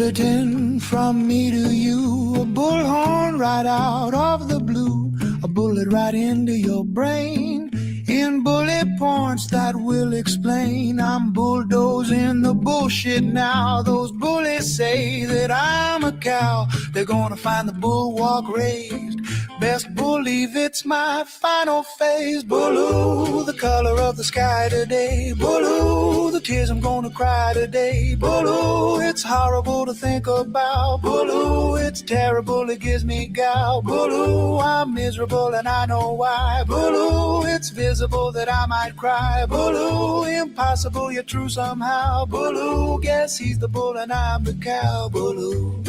bulletin from me to you, a bullhorn right out of the blue, a bullet right into your brain, in bullet points that will explain. I'm bulldozing the bullshit now. Those bullies say that I'm a cow. They're gonna find the bulwark raised. Best believe it's my final phase. Blue, the color of the sky today. Blue, the tears I'm gonna cry today. Blue, it's horrible to think about. Blue, it's terrible, it gives me gout. Blue, I'm miserable and I know why. Blue, it's visible that I might cry. Blue, impossible, you're true somehow. Blue, guess he's the bull and I'm the cow. Blue,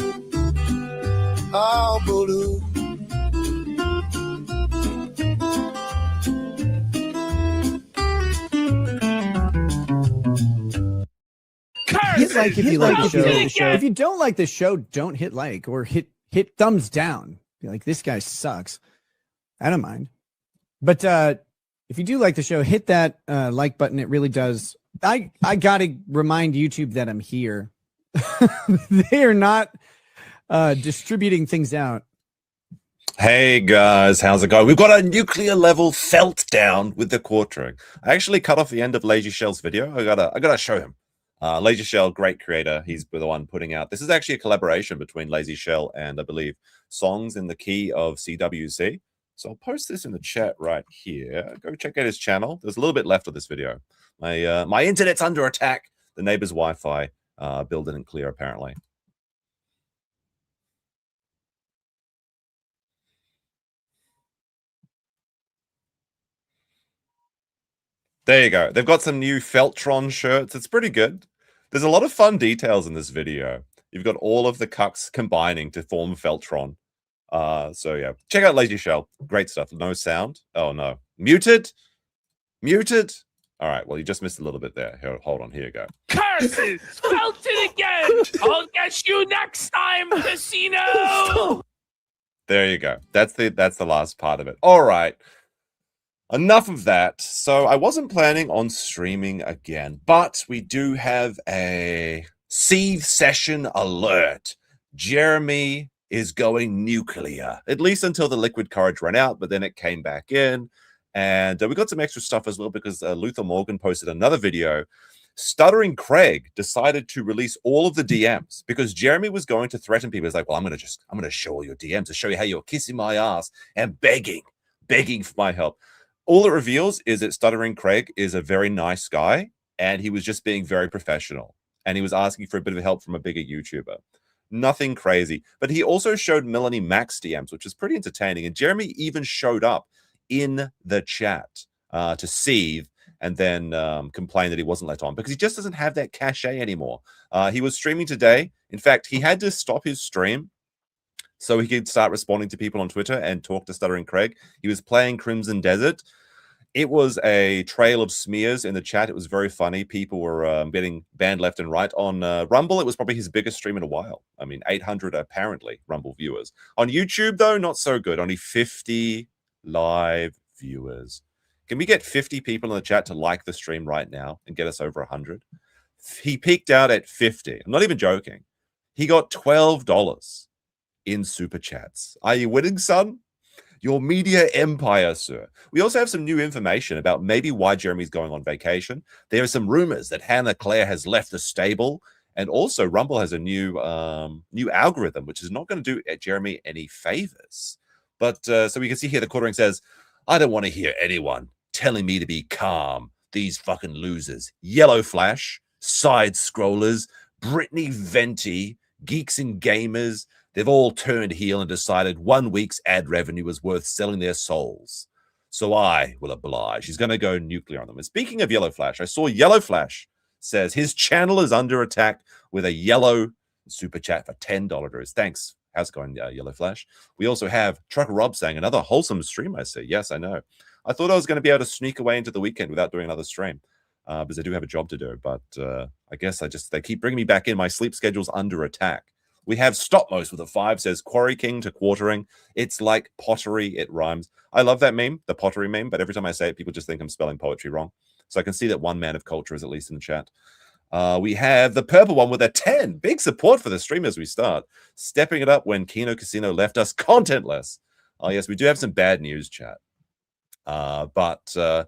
oh blue. Hit like if you like the show. If you don't like the show, don't hit like or hit thumbs down. Be like, this guy sucks. I don't mind. But if you do like the show, hit that like button. It really does. I gotta remind YouTube that I'm here. They are not distributing things out. Hey guys, how's it going? We've got a nuclear level felt down with the quartering. I actually cut off the end of Lazy Shell's video. I gotta show him. Lazy Shell, great creator. He's the one putting out. This is actually a collaboration between Lazy Shell and I believe Songs in the Key of CWC. So I'll post this in the chat right here. Go check out his channel. There's a little bit left of this video. My internet's under attack. The neighbor's Wi-Fi build it and clear apparently. There you go. They've got some new Feltron shirts. It's pretty good. There's a lot of fun details in this video. You've got all of the cucks combining to form Feltron. So yeah, check out Lazy Shell. Great stuff. No sound. Oh no. Muted? Muted? All right, well, you just missed a little bit there. Here, hold on, here you go. Curses! Felted again! I'll get you next time, casino! There you go. That's the last part of it. All right. Enough of that. So I wasn't planning on streaming again, but we do have a SEETHE session alert. Jeremy is going nuclear, at least until the liquid courage ran out, but then it came back in. And we got some extra stuff as well because Luther Morgan posted another video. Stuttering Craig decided to release all of the DMs because Jeremy was going to threaten people. He's like, well, I'm going to show all your DMs to show you how you're kissing my ass and begging for my help. All it reveals is that Stuttering Craig is a very nice guy, and he was just being very professional, and he was asking for a bit of help from a bigger YouTuber. Nothing crazy. But he also showed Melanie Mack's DMs, which is pretty entertaining, and Jeremy even showed up in the chat to SEETHE and then complain that he wasn't let on because he just doesn't have that cachet anymore. He was streaming today. In fact, he had to stop his stream so he could start responding to people on Twitter and talk to Stuttering Craig. He was playing Crimson Desert. It was a trail of smears in the chat. It was very funny. People were getting banned left and right. On Rumble, it was probably his biggest stream in a while. I mean, 800 apparently Rumble viewers. On YouTube, though, not so good. Only 50 live viewers. Can we get 50 people in the chat to like the stream right now and get us over 100? He peaked out at 50. I'm not even joking. He got $12 in super chats. Are you winning, son? Your media empire, sir. We also have some new information about maybe why Jeremy's going on vacation. There are some rumors that Hannah Claire has left the stable, and also Rumble has a new algorithm, which is not going to do Jeremy any favors. But so we can see here the quartering says, I don't want to hear anyone telling me to be calm. These fucking losers. Yellow Flash, side scrollers, Brittany Venti, geeks and gamers. They've all turned heel and decided 1 week's ad revenue is worth selling their souls. So I will oblige. He's going to go nuclear on them. And speaking of Yellow Flash, I saw Yellow Flash says his channel is under attack with a yellow super chat for $10. Thanks. How's it going, Yellow Flash? We also have Trucker Rob saying another wholesome stream, I see. Yes, I know. I thought I was going to be able to sneak away into the weekend without doing another stream because I do have a job to do. But I guess they keep bringing me back in. My sleep schedule's under attack. We have Stopmost with a 5 says Quarry King to quartering. It's like pottery. It rhymes. I love that meme, the pottery meme. But every time I say it, people just think I'm spelling poetry wrong. So I can see that one man of culture is at least in the chat. We have the purple one with a 10. Big support for the stream as we start. Stepping it up when Kino Casino left us contentless. Oh, yes, we do have some bad news, chat. But the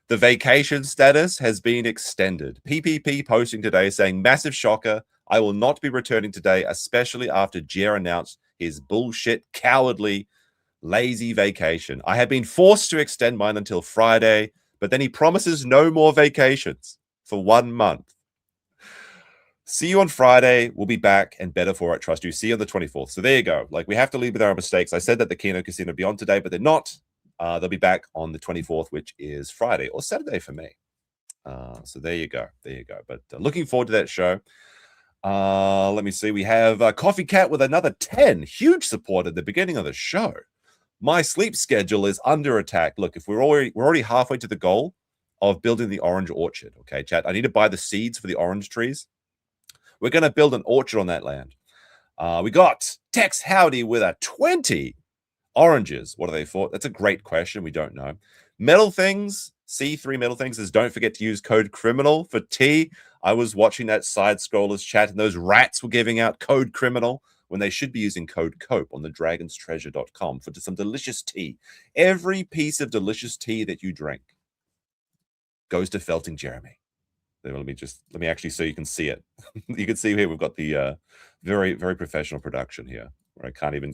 vacation status has been extended. PPP posting today saying, massive shocker. I will not be returning today, especially after Jer announced his bullshit, cowardly, lazy vacation. I have been forced to extend mine until Friday, but then he promises no more vacations for 1 month. See you on Friday. We'll be back and better for it. Trust you. See you on the 24th. So there you go. Like, we have to leave with our mistakes. I said that the Kino Casino would be on today, but they're not. They'll be back on the 24th, which is Friday or Saturday for me. So there you go. There you go. But looking forward to that show. Let me see. We have Coffee Cat with another 10. Huge support at the beginning of the show. My sleep schedule is under attack. Look, if we're already halfway to the goal of building the orange orchard. Okay, chat. I need to buy the seeds for the orange trees. We're going to build an orchard on that land. We got Tex Howdy with a 20 oranges. What are they for? That's a great question. We don't know. Metal Things, C3 Metal Things says, don't forget to use code criminal for tea. I was watching that side scrollers chat and those rats were giving out code criminal when they should be using code COPE on the dragonstreasure.com for some delicious tea. Every piece of delicious tea that you drink goes to Felting Jeremy. Let me actually so you can see it. You can see here we've got the very, very professional production here. Where you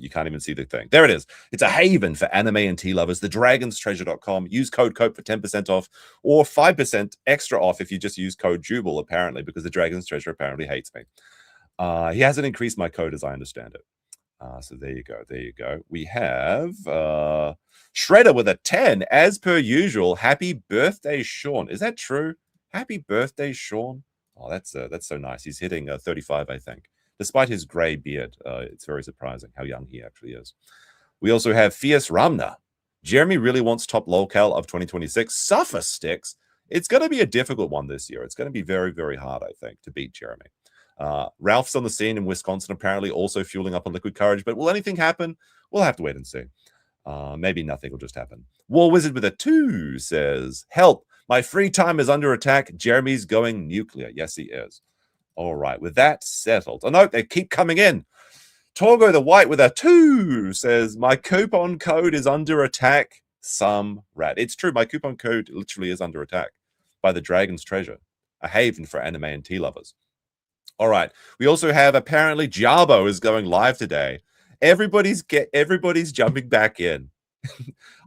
can't even see the thing. There it is. It's a haven for anime and tea lovers. The dragonstreasure.com. Use code COPE for 10% off or 5% extra off if you just use code Jubal, apparently, because the Dragon's Treasure apparently hates me. He hasn't increased my code as I understand it. So there you go. There you go. We have Shredder with a 10 as per usual. Happy birthday, Sean. Is that true? Happy birthday, Sean. Oh, that's so nice. He's hitting 35, I think. Despite his gray beard, it's very surprising how young he actually is. We also have Fierce Ramna. Jeremy really wants top locale of 2026. Suffer Sticks. It's going to be a difficult one this year. It's going to be very, very hard, I think, to beat Jeremy. Ralph's on the scene in Wisconsin, apparently also fueling up on liquid courage. But will anything happen? We'll have to wait and see. Maybe nothing will just happen. War Wizard with a 2 says, help. My free time is under attack. Jeremy's going nuclear. Yes, he is. All right. With that settled. Oh, no, they keep coming in. Torgo the White with a 2 says, my coupon code is under attack. Some rat. It's true. My coupon code literally is under attack by the Dragon's Treasure, a haven for anime and tea lovers. All right. We also have apparently Jabo is going live today. Everybody's jumping back in.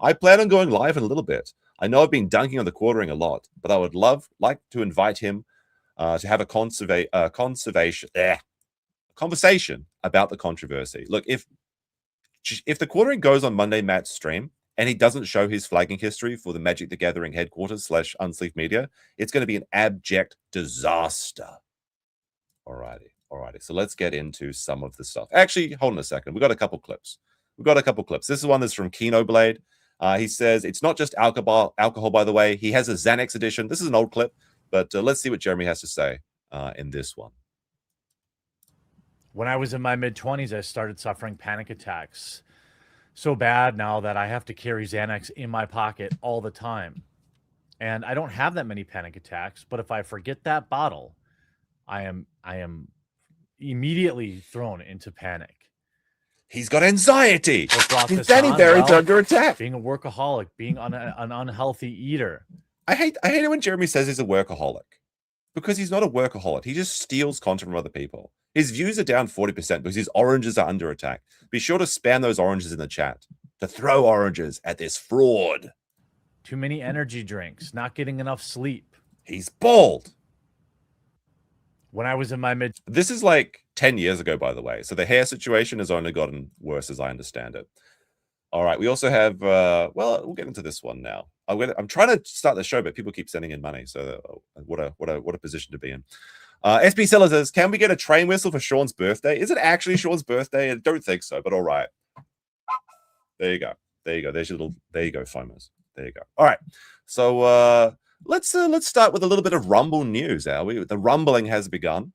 I plan on going live in a little bit. I know I've been dunking on the quartering a lot, but I would like to invite him to have a conversation about the controversy. Look, if the quartering goes on Monday Matt's stream and he doesn't show his flagging history for the Magic the Gathering headquarters / Unsleeved Media, it's going to be an abject disaster. Alrighty. So let's get into some of the stuff. Actually, hold on a second. We've got a couple clips. This is one that's from Kino Blade. He says, it's not just alcohol, by the way. He has a Xanax edition. This is an old clip, but let's see what Jeremy has to say in this one. When I was in my mid-20s, I started suffering panic attacks. So bad now that I have to carry Xanax in my pocket all the time. And I don't have that many panic attacks, but if I forget that bottle, I am immediately thrown into panic. He's got anxiety. He's Danny Barry's under attack. Being a workaholic, being an unhealthy eater. I hate it when Jeremy says he's a workaholic, because he's not a workaholic. He just steals content from other people. His views are down 40% because his oranges are under attack. Be sure to spam those oranges in the chat to throw oranges at this fraud. Too many energy drinks, not getting enough sleep. He's bald. When I was in my mid... This is like 10 years ago, by the way. So the hair situation has only gotten worse as I understand it. All right. We also have, well, we'll get into this one now. I'm trying to start the show, but people keep sending in money. So what a position to be in. SB Seller says, can we get a train whistle for Sean's birthday? Is it actually Sean's birthday? I don't think so, but all right. There you go. There's your little, there you go, FOMOs. There you go. All right. So, let's start with a little bit of Rumble news, Alwie. The rumbling has begun.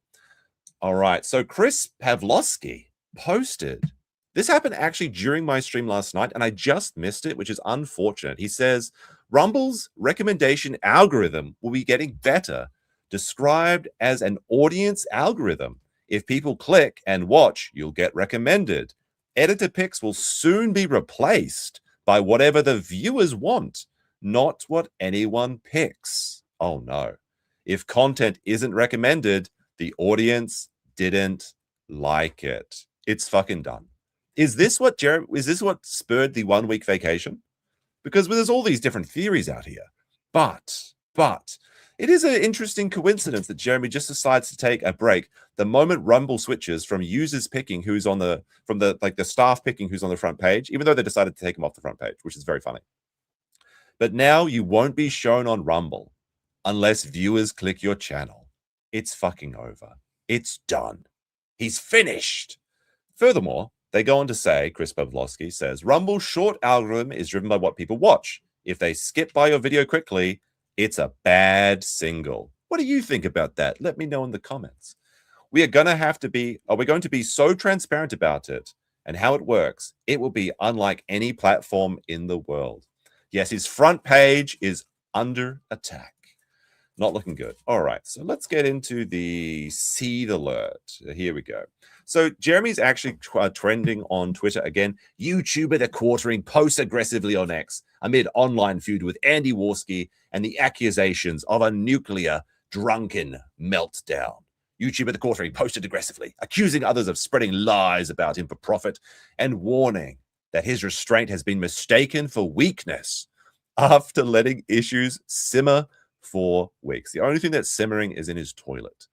All right. So Chris Pavlovsky posted. This happened actually during my stream last night, and I just missed it, which is unfortunate. He says, Rumble's recommendation algorithm will be getting better described as an audience algorithm. If people click and watch, you'll get recommended. Editor picks will soon be replaced by whatever the viewers want, not what anyone picks. Oh no. If content isn't recommended, the audience didn't like it. It's fucking done. Is this what spurred the 1 week vacation? Because there's all these different theories out here. But it is an interesting coincidence that Jeremy just decides to take a break the moment Rumble switches from users picking who's on the staff picking who's on the front page, even though they decided to take him off the front page, which is very funny. But now you won't be shown on Rumble unless viewers click your channel. It's fucking over. It's done. He's finished. Furthermore, they go on to say, Chris Pavlovsky says, Rumble's short algorithm is driven by what people watch. If they skip by your video quickly, it's a bad single. What do you think about that? Let me know in the comments. We're going to be so transparent about it and how it works. It will be unlike any platform in the world. Yes, his front page is under attack. Not looking good. All right, so let's get into the SEETHE alert. Here we go. So Jeremy's actually trending on Twitter again. YouTuber The Quartering posts aggressively on X amid online feud with Andy Warski and the accusations of a nuclear drunken meltdown. YouTuber The Quartering posted aggressively, accusing others of spreading lies about him for profit and warning that his restraint has been mistaken for weakness after letting issues simmer for weeks. The only thing that's simmering is in his toilet.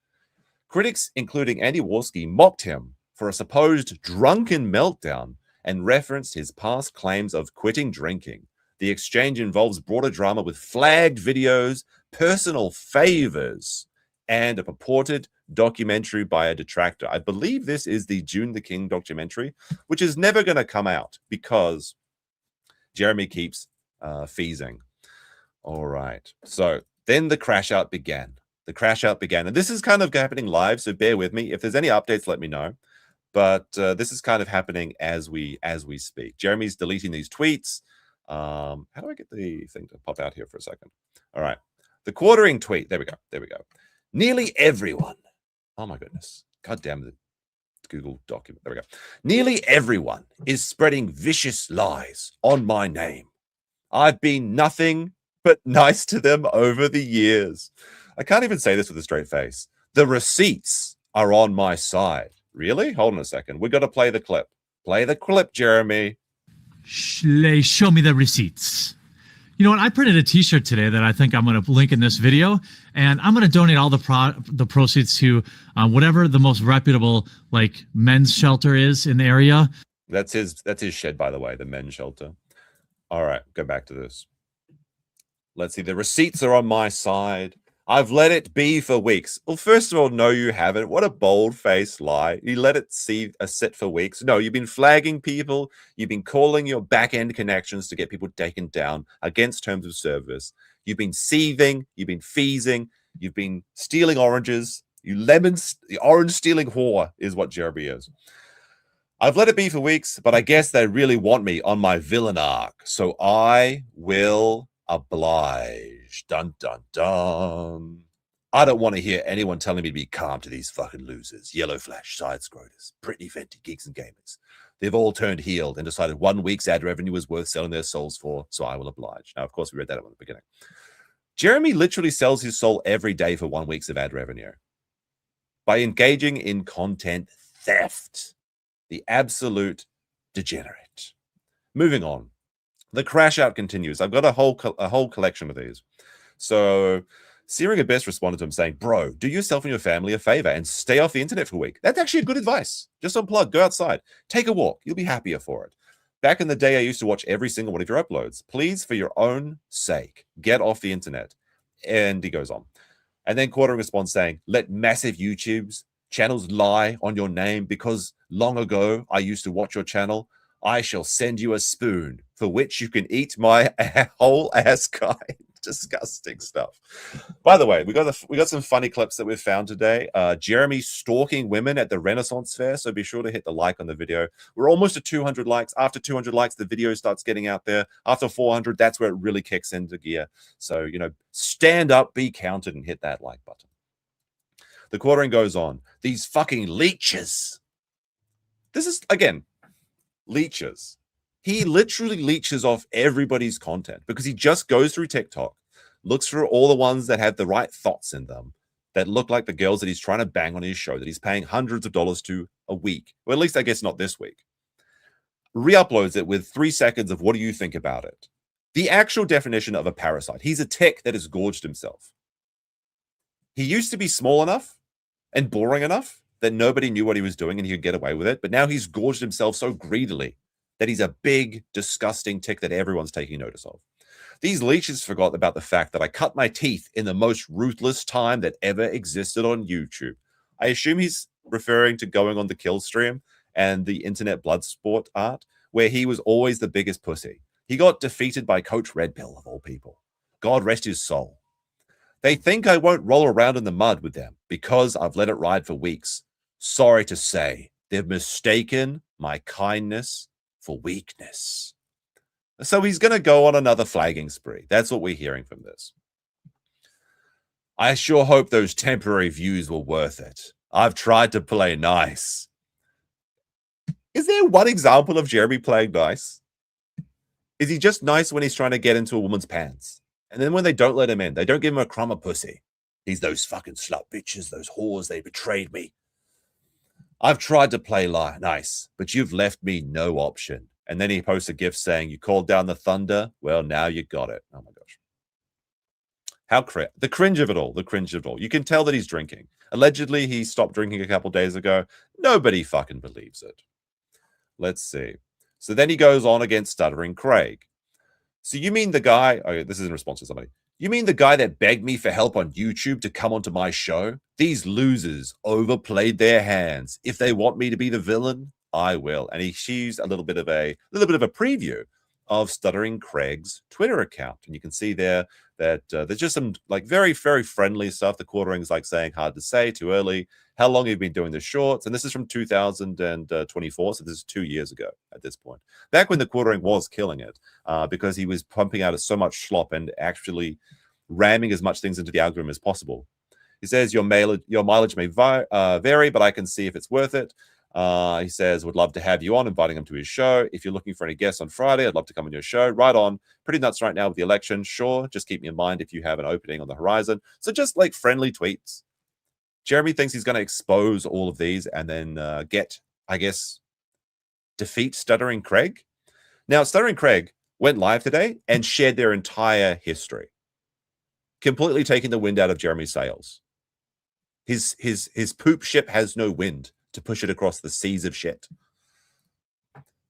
Critics, including Andy Warski, mocked him for a supposed drunken meltdown and referenced his past claims of quitting drinking. The exchange involves broader drama with flagged videos, personal favors, and a purported documentary by a detractor. I believe this is the June the King documentary, which is never going to come out because Jeremy keeps feasing. All right. So then the crash out began. And this is kind of happening live, so bear with me. If there's any updates, let me know. But this is kind of happening as we speak. Jeremy's deleting these tweets. How do I get the thing to pop out here for a second? All right. The Quartering tweet. There we go. Nearly everyone. Oh my goodness. God damn it. Google document. There we go. Nearly everyone is spreading vicious lies on my name. I've been nothing but nice to them over the years. I can't even say this with a straight face. The receipts are on my side. Really? Hold on a second. We got to play the clip. Play the clip, Jeremy. Show me the receipts. You know what? I printed a T-shirt today that I think I'm going to link in this video, and I'm going to donate all the proceeds to whatever the most reputable men's shelter is in the area. That's his shed, by the way, the men's shelter. All right, go back to this. Let's see. The receipts are on my side. I've let it be for weeks. Well, first of all, no, you haven't. What a bold-faced lie. You let it sit for weeks. No, you've been flagging people. You've been calling your back-end connections to get people taken down against terms of service. You've been seething. You've been feasing. You've been stealing oranges. The orange-stealing whore is what Jeremy is. I've let it be for weeks, but I guess they really want me on my villain arc, so I will oblige. Dun, dun, dun. I don't want to hear anyone telling me to be calm to these fucking losers. Yellow Flash, Side Scrotus, Britney Fenty, Geeks and Gamers. They've all turned heel and decided 1 week's ad revenue is worth selling their souls for, so I will oblige. Now, of course, we read that at the beginning. Jeremy literally sells his soul every day for 1 week's of ad revenue by engaging in content theft. The absolute degenerate. Moving on. The crash out continues. I've got a whole collection of these. So Searing Abyss responded to him saying, bro, do yourself and your family a favor and stay off the internet for a week. That's actually a good advice. Just unplug, go outside, take a walk. You'll be happier for it. Back in the day, I used to watch every single one of your uploads. Please, for your own sake, get off the internet. And he goes on. And then Quartering responds saying, let massive YouTube's channels lie on your name because long ago I used to watch your channel. I shall send you a spoon for which you can eat my whole ass guy. Disgusting stuff. By the way, we got some funny clips that we've found today. Jeremy stalking women at the Renaissance Fair, so be sure to hit the like on the video. We're almost at 200 likes. After 200 likes, the video starts getting out there. After 400, that's where it really kicks into gear. So, stand up, be counted, and hit that like button. The quartering goes on. These fucking leeches. This is, again, leeches. He literally leeches off everybody's content because he just goes through TikTok, looks for all the ones that have the right thoughts in them, that look like the girls that he's trying to bang on his show, that he's paying hundreds of dollars to a week. Well, at least I guess not this week. Re-uploads it with 3 seconds of what do you think about it? The actual definition of a parasite. He's a tick that has gorged himself. He used to be small enough and boring enough that nobody knew what he was doing and he could get away with it. But now he's gorged himself so greedily that he's a big, disgusting tick that everyone's taking notice of. These leeches forgot about the fact that I cut my teeth in the most ruthless time that ever existed on YouTube. I assume he's referring to going on the kill stream and the internet blood sport art, where he was always the biggest pussy. He got defeated by Coach Red Pill, of all people. God rest his soul. They think I won't roll around in the mud with them because I've let it ride for weeks. Sorry to say, they've mistaken my kindness for weakness. So he's going to go on another flagging spree. That's what we're hearing from this. I sure hope those temporary views were worth it. I've tried to play nice. Is there one example of Jeremy playing nice? Is he just nice when he's trying to get into a woman's pants? And then when they don't let him in, they don't give him a crumb of pussy. He's those fucking slut bitches, those whores, they betrayed me. I've tried to play nice, but you've left me no option. And then he posts a gift saying, you called down the thunder? Well, now you got it. Oh my gosh. How the cringe of it all, the cringe of it all. You can tell that he's drinking. Allegedly, he stopped drinking a couple days ago. Nobody fucking believes it. Let's see. So then he goes on against Stuttering Craig. So you mean the guy, okay, this is in response to somebody. You mean the guy that begged me for help on YouTube to come onto my show? These losers overplayed their hands. If they want me to be the villain, I will. And he used a little bit of a preview of Stuttering Craig's Twitter account. And you can see there that there's just some like very, very friendly stuff. The quartering's like saying hard to say, too early. How long have you been doing the shorts? And this is from 2024. So this is 2 years ago at this point. Back when the quartering was killing it because he was pumping out so much slop and actually ramming as much things into the algorithm as possible. He says your mileage may vary, but I can see if it's worth it. He says, would love to have you on, inviting him to his show. If you're looking for any guests on Friday, I'd love to come on your show. Right on. Pretty nuts right now with the election. Sure. Just keep me in mind if you have an opening on the horizon. So just like friendly tweets. Jeremy thinks he's going to expose all of these and then defeat Stuttering Craig. Now, Stuttering Craig went live today and shared their entire history, completely taking the wind out of Jeremy's sails. His poop ship has no wind to push it across the seas of shit,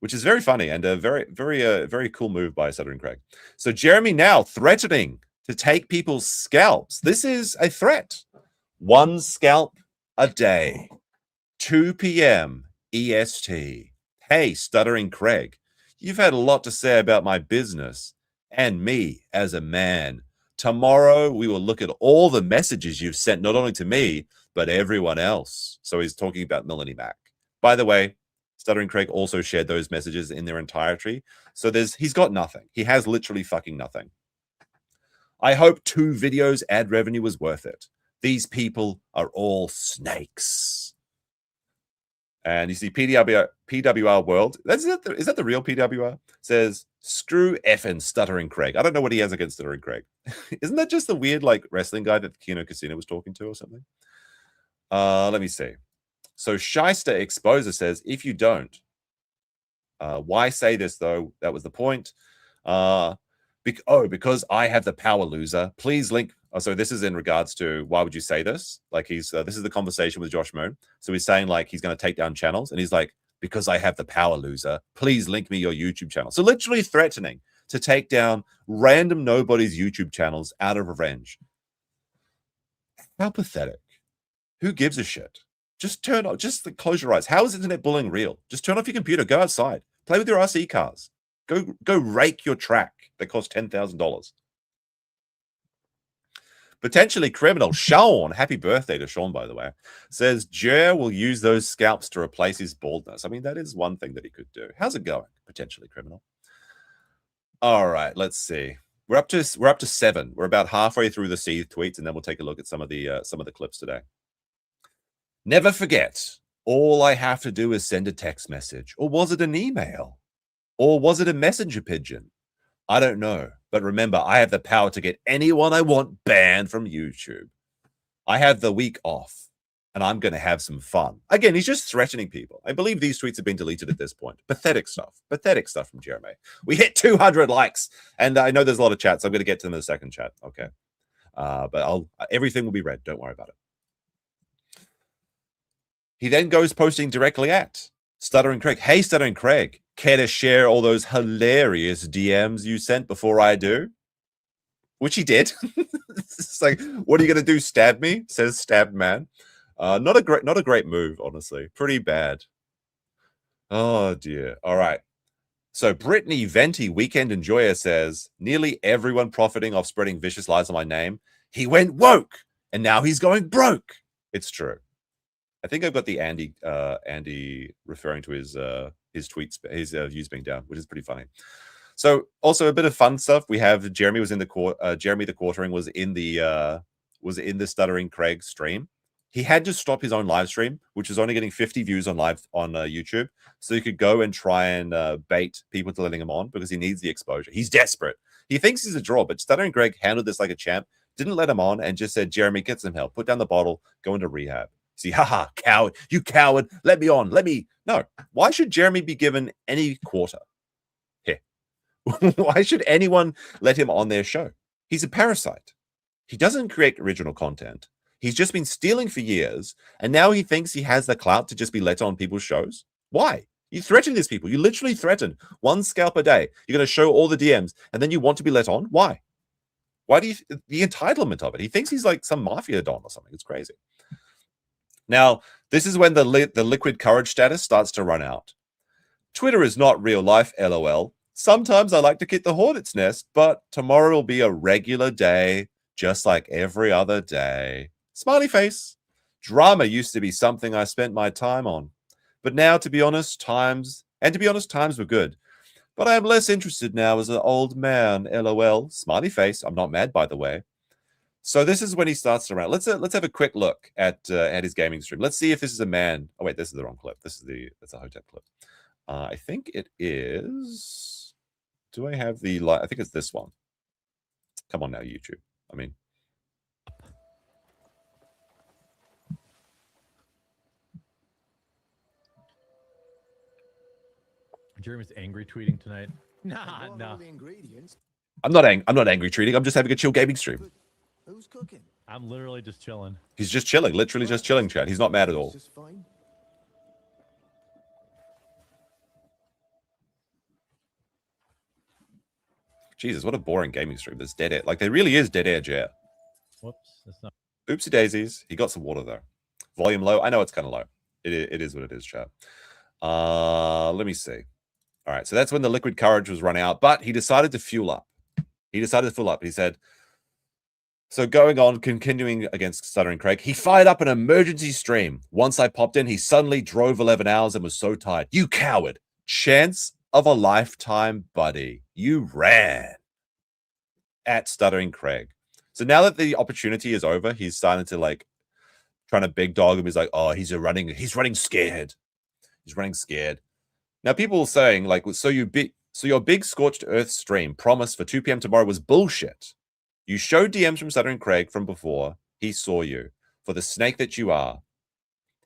which is very funny and a very cool move by Stuttering Craig. So Jeremy now threatening to take people's scalps. This is a threat. 1 scalp a day, 2 p.m. EST. Hey, Stuttering Craig, you've had a lot to say about my business and me as a man. Tomorrow, we will look at all the messages you've sent, not only to me, but everyone else. So he's talking about Melanie Mack. By the way, Stuttering Craig also shared those messages in their entirety. So he's got nothing. He has literally fucking nothing. I hope 2 videos ad revenue was worth it. These people are all snakes. And you see PWR World. Is that the real PWR? Says, screw effing Stuttering Craig. I don't know what he has against Stuttering Craig. Isn't that just the weird like wrestling guy that the Kino Casino was talking to or something? Let me see. So Shyster Exposer says, if you don't, why say this though? That was the point. Because I have the power, loser. Please link. Oh, so this is in regards to why would you say this? Like this is the conversation with Josh Moon. So he's saying like he's going to take down channels, and he's like, because I have the power, loser. Please link me your YouTube channel. So literally threatening to take down random nobody's YouTube channels out of revenge. How pathetic. Who gives a shit? Just close your eyes. How is internet bullying real? Just turn off your computer, go outside, play with your RC cars, go rake your track that costs $10,000. Potentially criminal Sean, happy birthday to Sean, by the way, says Jer will use those scalps to replace his baldness. I mean, that is one thing that he could do. How's it going? Potentially criminal. All right, let's see. We're up to 7. We're about halfway through the SEETHE tweets, and then we'll take a look at some of the clips today. Never forget, all I have to do is send a text message. Or was it an email? Or was it a messenger pigeon? I don't know. But remember, I have the power to get anyone I want banned from YouTube. I have the week off, and I'm going to have some fun. Again, he's just threatening people. I believe these tweets have been deleted at this point. Pathetic stuff. Pathetic stuff from Jeremy. We hit 200 likes, and I know there's a lot of chats. So I'm going to get to them in the second chat. Okay. But everything will be read. Don't worry about it. He then goes posting directly at Stuttering Craig. Hey, Stuttering Craig, care to share all those hilarious DMs you sent before I do? Which he did. It's like, what are you going to do? Stab me? Says stabbed man. Not a great move, honestly. Pretty bad. Oh, dear. All right. So Brittany Venti Weekend Enjoyer says, nearly everyone profiting off spreading vicious lies on my name. He went woke, and now he's going broke. It's true. I think I've got the Andy referring to his tweets, his views being down, which is pretty funny. So also a bit of fun stuff. We have Jeremy was in the Jeremy the Quartering was in the Stuttering Craig stream. He had to stop his own live stream, which was only getting 50 views on YouTube. So he could go and try and bait people to letting him on because he needs the exposure. He's desperate. He thinks he's a draw, but Stuttering Craig handled this like a champ. Didn't let him on and just said, Jeremy, get some help. Put down the bottle. Go into rehab. See, haha, coward, you coward, let me on, no. Why should Jeremy be given any quarter? Here. Why should anyone let him on their show? He's a parasite. He doesn't create original content. He's just been stealing for years, and now he thinks he has the clout to just be let on people's shows. Why? You threaten these people. You literally threaten one scalp a day. You're going to show all the DMs, and then you want to be let on? Why? Why do you, the entitlement of it? He thinks he's like some mafia don or something. It's crazy. Now, this is when the liquid courage status starts to run out. Twitter is not real life, LOL. Sometimes I like to kick the hornet's nest, but tomorrow will be a regular day, just like every other day. Smiley face. Drama used to be something I spent my time on. But now, to be honest, times were good. But I am less interested now as an old man, LOL. Smiley face. I'm not mad, by the way. So this is when he starts to rant. Let's have a quick look at his gaming stream. Let's see if this is a man. Oh wait, this is the wrong clip. That's a Hotep clip. I think it is. Do I have the? I think it's this one. Come on now, YouTube. I mean, Jeremy's angry tweeting tonight. Nah, no. I'm not angry tweeting. I'm just having a chill gaming stream. Who's cooking? I'm literally just chilling. He's just chilling, literally just chilling, chat. He's not mad at all. Jesus, what a boring gaming stream. There's dead air. Like, there really is dead air, Jet. Whoops, that's not. Oopsie daisies. He got some water, though. Volume low. I know it's kind of low. It is what it is, chat. Let me see. All right, so that's when the liquid courage was run out, but he decided to fuel up. He said, so going on, continuing against Stuttering Craig, he fired up an emergency stream. Once I popped in, he suddenly drove 11 hours and was so tired. You coward. Chance of a lifetime, buddy. You ran. At Stuttering Craig. So now that the opportunity is over, he's starting to like trying to big dog him. He's like, oh, he's running scared. He's running scared. Now people are saying like, so your big scorched earth stream promise for 2 p.m. tomorrow was bullshit. You showed DMs from Stuttering Craig from before. He saw you for the snake that you are.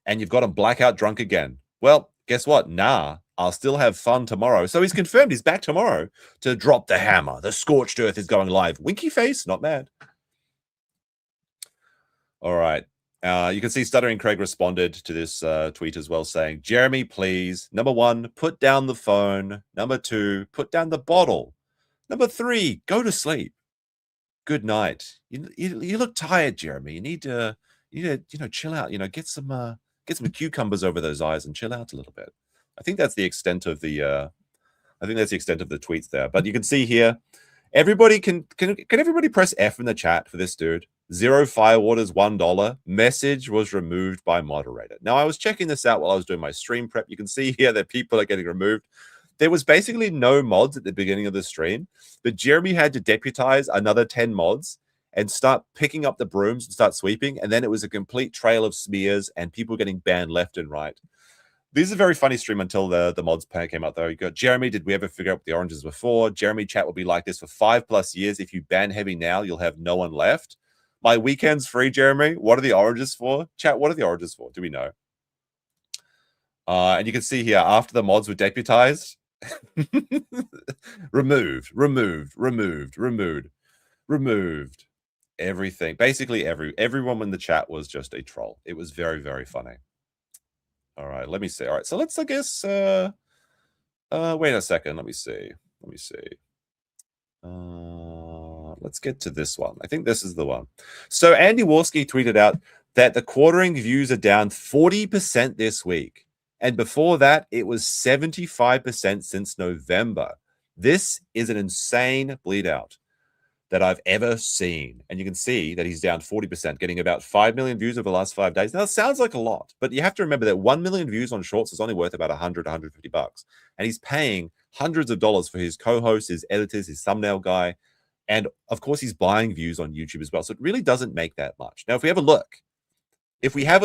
And you've got him blackout drunk again. Well, guess what? Nah, I'll still have fun tomorrow. So he's confirmed he's back tomorrow to drop the hammer. The scorched earth is going live. Winky face, not mad. All right. You can see Stuttering Craig responded to this tweet as well, saying, Jeremy, please. Number 1, put down the phone. Number 2, put down the bottle. Number 3, go to sleep. Good night. You look tired, Jeremy. You need to chill out. Get some cucumbers over those eyes and chill out a little bit. I think that's the extent of the tweets there. But you can see here, everybody can everybody press F in the chat for this dude? 0 firewaters, $1. Message was removed by moderator. Now I was checking this out while I was doing my stream prep. You can see here that people are getting removed. There was basically no mods at the beginning of the stream, but Jeremy had to deputize another 10 mods, and start picking up the brooms and start sweeping. And then it was a complete trail of smears and people getting banned left and right. This is a very funny stream until the mods came out, though. You got Jeremy, did we ever figure out what the oranges were for? Jeremy, chat will be like this for 5+ years. If you ban heavy now, you'll have no one left. My weekend's free, Jeremy. What are the oranges for? Chat, what are the oranges for? Do we know? And you can see here, after the mods were deputized, removed. Everything. Basically, everyone in the chat was just a troll. It was very, very funny. All right, let me see. All right, so let's, I guess, wait a second. Let me see. Let's get to this one. I think this is the one. So Andy Warski tweeted out that the quartering views are down 40% this week. And before that, it was 75% since November. This is an insane bleed out that I've ever seen. And you can see that he's down 40%, getting about 5 million views over the last 5 days. Now, it sounds like a lot, but you have to remember that 1 million views on shorts is only worth about 100, 150 bucks. And he's paying hundreds of dollars for his co-hosts, his editors, his thumbnail guy. And of course, he's buying views on YouTube as well. So it really doesn't make that much. Now, if we have a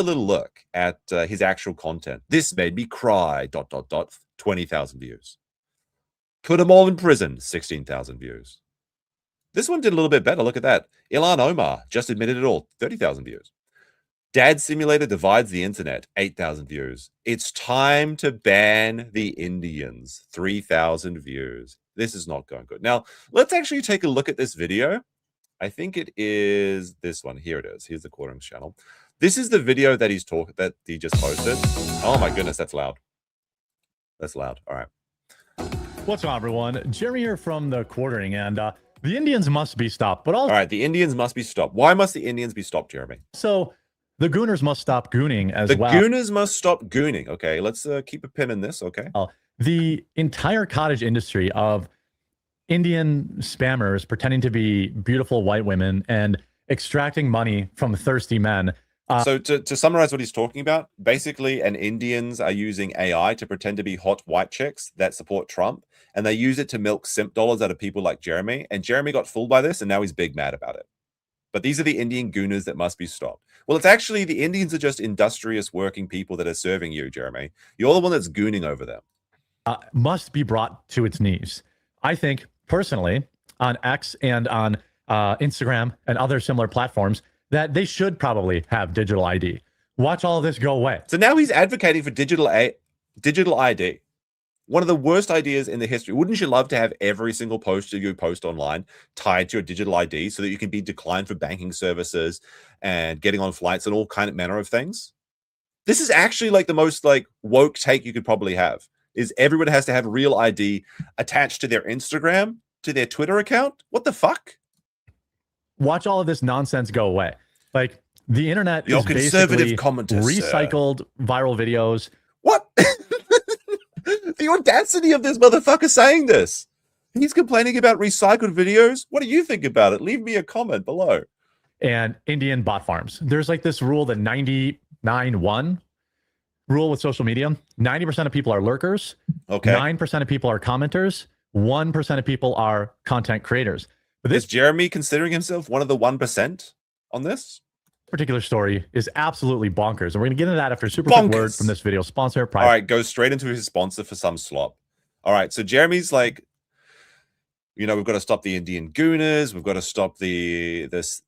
little look at his actual content, this made me cry, ... 20,000 views. Put them all in prison, 16,000 views. This one did a little bit better. Look at that. Ilan Omar just admitted it all. 30,000 views. Dad Simulator divides the internet. 8,000 views. It's time to ban the Indians. 3,000 views. This is not going good. Now, let's actually take a look at this video. I think it is this one. Here it is. Here's the Quartering channel. This is the video that he just posted. Oh my goodness, that's loud. That's loud. All right. What's up, everyone? Jeremy here from the Quartering, and the Indians must be stopped. But also, all right, the Indians must be stopped. Why must the Indians be stopped, Jeremy? So the Gooners must stop gooning as well. The Gooners must stop gooning. Okay, let's keep a pin in this. Okay. The entire cottage industry of Indian spammers pretending to be beautiful white women and extracting money from thirsty men. So to summarize what he's talking about, basically, Indians are using AI to pretend to be hot white chicks that support Trump, and they use it to milk simp dollars out of people like Jeremy. And Jeremy got fooled by this, and now he's big mad about it. But these are the Indian gooners that must be stopped. Well, it's actually the Indians are just industrious working people that are serving you, Jeremy. You're the one that's gooning over them. Must be brought to its knees. I think, personally, on X and on Instagram and other similar platforms, that they should probably have digital ID. Watch all of this go away. So now he's advocating for digital ID. One of the worst ideas in the history. Wouldn't you love to have every single post you post online tied to your digital ID so that you can be declined for banking services and getting on flights and all kind of manner of things? This is actually like the most like woke take you could probably have, is everyone has to have real ID attached to their Instagram, to their Twitter account. What the fuck? Watch all of this nonsense go away. Like, the internet Your is conservative basically commenters, recycled viral videos. What? The audacity of this motherfucker saying this. He's complaining about recycled videos. What do you think about it? Leave me a comment below. And Indian bot farms. There's like this rule, the 99-1 rule with social media. 90% of people are lurkers. Okay. 9% of people are commenters. 1% of people are content creators. But this is Jeremy considering himself one of the 1% on this? Particular story is absolutely bonkers. And we're going to get into that after a super quick word from this video sponsor. All right, go straight into his sponsor for some slop. All right, so Jeremy's like, you know, we've got to stop the Indian gooners. We've got to stop this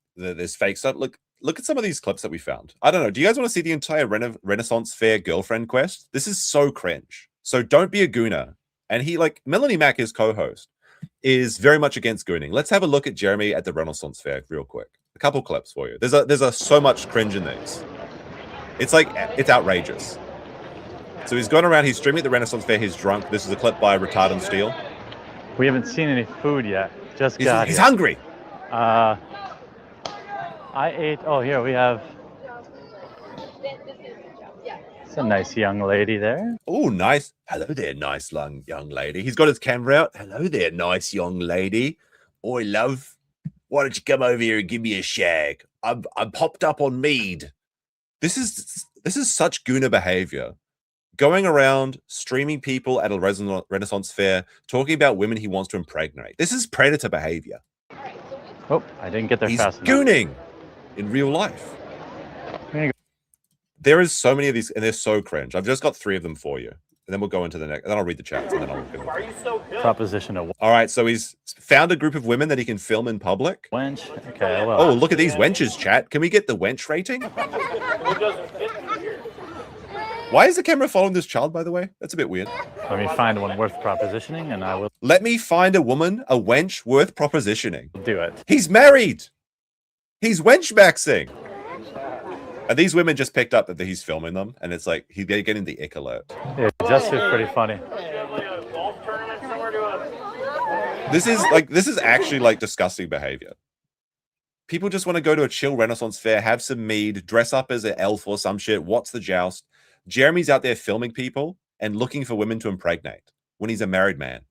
fake stuff. Look at some of these clips that we found. I don't know. Do you guys want to see the entire Renaissance Fair girlfriend quest? This is so cringe. So don't be a gooner. And he, like, Melanie Mack, his co-host, is very much against gooning. Let's have a look at Jeremy at the Renaissance Fair real quick. A couple clips for you. There's so much cringe in these. It's like, it's outrageous. So he's gone around, he's streaming at the Renaissance Fair, he's drunk. This is a clip by Retardant Steel. We haven't seen any food yet. Just got here. He's hungry. I ate, oh, here we have, it's a nice young lady there. Oh, nice. Hello there, nice young lady. He's got his camera out. Hello there, nice young lady. Oi, love. Why don't you come over here and give me a shag? I'm popped up on mead. This is such gooner behavior. Going around streaming people at a Renaissance Fair, talking about women he wants to impregnate. This is predator behavior. Oh, I didn't get there He's fast enough. gooning in real life. Gonna go. There is so many of these, and they're so cringe. I've just got 3 of them for you. And then we'll go into the next, and then I'll read the chats, and then I'll look at them. Proposition of All right, so he's found a group of women that he can film in public. wench. Okay, well. Oh, look at these wenches, chat. Can we get the wench rating? Why is the camera following this child, by the way? That's a bit weird. Let me find one worth propositioning, and I will Let me find a woman, a wench worth propositioning. do it. He's married. He's wench maxing. And these women just picked up that he's filming them, and it's like they're getting the ick alert. Yeah, just is pretty funny. This is actually like disgusting behavior. People just want to go to a chill Renaissance fair, have some mead, dress up as an elf or some shit. What's the joust? Jeremy's out there filming people and looking for women to impregnate when he's a married man.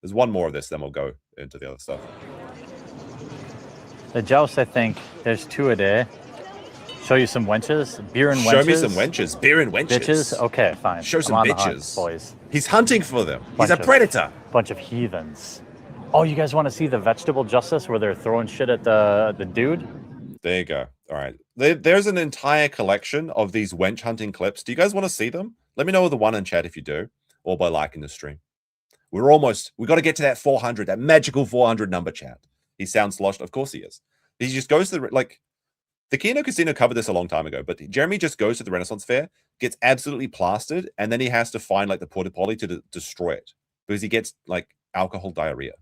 There's one more of this, then we'll go into the other stuff. The joust, I think, there's 2 a day. Show you some wenches, beer and wenches. Show me some wenches, beer and wenches. Bitches? Okay, fine. Show some I'm on the hunt, bitches. boys. He's hunting for them. He's Bunch a of- predator. Bunch of heathens. Oh, you guys want to see the vegetable justice where they're throwing shit at the dude? There you go. All right. There's an entire collection of these wench hunting clips. Do you guys want to see them? Let me know with the one in chat if you do, or by liking the stream. We got to get to that 400, that magical 400 number, chat. He sounds sloshed. Of course he is. He just goes to the Kino Casino covered this a long time ago, but Jeremy just goes to the Renaissance Fair, gets absolutely plastered, and then he has to find like the porta potty to destroy it because he gets like alcohol diarrhea.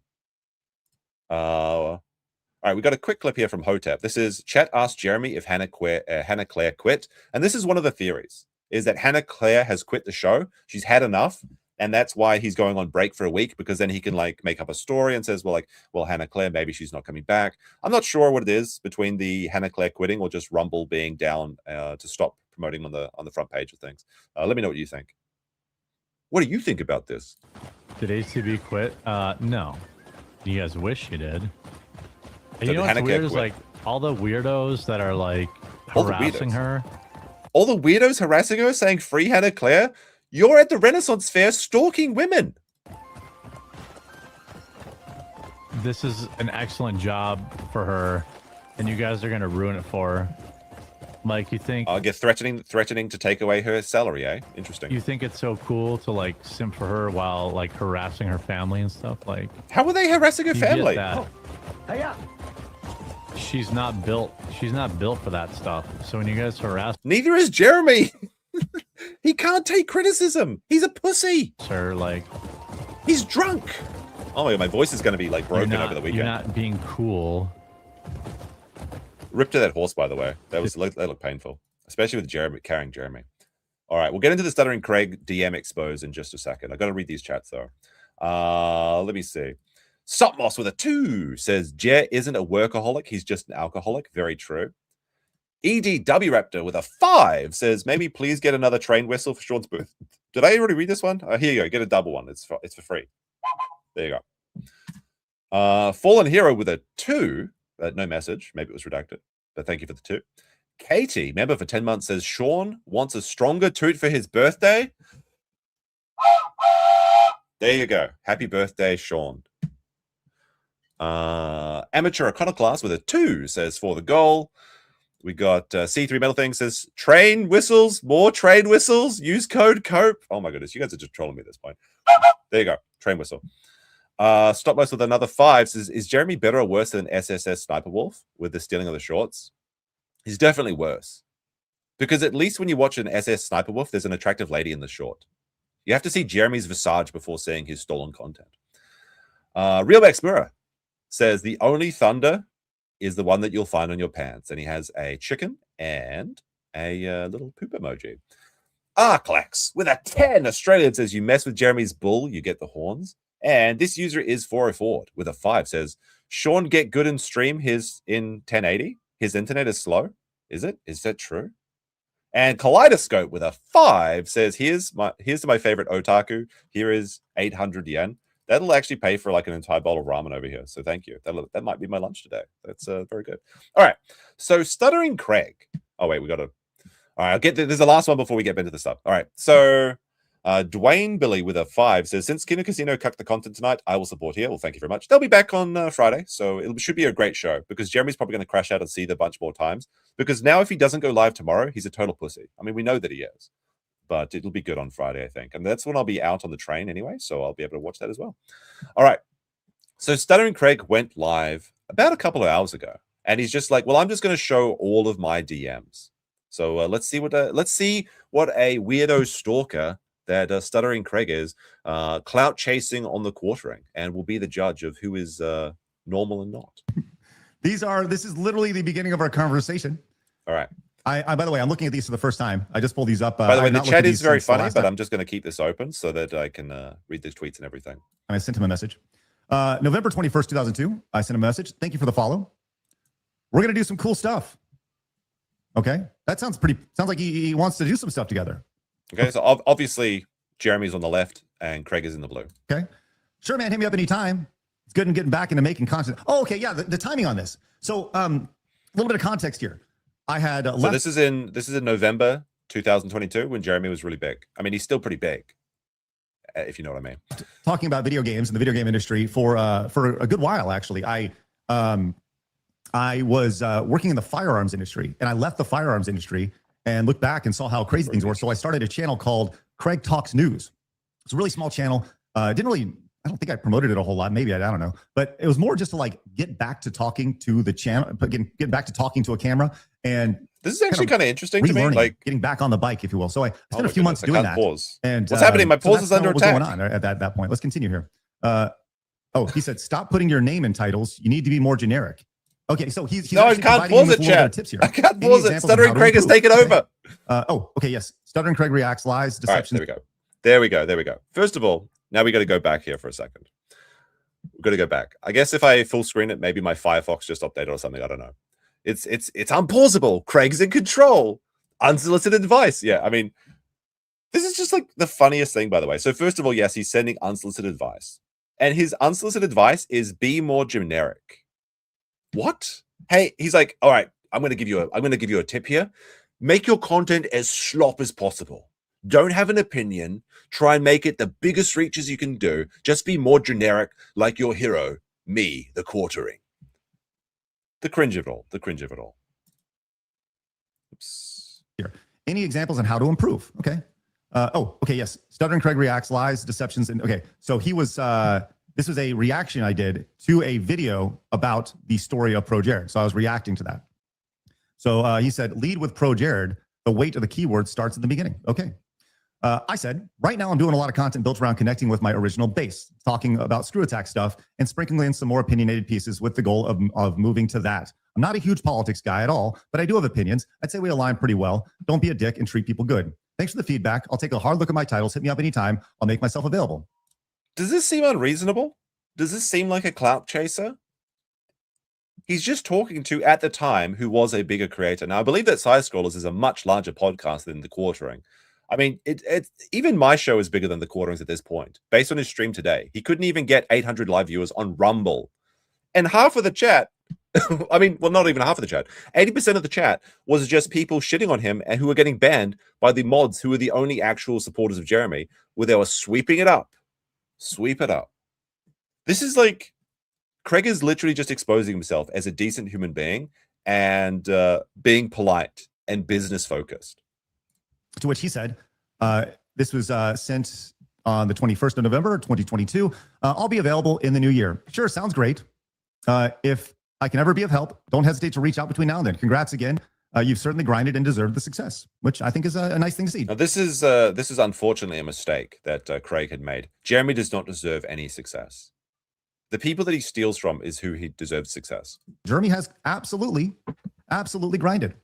All right, we got a quick clip here from Hotep. This is chat asked Jeremy if Hannah Claire quit, and this is one of the theories: is that Hannah Claire has quit the show. She's had enough, and that's why he's going on break for a week, because then he can like make up a story and says, well, Hannah Claire, maybe she's not coming back. I'm not sure what it is between the Hannah Claire quitting or just Rumble being down to stop promoting on the front page of things. Let me know what you think. What do you think about this? Did ACB quit? No. You guys wish he did. And So you know did what's Hannah weird Claire is quit? like all the weirdos that are like All the harassing weirdos. her. All the weirdos harassing her, saying free Hannah Claire. You're at the Renaissance Fair stalking women. This is an excellent job for her, and you guys are gonna ruin it for her. Like, you think I get threatening to take away her salary, eh? Interesting. you think it's so cool to like simp for her while like harassing her family and stuff? Like, How are they harassing her you get family? that. She's not built for that stuff. So when you guys harass Neither is Jeremy. He can't take criticism. He's a pussy. her, like, He's drunk. Oh my god, my voice is going to be like broken over the you're weekend. not being cool. Rip to that horse, by the way. That looked painful, especially with Jeremy carrying Jeremy. All right, we'll get into the Stuttering Craig DM expose in just a second. I got to read these chats though. Let me see. Sopmos with a 2 says Jer isn't a workaholic, he's just an alcoholic. Very true. EDW Raptor with a 5 says maybe please get another train whistle for Sean's birth. Did I already read this one? Here you go. Get a double one. It's for free. There you go. Fallen Hero with a 2. No message. Maybe it was redacted, but thank you for the 2. Katie, member for 10 months, says Sean wants a stronger toot for his birthday. There you go. Happy birthday, Sean. Amateur Iconoclast with a 2 says for the goal. We got C3 Metal Thing says train whistles, more train whistles. Use code COPE. Oh my goodness, you guys are just trolling me at this point. There you go, train whistle. Stopmost with another 5 says, is Jeremy better or worse than SSS Sniper Wolf with the stealing of the shorts? He's definitely worse. Because at least when you watch an SS Sniper Wolf, there's an attractive lady in the short. You have to see Jeremy's visage before seeing his stolen content. Realbex Mirror says the only thunder is the one that you'll find on your pants. And he has a chicken and a little poop emoji. Arclax with a 10. Australian says you mess with Jeremy's bull, you get the horns. And this user is 404 with a 5 says Sean get good in stream his in 1080. His internet is slow. Is it? Is that true? And Kaleidoscope with a 5 says here's to my favorite otaku. Here is 800 yen. That'll actually pay for like an entire bowl of ramen over here. So thank you. That might be my lunch today. That's very good. All right. So Stuttering Craig. Oh wait, we got to. All right. There's the last one before we get into the stuff. All right. So Dwayne Billy with a 5 says, since Kino Casino cut the content tonight, I will support here. Well, thank you very much. They'll be back on Friday, so it should be a great show because Jeremy's probably going to crash out and see the bunch more times because now if he doesn't go live tomorrow, he's a total pussy. I mean, we know that he is, but it'll be good on Friday, I think. And that's when I'll be out on the train anyway, so I'll be able to watch that as well. All right. So Stuttering Craig went live about a couple of hours ago, and he's just like, well, I'm just going to show all of my DMs. So let's see what a weirdo stalker that Stuttering Craig is, clout chasing on the quartering, and will be the judge of who is normal and not. This is literally the beginning of our conversation. All right. I by the way, I'm looking at these for the first time. I just pulled these up. By the way, the chat is very funny, but I'm just going to keep this open so that I can read the tweets and everything. I sent him a message. November 21st, 2002. I sent a message. Thank you for the follow. We're going to do some cool stuff. Okay. That sounds like he wants to do some stuff together. Okay, so obviously Jeremy's on the left and Craig is in the blue. Okay, sure, man. Hit me up anytime. It's good in getting back into making content. Oh, okay, yeah. The timing on this. So, a little bit of context here. I had so this is in November 2022 when Jeremy was really big. I mean, he's still pretty big, if you know what I mean. Talking about video games and the video game industry for a good while, actually. I was working in the firearms industry, and I left the firearms industry and looked back and saw how crazy things were. So I started a channel called Craig Talks News. It's a really small channel. I don't think I promoted it a whole lot. Maybe I don't know. But it was more just to like get back to talking to the channel, get back to talking to a camera. And this is actually kind of interesting to me. Like getting back on the bike, if you will. So I spent a few months doing that. Pause. And what's happening? My pause is under attack. What's going on at that point? Let's continue here. He said, stop putting your name in titles. You need to be more generic. Okay, so he's no, I can't pause it, chat. I can't pause it. Stuttering Craig has taken over. Okay, yes. Stuttering Craig reacts, lies, deceptions. All right, there we go. First of all, now we got to go back here for a second. We've got to go back. I guess if I full screen it, maybe my Firefox just updated or something. I don't know. It's unpausable. Craig's in control. Unsolicited advice. Yeah, I mean, this is just like the funniest thing, by the way. So first of all, yes, he's sending unsolicited advice, and his unsolicited advice is be more generic. What? Hey, he's like, all right, I'm going to give you a tip here. Make your content as slop as possible. Don't have an opinion. Try and make it the biggest reach as you can do. Just be more generic, like your hero, me, the quartering. The cringe of it all. Oops. Here. Any examples on how to improve? Okay. Okay, yes. Stuttering Craig reacts, lies, deceptions, and okay. So he was this was a reaction I did to a video about the story of Pro Jared. So I was reacting to that. So he said, lead with Pro Jared. The weight of the keyword starts at the beginning. Okay. I said, right now I'm doing a lot of content built around connecting with my original base, talking about screw attack stuff and sprinkling in some more opinionated pieces with the goal of moving to that. I'm not a huge politics guy at all, but I do have opinions. I'd say we align pretty well. Don't be a dick and treat people good. Thanks for the feedback. I'll take a hard look at my titles. Hit me up anytime. I'll make myself available. Does this seem unreasonable? Does this seem like a clout chaser? He's just talking to, at the time, who was a bigger creator. Now, I believe that Side Scrollers is a much larger podcast than The Quartering. I mean, even my show is bigger than The Quarterings at this point. Based on his stream today, he couldn't even get 800 live viewers on Rumble. And half of the chat, I mean, well, not even half of the chat, 80% of the chat was just people shitting on him and who were getting banned by the mods who were the only actual supporters of Jeremy, where they were sweeping it up. Sweep it up. This is like, Craig is literally just exposing himself as a decent human being and being polite and business focused. To which he said, this was sent on the 21st of November, 2022. I'll be available in the new year. Sure, sounds great. If I can ever be of help, don't hesitate to reach out between now and then. Congrats again. You've certainly grinded and deserved the success, which I think is a nice thing to see. Now, this is unfortunately a mistake that Craig had made. Jeremy does not deserve any success. The people that he steals from is who he deserves success. Jeremy has absolutely grinded.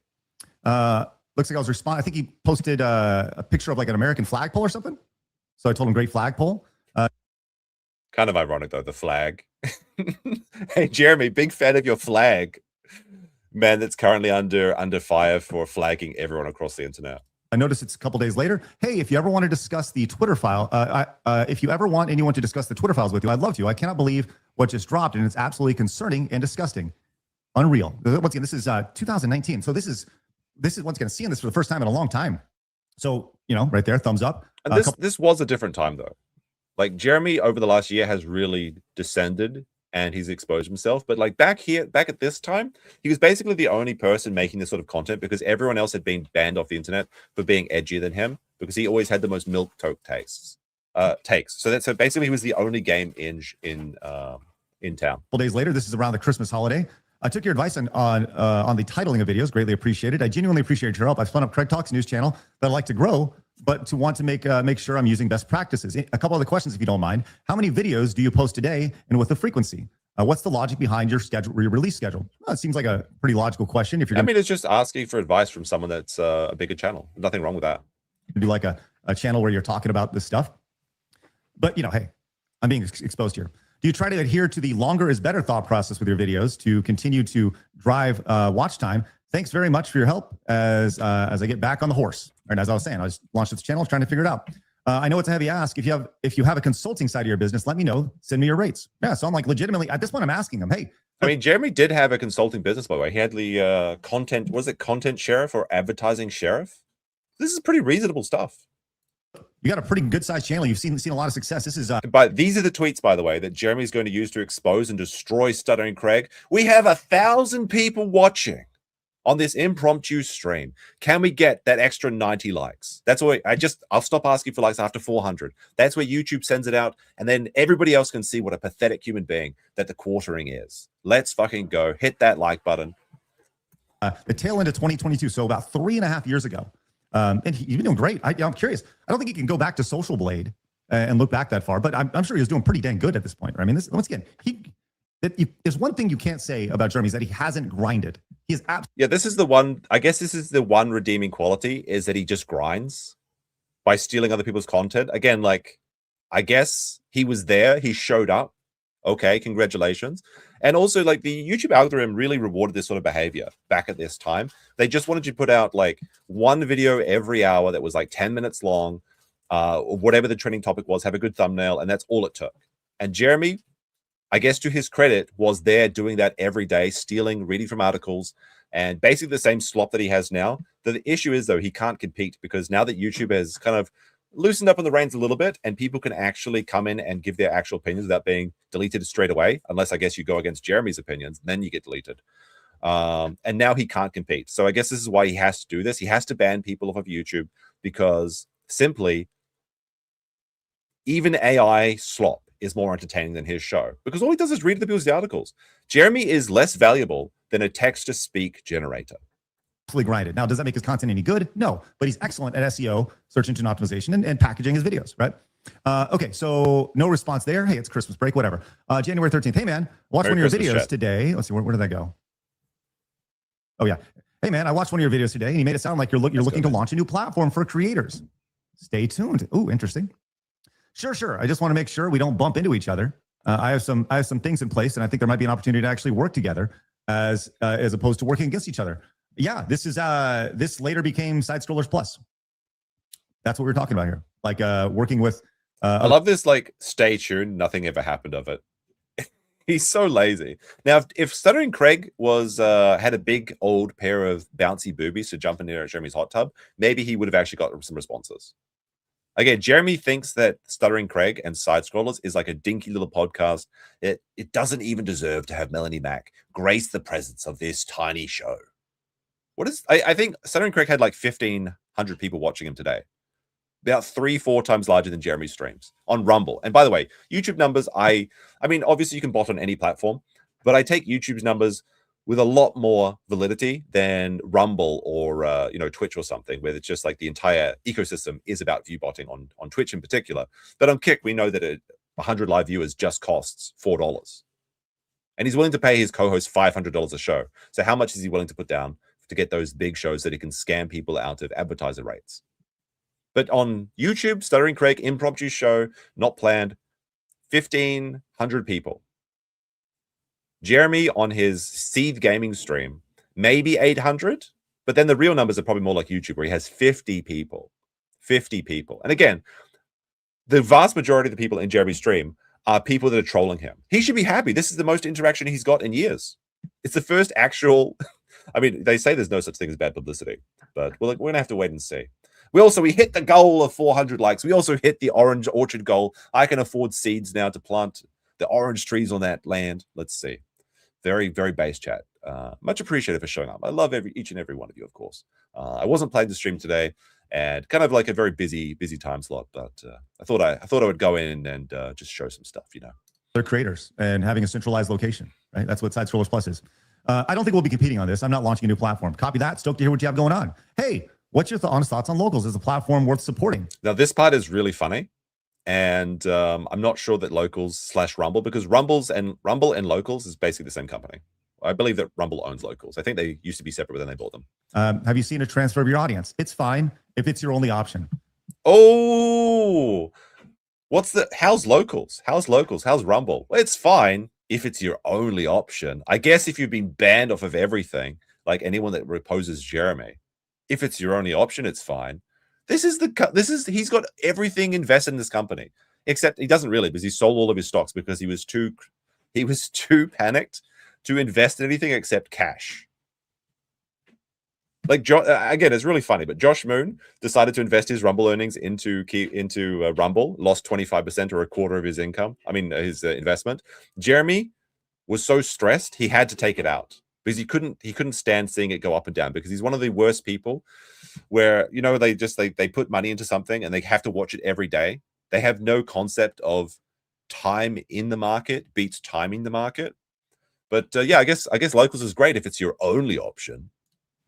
Looks like I was responding. I think he posted a picture of like an American flagpole or something. So I told him, great flagpole. Kind of ironic though, the flag. Hey, Jeremy, big fan of your flag. Man, that's currently under fire for flagging everyone across the internet. I noticed it's a couple days later. Hey, if you ever want to discuss the Twitter file, if you ever want anyone to discuss the Twitter files with you, I'd love to. I cannot believe what just dropped, and it's absolutely concerning and disgusting. Unreal. Once again, this is 2019. So this is once again seeing this for the first time in a long time. So right there, thumbs up. And this was a different time though. Like Jeremy over the last year has really descended and he's exposed himself. But like back at this time, he was basically the only person making this sort of content because everyone else had been banned off the internet for being edgier than him because he always had the most milquetoast takes. So basically he was the only game in town. A couple days later, this is around the Christmas holiday. I took your advice on the titling of videos. Greatly appreciated. I genuinely appreciate your help. I've spun up Craig Talks news channel that I'd like to grow, but to want to make sure I'm using best practices. A couple other questions, if you don't mind. How many videos do you post today, and with the frequency? What's the logic behind your release schedule? Well, it seems like a pretty logical question. If you're, it's just asking for advice from someone that's a bigger channel. Nothing wrong with that. Do like a channel where you're talking about this stuff. But hey, I'm being exposed here. Do you try to adhere to the longer is better thought process with your videos to continue to drive watch time? Thanks very much for your help as I get back on the horse. And as I was saying, I just launched this channel, trying to figure it out. I know it's a heavy ask. If you have a consulting side of your business, let me know. Send me your rates. Yeah, so I'm like legitimately at this point, I'm asking them, hey. Jeremy did have a consulting business, by the way. He had the content sheriff or advertising sheriff? This is pretty reasonable stuff. You got a pretty good sized channel. You've seen a lot of success. This is but these are the tweets, by the way, that Jeremy's going to use to expose and destroy Stuttering Craig. We have 1,000 people watching on this impromptu stream. Can we get that extra 90 likes? That's why I'll stop asking for likes after 400. That's where YouTube sends it out, and then everybody else can see what a pathetic human being that the quartering is. Let's fucking go. Hit that like button. The tail end of 2022, so about 3.5 years ago. And he's been doing great. I'm curious. I don't think he can go back to Social Blade and look back that far, but I'm sure he was doing pretty dang good at this point. Right? Once again, there's one thing you can't say about Jeremy is that he hasn't grinded. He is this is the one. I guess this is the one redeeming quality is that he just grinds by stealing other people's content. Again, I guess he was there. He showed up. Okay, congratulations. And also, the YouTube algorithm really rewarded this sort of behavior back at this time. They just wanted you to put out one video every hour that was 10 minutes long, or whatever the trending topic was, have a good thumbnail, and that's all it took. And Jeremy, I guess to his credit, was there doing that every day, stealing, reading from articles, and basically the same slop that he has now. The issue is, though, he can't compete because now that YouTube has kind of loosened up on the reins a little bit and people can actually come in and give their actual opinions without being deleted straight away, unless I guess you go against Jeremy's opinions, then you get deleted. And now he can't compete. So I guess this is why he has to do this. He has to ban people off of YouTube because simply even AI slop is more entertaining than his show because all he does is read the people's articles. Jeremy is less valuable than a text-to-speak generator. Grinded. Now, does that make his content any good? No, but he's excellent at SEO, search engine optimization, and packaging his videos, right? Okay, so no response there. Hey, it's Christmas break, whatever. January 13th. Hey, man, watch one of your videos today. Let's see, where did that go? Oh, yeah. Hey, man, I watched one of your videos today, and you made it sound like you're looking to launch a new platform for creators. Stay tuned. Ooh, interesting. Sure. I just want to make sure we don't bump into each other. I have some things in place, and I think there might be an opportunity to actually work together as opposed to working against each other. Yeah, this later became Side Scrollers Plus. That's what we're talking about here. Working with. I love this. Stay tuned. Nothing ever happened of it. He's so lazy. Now, if Stuttering Craig was had a big old pair of bouncy boobies to jump in there at Jeremy's hot tub, maybe he would have actually got some responses. Again, Jeremy thinks that Stuttering Craig and Side Scrollers is like a dinky little podcast. It doesn't even deserve to have Melanie Mack grace the presence of this tiny show. I think Stuttering Craig had 1,500 people watching him today. About 3-4 times larger than Jeremy's streams on Rumble. And by the way, YouTube numbers, I mean, obviously you can bot on any platform, but I take YouTube's numbers with a lot more validity than Rumble or Twitch or something, where it's just the entire ecosystem is about view botting on Twitch in particular. But on Kick, we know that 100 live viewers just costs $4. And he's willing to pay his co-host $500 a show. So how much is he willing to put down to get those big shows that he can scam people out of advertiser rates? But on YouTube, Stuttering Craig, impromptu show, not planned, 1,500 people. Jeremy on his Seed gaming stream, maybe 800, but then the real numbers are probably more like YouTube, where he has 50 people. 50 people. And again, the vast majority of the people in Jeremy's stream are people that are trolling him. He should be happy. This is the most interaction he's got in years. It's the first actual... I mean, they say there's no such thing as bad publicity, but we're going to have to wait and see. We hit the goal of 400 likes. We also hit the orange orchard goal. I can afford seeds now to plant the orange trees on that land. Let's see. Very, very base chat. Much appreciated for showing up. I love each and every one of you, of course. I wasn't playing the stream today, and kind of like a very busy time slot. But I thought I would go in and just show some stuff. They're creators and having a centralized location, right? That's what Side Scrollers Plus is. I don't think we'll be competing on this. I'm not launching a new platform. Copy that. Stoked to hear what you have going on. Hey, what's your honest thoughts on Locals? Is a platform worth supporting? Now, this part is really funny. And I'm not sure that Locals/Rumble, because Rumble and Locals is basically the same company. I believe that Rumble owns Locals. I think they used to be separate, but then they bought them. Have you seen a transfer of your audience? It's fine if it's your only option. Oh, how's Locals? How's Rumble? Well, it's fine if it's your only option. I guess if you've been banned off of everything, like anyone that reposes Jeremy, if it's your only option, it's fine. He's got everything invested in this company, except he doesn't really, because he sold all of his stocks because he was too panicked to invest in anything except cash. Like again, it's really funny, but Josh Moon decided to invest his Rumble earnings into Rumble, lost 25% or a quarter of his income. I mean, his investment. Jeremy was so stressed he had to take it out because he couldn't stand seeing it go up and down, because he's one of the worst people where they put money into something and they have to watch it every day. They have no concept of time in the market beats timing the market. But yeah, I guess Locals is great if it's your only option.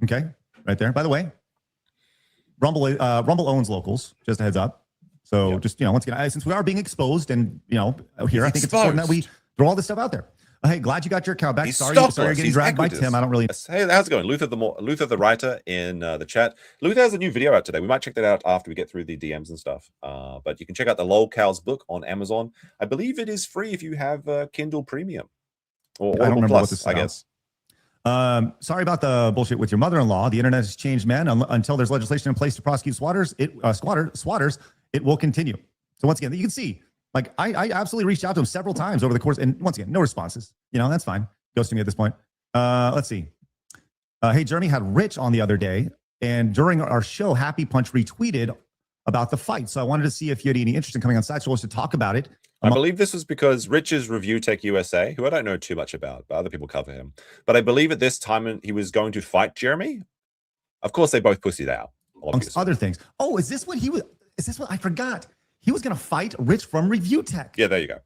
Okay, right there. By the way, Rumble owns Locals. Just a heads up. So yeah. Just once again, since we are being exposed, and here I think it's important that we throw all this stuff out there. Hey, glad you got your account back. Sorry you're getting dragged by Tim. I don't really. Hey, how's it going? Luther the writer in the chat. Luther has a new video out today. We might check that out after we get through the DMs and stuff. But you can check out the Lolcows book on Amazon. I believe it is free if you have Kindle Premium. Or I don't remember Plus, what this is. I guess. Sorry about the bullshit with your mother-in-law. The internet has changed, man. Until there's legislation in place to prosecute squatters, it will continue. So once again, you can see. Like I absolutely reached out to him several times over the course, and once again, no responses. That's fine. Goes to me at this point. Let's see. Hey, Jeremy had Rich on the other day, and during our show, Happy Punch retweeted about the fight. So I wanted to see if you had any interest in coming on Side Scrollers to talk about it. I believe this was because Rich is Review Tech USA, who I don't know too much about, but other people cover him. But I believe at this time he was going to fight Jeremy. Of course, they both pussied out. Amongst other things. Oh, is this what I forgot? He was going to fight Rich from Review Tech. Yeah, there you go.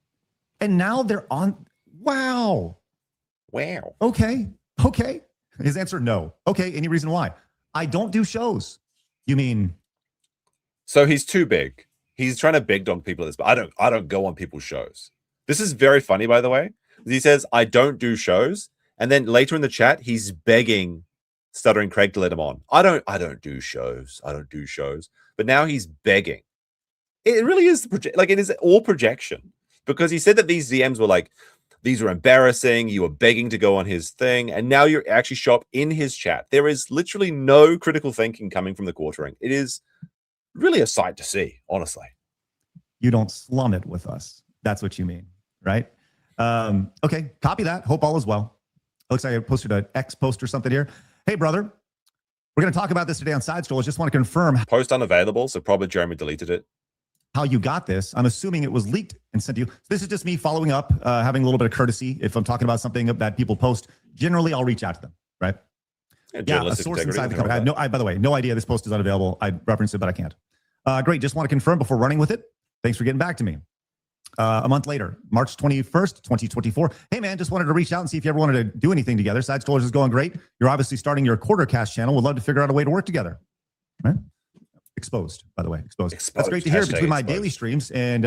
And now they're on. Wow. Okay. His answer, no. Okay. Any reason why? I don't do shows. You mean? So he's too big. He's trying to big dog people at this, but I don't go on people's shows. This is very funny, by the way. He says, I don't do shows. And then later in the chat, he's begging Stuttering Craig to let him on. I don't do shows. I don't do shows. But now he's begging. It really is it is all projection, because he said that these DMs were like, these were embarrassing. You were begging to go on his thing. And now you're actually show up in his chat. There is literally no critical thinking coming from the quartering. It is really a sight to see, honestly. You don't slum it with us. That's what you mean, right? Okay, copy that. Hope all is well. Looks like I posted an X post or something here. Hey, brother, we're going to talk about this today on Side Scrollers. Just want to confirm. Post unavailable, so probably Jeremy deleted it. How you got this. I'm assuming it was leaked and sent to you. So this is just me following up, having a little bit of courtesy. If I'm talking about something that people post, generally I'll reach out to them, right? Yeah, a source inside the company. By the way, no idea this post is unavailable. I referenced it, but I can't. Great. Just want to confirm before running with it. Thanks for getting back to me. A month later, March 21st, 2024. Hey, man, just wanted to reach out and see if you ever wanted to do anything together. Side Scrollers is going great. You're obviously starting your quarter cast channel. Would love to figure out a way to work together. Right? Exposed, by the way. Exposed. That's great to hear. Between my daily streams and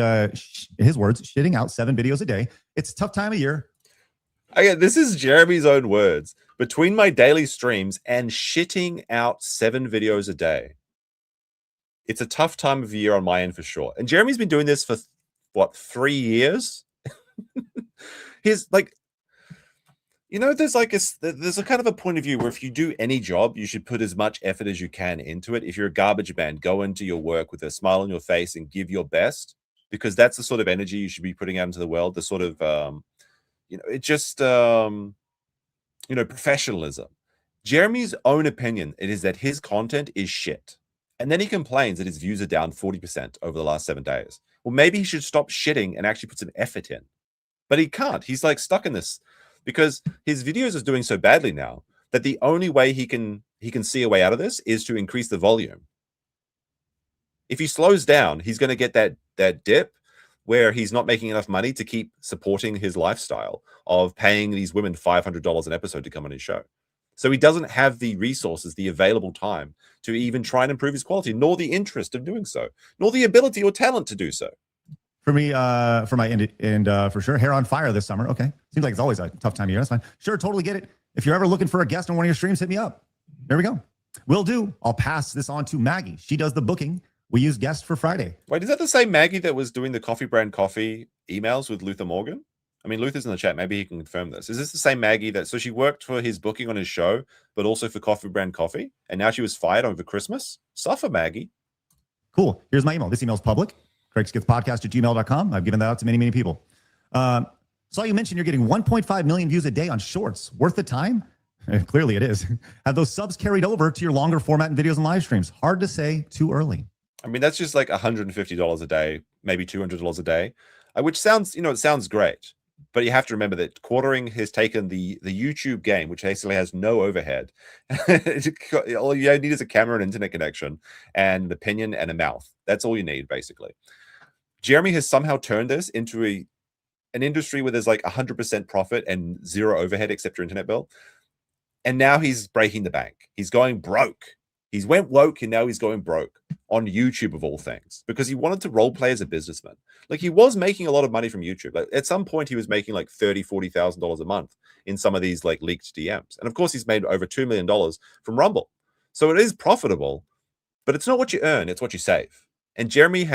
his words, shitting out 7 videos a day. It's a tough time of year. Again, this is Jeremy's own words. Between my daily streams and shitting out 7 videos a day. It's a tough time of year on my end for sure. And Jeremy's been doing this for, what, 3 years? He's like, there's a kind of a point of view where if you do any job, you should put as much effort as you can into it. If you're a garbage man, go into your work with a smile on your face and give your best, because that's the sort of energy you should be putting out into the world. The sort of, professionalism. Jeremy's own opinion, it is that his content is shit. And then he complains that his views are down 40% over the last 7 days. Well, maybe he should stop shitting and actually put some effort in. But he can't. He's like stuck in this because his videos are doing so badly now that the only way he can see a way out of this is to increase the volume. If he slows down, he's going to get that dip where he's not making enough money to keep supporting his lifestyle of paying these women $500 an episode to come on his show. So he doesn't have the resources, the available time to even try and improve his quality, nor the interest of doing so, nor the ability or talent to do so. For me, for my and for sure, hair on fire this summer. Okay. Seems like it's always a tough time of year. That's fine. Sure, totally get it. If you're ever looking for a guest on one of your streams, hit me up. There we go. Will do. I'll pass this on to Maggie. She does the booking. We use guests for Friday. Wait, is that the same Maggie that was doing the coffee brand coffee emails with Luther Morgan? I mean, Luther's in the chat. Maybe he can confirm this. Is this the same Maggie that, so she worked for his booking on his show, but also for Coffee Brand Coffee, and now she was fired over Christmas? Suffer, Maggie. Cool. Here's my email. This email is public. CraigSkithPodcast@gmail.com. I've given that out to many, many people. Saw you mentioned you're getting 1.5 million views a day on shorts. Worth the time? Clearly it is. Have those subs carried over to your longer format and videos and live streams? Hard to say too early. I mean, that's just like $150 a day, maybe $200 a day, which sounds, it sounds great. But you have to remember that Quartering has taken the YouTube game, which basically has no overhead. All you need is a camera and internet connection and an opinion and a mouth. That's all you need, basically. Jeremy has somehow turned this into an industry where there's like 100% profit and zero overhead except your internet bill. And now he's breaking the bank. He's going broke. He's went woke and now he's going broke on YouTube of all things because he wanted to role play as a businessman. Like he was making a lot of money from YouTube. Like at some point he was making like $30,000, $40,000 a month in some of these like leaked DMs. And of course he's made over $2 million from Rumble. So it is profitable, but it's not what you earn. It's what you save. And Jeremy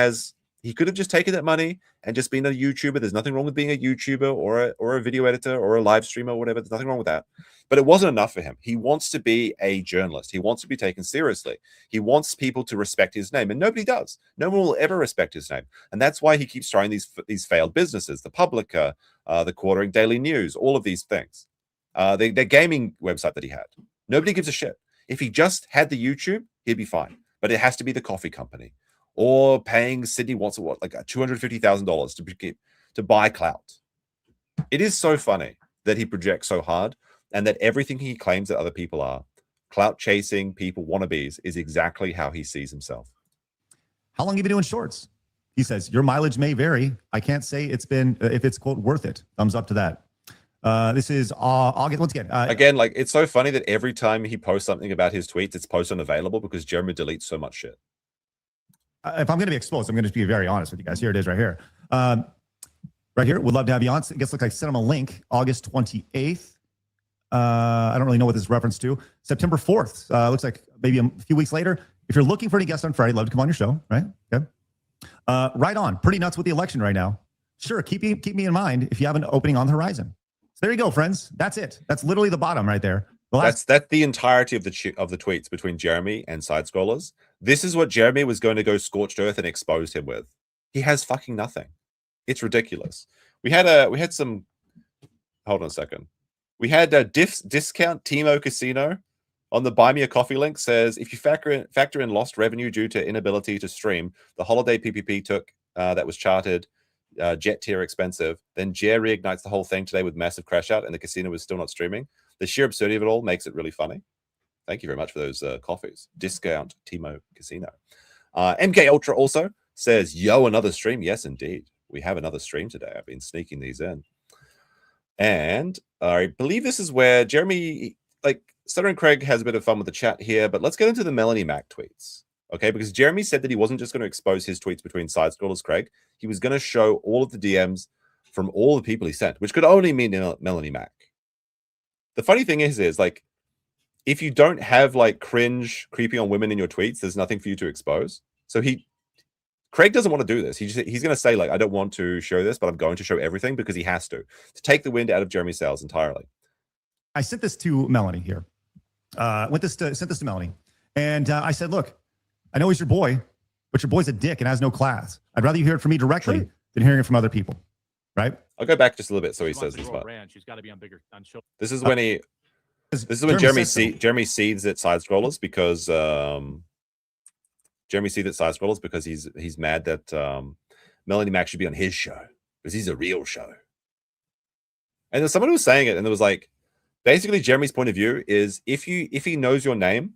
he could have just taken that money and just been a YouTuber. There's nothing wrong with being a YouTuber or a video editor or a live streamer or whatever. There's nothing wrong with that. But it wasn't enough for him. He wants to be a journalist. He wants to be taken seriously. He wants people to respect his name. And nobody does. No one will ever respect his name. And that's why he keeps trying these failed businesses, the Publica, the Quartering Daily News, all of these things. The gaming website that he had. Nobody gives a shit. If he just had the YouTube, he'd be fine. But it has to be the coffee company. Or paying Sydney Watson like $250,000 to buy clout. It is so funny that he projects so hard and that everything he claims that other people are, clout chasing people, wannabes, is exactly how he sees himself. How long have you been doing shorts? He says, your mileage may vary. I can't say it's been, if it's quote worth it. Thumbs up to that. This is August. Once again, again, like it's so funny that every time he posts something about his tweets, it's post unavailable because Jeremy deletes so much shit. If I'm going to be exposed, I'm going to be very honest with you guys. Here it is right here. Right here. Would love to have you on. I guess like I sent him a link, August 28th. I don't really know what this is reference to. September 4th. Looks like maybe a few weeks later. If you're looking for any guests on Friday, love to come on your show, right? Okay. Right on. Pretty nuts with the election right now. Sure. Keep me in mind if you have an opening on the horizon. So there you go, friends. That's it. That's literally the bottom right there. That's the entirety of the tweets between Jeremy and Side Scrollers. This is what Jeremy was going to go scorched earth and expose him with. He has fucking nothing. It's ridiculous. We had some. Hold on a second. We had a discount Timo Casino on the Buy Me a Coffee link says if you factor in lost revenue due to inability to stream, the holiday PPP took that was chartered jet tier expensive. Then Jer reignites the whole thing today with massive crash out, and the casino was still not streaming. The sheer absurdity of it all makes it really funny. Thank you very much for those coffees. Discount Timo Casino. MK Ultra also says, yo, another stream. Yes, indeed. We have another stream today. I've been sneaking these in. And I believe this is where Jeremy, like, Stuttering Craig has a bit of fun with the chat here, but let's get into the Melanie Mack tweets. Okay, because Jeremy said that he wasn't just going to expose his tweets between Side Scrollers Craig. He was going to show all of the DMs from all the people he sent, which could only mean Melanie Mack. The funny thing is like, if you don't have like cringe, creepy on women in your tweets, there's nothing for you to expose. So Craig doesn't want to do this. He's going to say like, I don't want to show this, but I'm going to show everything because he has to take the wind out of Jeremy's sails entirely. I sent this to Melanie here. Sent this to Melanie. And I said, look, I know he's your boy, but your boy's a dick and has no class. I'd rather you hear it from me directly than hearing it from other people. Right? I'll go back just a little bit so he says this. She's got to be on bigger on show. This is when Jeremy seeds at Side Scrollers because Jeremy SEETHE side scrollers because he's mad that Melanie Mack should be on his show because he's a real show. And there's someone who was saying it, and there was like, basically Jeremy's point of view is if he knows your name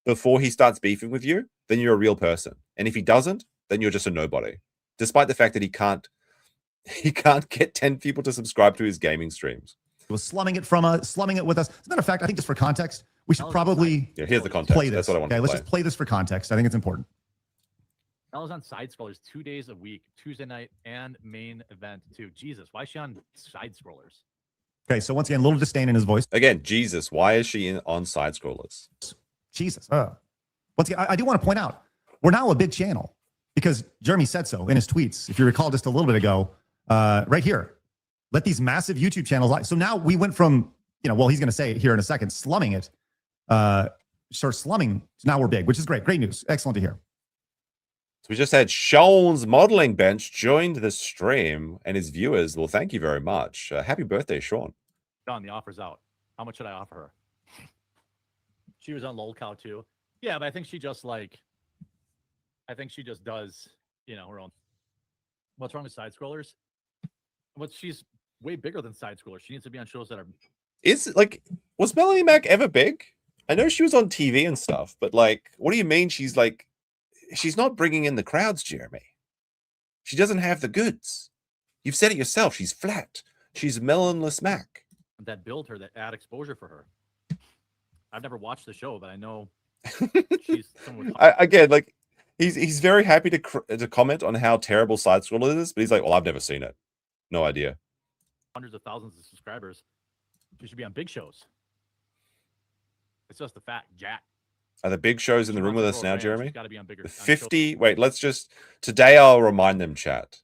before he starts beefing with you, then you're a real person, and if he doesn't, then you're just a nobody. Despite the fact that he can't get 10 people to subscribe to his gaming streams. He was slumming it with us. As a matter of fact, I think just for context, we should probably here's the context. play this. That's what I want to play. Let's just play this for context. I think it's important. I was on side scrollers 2 days a week, Tuesday night and main event too. Jesus, why is she on side scrollers? Okay, so once again, a little disdain in his voice. Again, Jesus, why is she on side scrollers? Jesus. Once again, I do want to point out, we're now a big channel because Jeremy said so in his tweets. If you recall just a little bit ago, right here, let these massive YouTube channels live. So now we went from, well, he's going to say it here in a second, slumming it, start slumming. So now we're big, which is great. Great news. Excellent to hear. So we just had Sean's modeling bench joined the stream, and his viewers, well, thank you very much. Happy birthday, Sean. John, the offer's out. How much should I offer her? She was on lolcow too. Yeah, but I think she just does, her own. What's wrong with side scrollers? She's way bigger than side scrollers. She needs to be on shows that are. Was Melanie Mack ever big? I know she was on TV and stuff, but what do you mean she's not bringing in the crowds, Jeremy? She doesn't have the goods. You've said it yourself. She's flat. She's melonless Mac. That build her, that add exposure for her. I've never watched the show, but I know she's someone. Again, he's very happy to comment on how terrible side scroller is, but he's like, well, I've never seen it. No idea. Hundreds of thousands of subscribers. She should be on big shows. It's just the fact, Jack. Are the big shows in the room with us now, Jeremy? Got to be on bigger. 50. Wait, today I'll remind them, chat.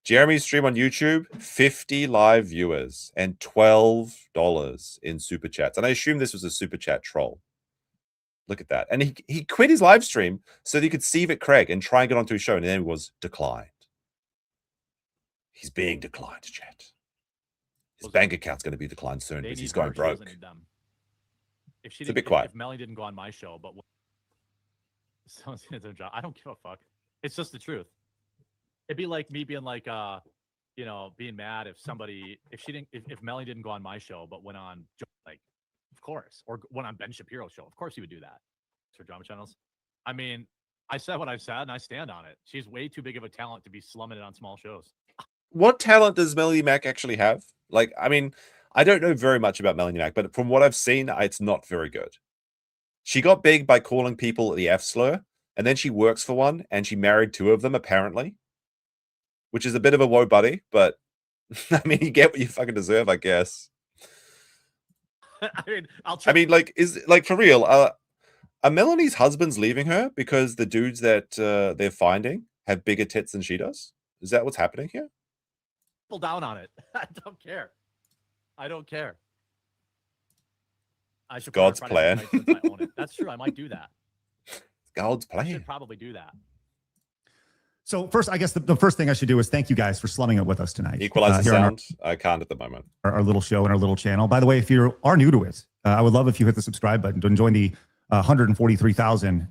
Jeremy's stream on YouTube, 50 live viewers and $12 in super chats. And I assume this was a super chat troll. Look at that. And he quit his live stream so that he could see Craig and try and get onto his show, and then it was declined. He's being declined, chat. His bank account's going to be declined soon because he's going broke. It's a bit quiet. If Melanie didn't go on my show, but someone's gonna do a job. I don't give a fuck. It's just the truth. It'd be like me being being mad if Melanie didn't go on my show, but went on of course, or went on Ben Shapiro's show. Of course, he would do that. For drama channels. I mean, I said what I've said, and I stand on it. She's way too big of a talent to be slumming it on small shows. What talent does Melanie Mack actually have? I don't know very much about Melanie Mack, but from what I've seen, it's not very good. She got big by calling people the F slur, and then she works for one, and she married 2 of them, apparently, which is a bit of a woe buddy, but you get what you fucking deserve, I guess. For real, are Melanie's husbands leaving her because the dudes that they're finding have bigger tits than she does? Is that what's happening here? Pull down on it. I don't care. I don't care. I should God's plan. I own it. That's true. I might do that. God's plan. I should probably do that. So first, I guess the first thing I should do is thank you guys for slumming it with us tonight. Equalize the sound. I can't at the moment. Our little show and our little channel. By the way, if you are new to it, I would love if you hit the subscribe button to join the 143,000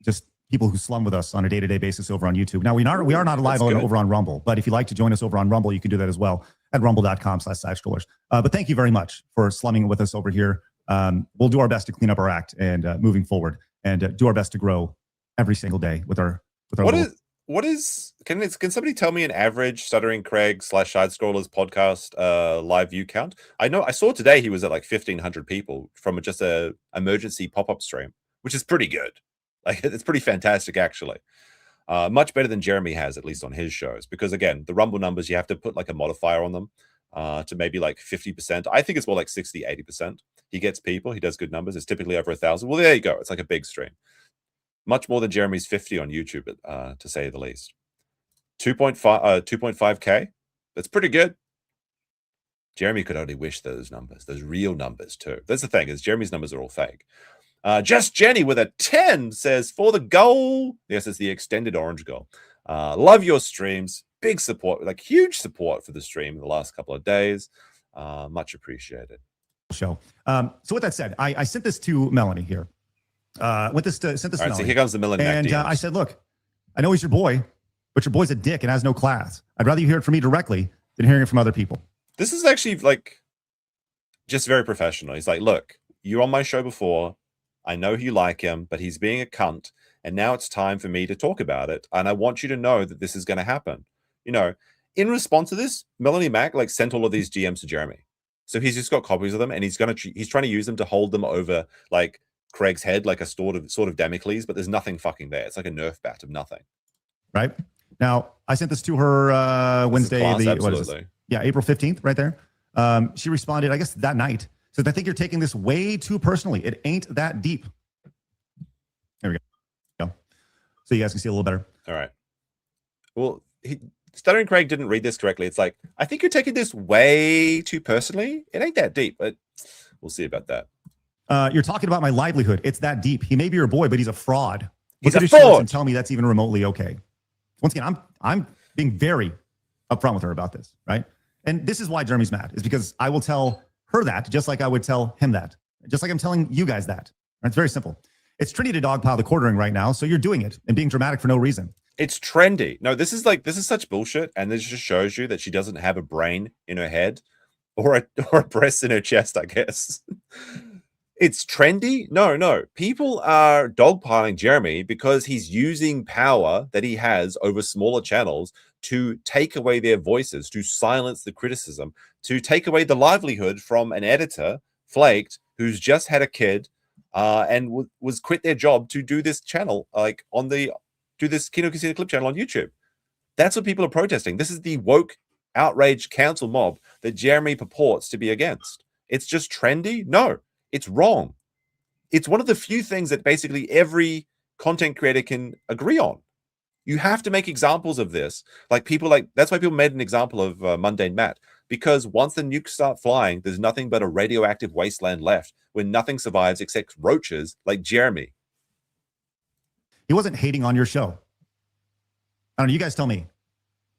just people who slum with us on a day-to-day basis over on YouTube. Now, we are not live over on Rumble, but if you'd like to join us over on Rumble, you can do that as well at rumble.com/sidescrollers. But thank you very much for slumming with us over here. We'll do our best to clean up our act and moving forward and do our best to grow every single day with our can somebody tell me an average Stuttering Craig / side scrollers podcast live view count? I saw today he was at 1,500 people from just a emergency pop-up stream, which is pretty good. It's pretty fantastic, actually. Much better than Jeremy has, at least on his shows, because again, the Rumble numbers, you have to put a modifier on them to maybe 50%. I think it's more 60, 80%. He gets people, he does good numbers. It's typically over 1,000. Well, there you go. It's a big stream. Much more than Jeremy's 50 on YouTube, to say the least. 2.5K. That's pretty good. Jeremy could only wish those numbers, those real numbers too. That's the thing, is Jeremy's numbers are all fake. Just Jenny with a 10 says, for the goal. Yes, it's the extended orange goal. Love your streams. Big support, huge support for the stream the last couple of days. Much appreciated. Show. So with that said, I sent this to Melanie here. Sent this All to right, so Melanie. here comes the Melanie Mac And DMs. I said, look, I know he's your boy, but your boy's a dick and has no class. I'd rather you hear it from me directly than hearing it from other people. This is actually like just very professional. He's like, look, you're on my show before. I know you like him, but he's being a cunt. And now it's time for me to talk about it. And I want you to know that this is going to happen. You know, in response to this, Melanie Mac like sent all of these GMs to Jeremy. So he's just got copies of them, and he's trying to use them to hold them over like Craig's head, like a sort of Damocles, but there's nothing fucking there. It's like a Nerf bat of nothing. Right now, I sent this to her Wednesday. What is this? Yeah, April 15th, right there. She responded, I guess that night. Said, I think you're taking this way too personally. It ain't that deep. There we go. So you guys can see a little better. All right. Well, Stuttering Craig didn't read this correctly. It's like, I think you're taking this way too personally. It ain't that deep, but we'll see about that. You're talking about my livelihood. It's that deep. He may be your boy, but he's a fraud. He's Look a at his shorts fraud. and tell me that's even remotely okay. Once again, I'm being very upfront with her about this, right? And this is why Jeremy's mad, is because I will tell her that just like I would tell him that, just like I'm telling you guys that. It's very simple. It's trendy to dogpile the quartering right now, so you're doing it and being dramatic for no reason. It's trendy. No, this is such bullshit, and this just shows you that she doesn't have a brain in her head or a breast in her chest, I guess. It's trendy? No. People are dogpiling Jeremy because he's using power that he has over smaller channels to take away their voices, to silence the criticism, to take away the livelihood from an editor, Flaked, who's just had a kid and was quit their job to do this channel, like do this Kino Casino Clip channel on YouTube. That's what people are protesting. This is the woke, outraged council mob that Jeremy purports to be against. It's just trendy? No, it's wrong. It's one of the few things that basically every content creator can agree on. You have to make examples of this. That's why people made an example of Mundane Matt, because once the nukes start flying, there's nothing but a radioactive wasteland left where nothing survives except roaches like Jeremy. He wasn't hating on your show. I don't know. You guys tell me.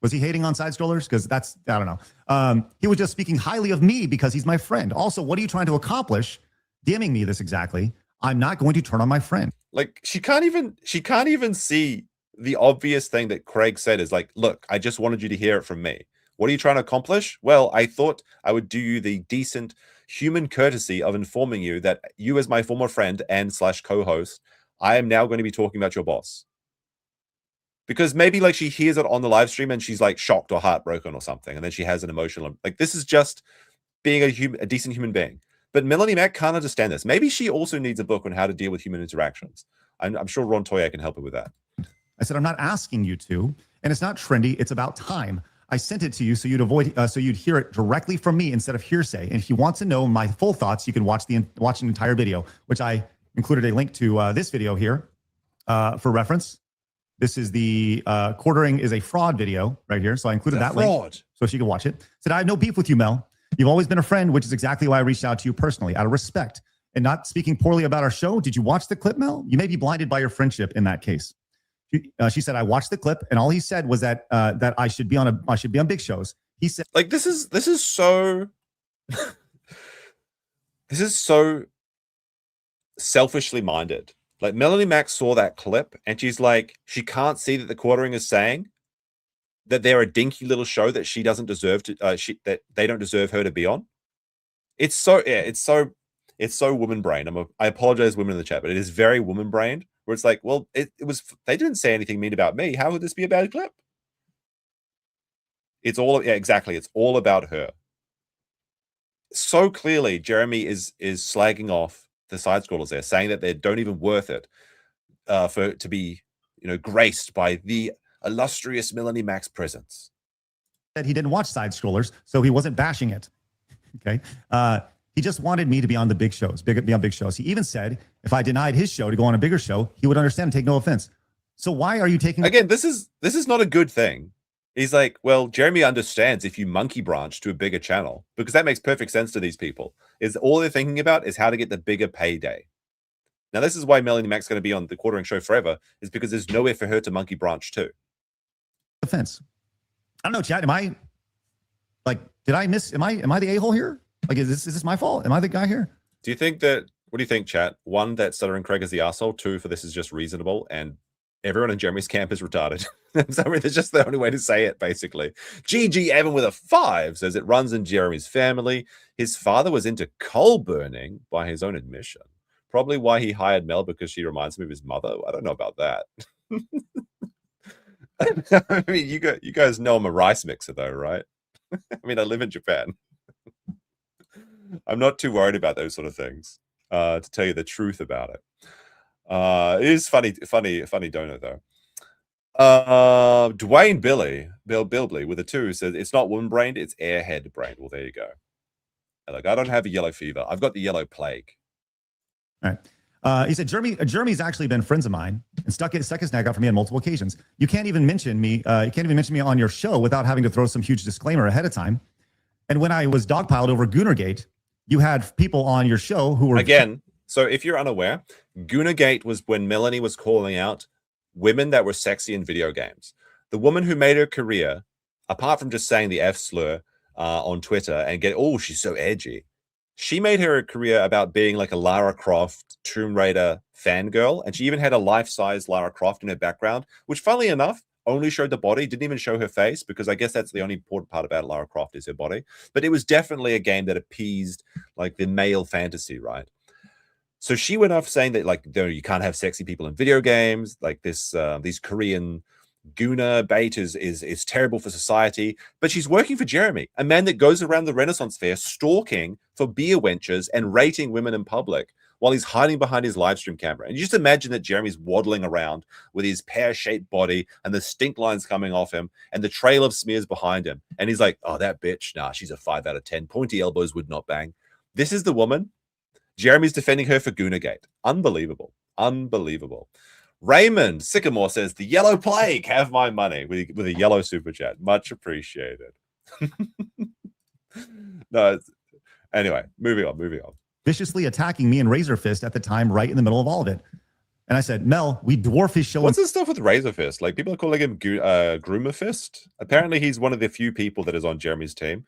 Was he hating on side scrollers? Because I don't know. He was just speaking highly of me because he's my friend. Also, what are you trying to accomplish? DMing me this exactly. I'm not going to turn on my friend. Like she can't even see the obvious thing that Craig said is like, look, I just wanted you to hear it from me. What are you trying to accomplish? Well, I thought I would do you the decent human courtesy of informing you that you, as my former friend and / co-host, I am now going to be talking about your boss. Because maybe like she hears it on the live stream and she's like shocked or heartbroken or something, and then she has an emotional, like, this is just being a decent human being. But Melanie Mac can't understand this. Maybe she also needs a book on how to deal with human interactions. I'm sure Ron Toya can help her with that. I said, I'm not asking you to, and it's not trendy. It's about time. I sent it to you so you'd hear it directly from me instead of hearsay. And if you want to know my full thoughts, you can watch an entire video, which I included a link to this video here for reference. This is the quartering is a fraud video right here. So I included that link so she can watch it. Said, I have no beef with you, Mel. You've always been a friend, which is exactly why I reached out to you personally, out of respect and not speaking poorly about our show. Did you watch the clip, Mel? You may be blinded by your friendship in that case. She said, I watched the clip, and all he said was that I should be on big shows. He said, like, this is so this is so selfishly minded. Like, Melanie Mac saw that clip and she's like, she can't see that the quartering is saying that they're a dinky little show that she doesn't deserve to that they don't deserve her to be on. It's so woman brain. I apologize, women in the chat, but it is very woman brained, where it's like, well, it was, they didn't say anything mean about me. How would this be a bad clip? It's all, yeah, exactly. It's all about her. So clearly, Jeremy is slagging off the side scrollers there, saying that they don't even worth it to be, graced by the illustrious Melanie Mac's presence. That he didn't watch side scrollers, so he wasn't bashing it. Okay. He just wanted me to be on the big shows, be on big shows. He even said if I denied his show to go on a bigger show, he would understand and take no offense. So why are you taking... Again, this is not a good thing. He's like, well, Jeremy understands if you monkey branch to a bigger channel, because that makes perfect sense to these people. Is all they're thinking about is how to get the bigger payday. Now, this is why Melanie Mac's going to be on the quartering show forever, is because there's nowhere for her to monkey branch to. Offense. I don't know, chat. Am I the a-hole here? Like, is this my fault? Am I the guy here? Do you think that What do you think, chat? One, that Stuttering Craig is the asshole. Two, for this is just reasonable. And everyone in Jeremy's camp is retarded. So that's just the only way to say it, basically. GG Evan with a 5 says it runs in Jeremy's family. His father was into coal burning by his own admission. Probably why he hired Mel, because she reminds him of his mother. I don't know about that. I mean, you guys know I'm a rice mixer, though, right? I mean, I live in Japan. I'm not too worried about those sort of things, to tell you the truth about it. It is funny donut, though. Dwayne Bilbley with a 2 says it's not woman-brained, it's airhead brained. Well, there you go. Like, I don't have a yellow fever. I've got the yellow plague. All right. He said, Jeremy's actually been friends of mine and stuck his neck out for me on multiple occasions. You can't even mention me. You can't even mention me on your show without having to throw some huge disclaimer ahead of time. And when I was dogpiled over Goonergate, you had people on your show who were again. So if you're unaware, Goonergate was when Melanie was calling out women that were sexy in video games. The woman who made her career, apart from just saying the F slur on Twitter and get, oh, she's so edgy. She made her career about being like a Lara Croft Tomb Raider fangirl. And she even had a life-size Lara Croft in her background, which funnily enough, only showed the body, didn't even show her face, because I guess that's the only important part about Lara Croft is her body. But it was definitely a game that appeased like the male fantasy, right? So she went off saying that, like, you can't have sexy people in video games. Like this, these Korean Guna bait is terrible for society. But she's working for Jeremy, a man that goes around the Renaissance Fair stalking for beer wenches and rating women in public while he's hiding behind his live stream camera. And you just imagine that Jeremy's waddling around with his pear-shaped body and the stink lines coming off him and the trail of smears behind him. And he's like, oh, that bitch, nah, she's a 5 out of 10. Pointy elbows would not bang. This is the woman. Jeremy's defending her for Goonergate. Unbelievable. Unbelievable. Raymond Sycamore says, the yellow plague, have my money, with a yellow super chat. Much appreciated. No, anyway, moving on. viciously attacking me and Razor Fist at the time, right in the middle of all of it. And I said, Mel, we dwarf his show. What's this stuff with Razor Fist? Like, people are calling him Groomer Fist. Apparently, he's one of the few people that is on Jeremy's team.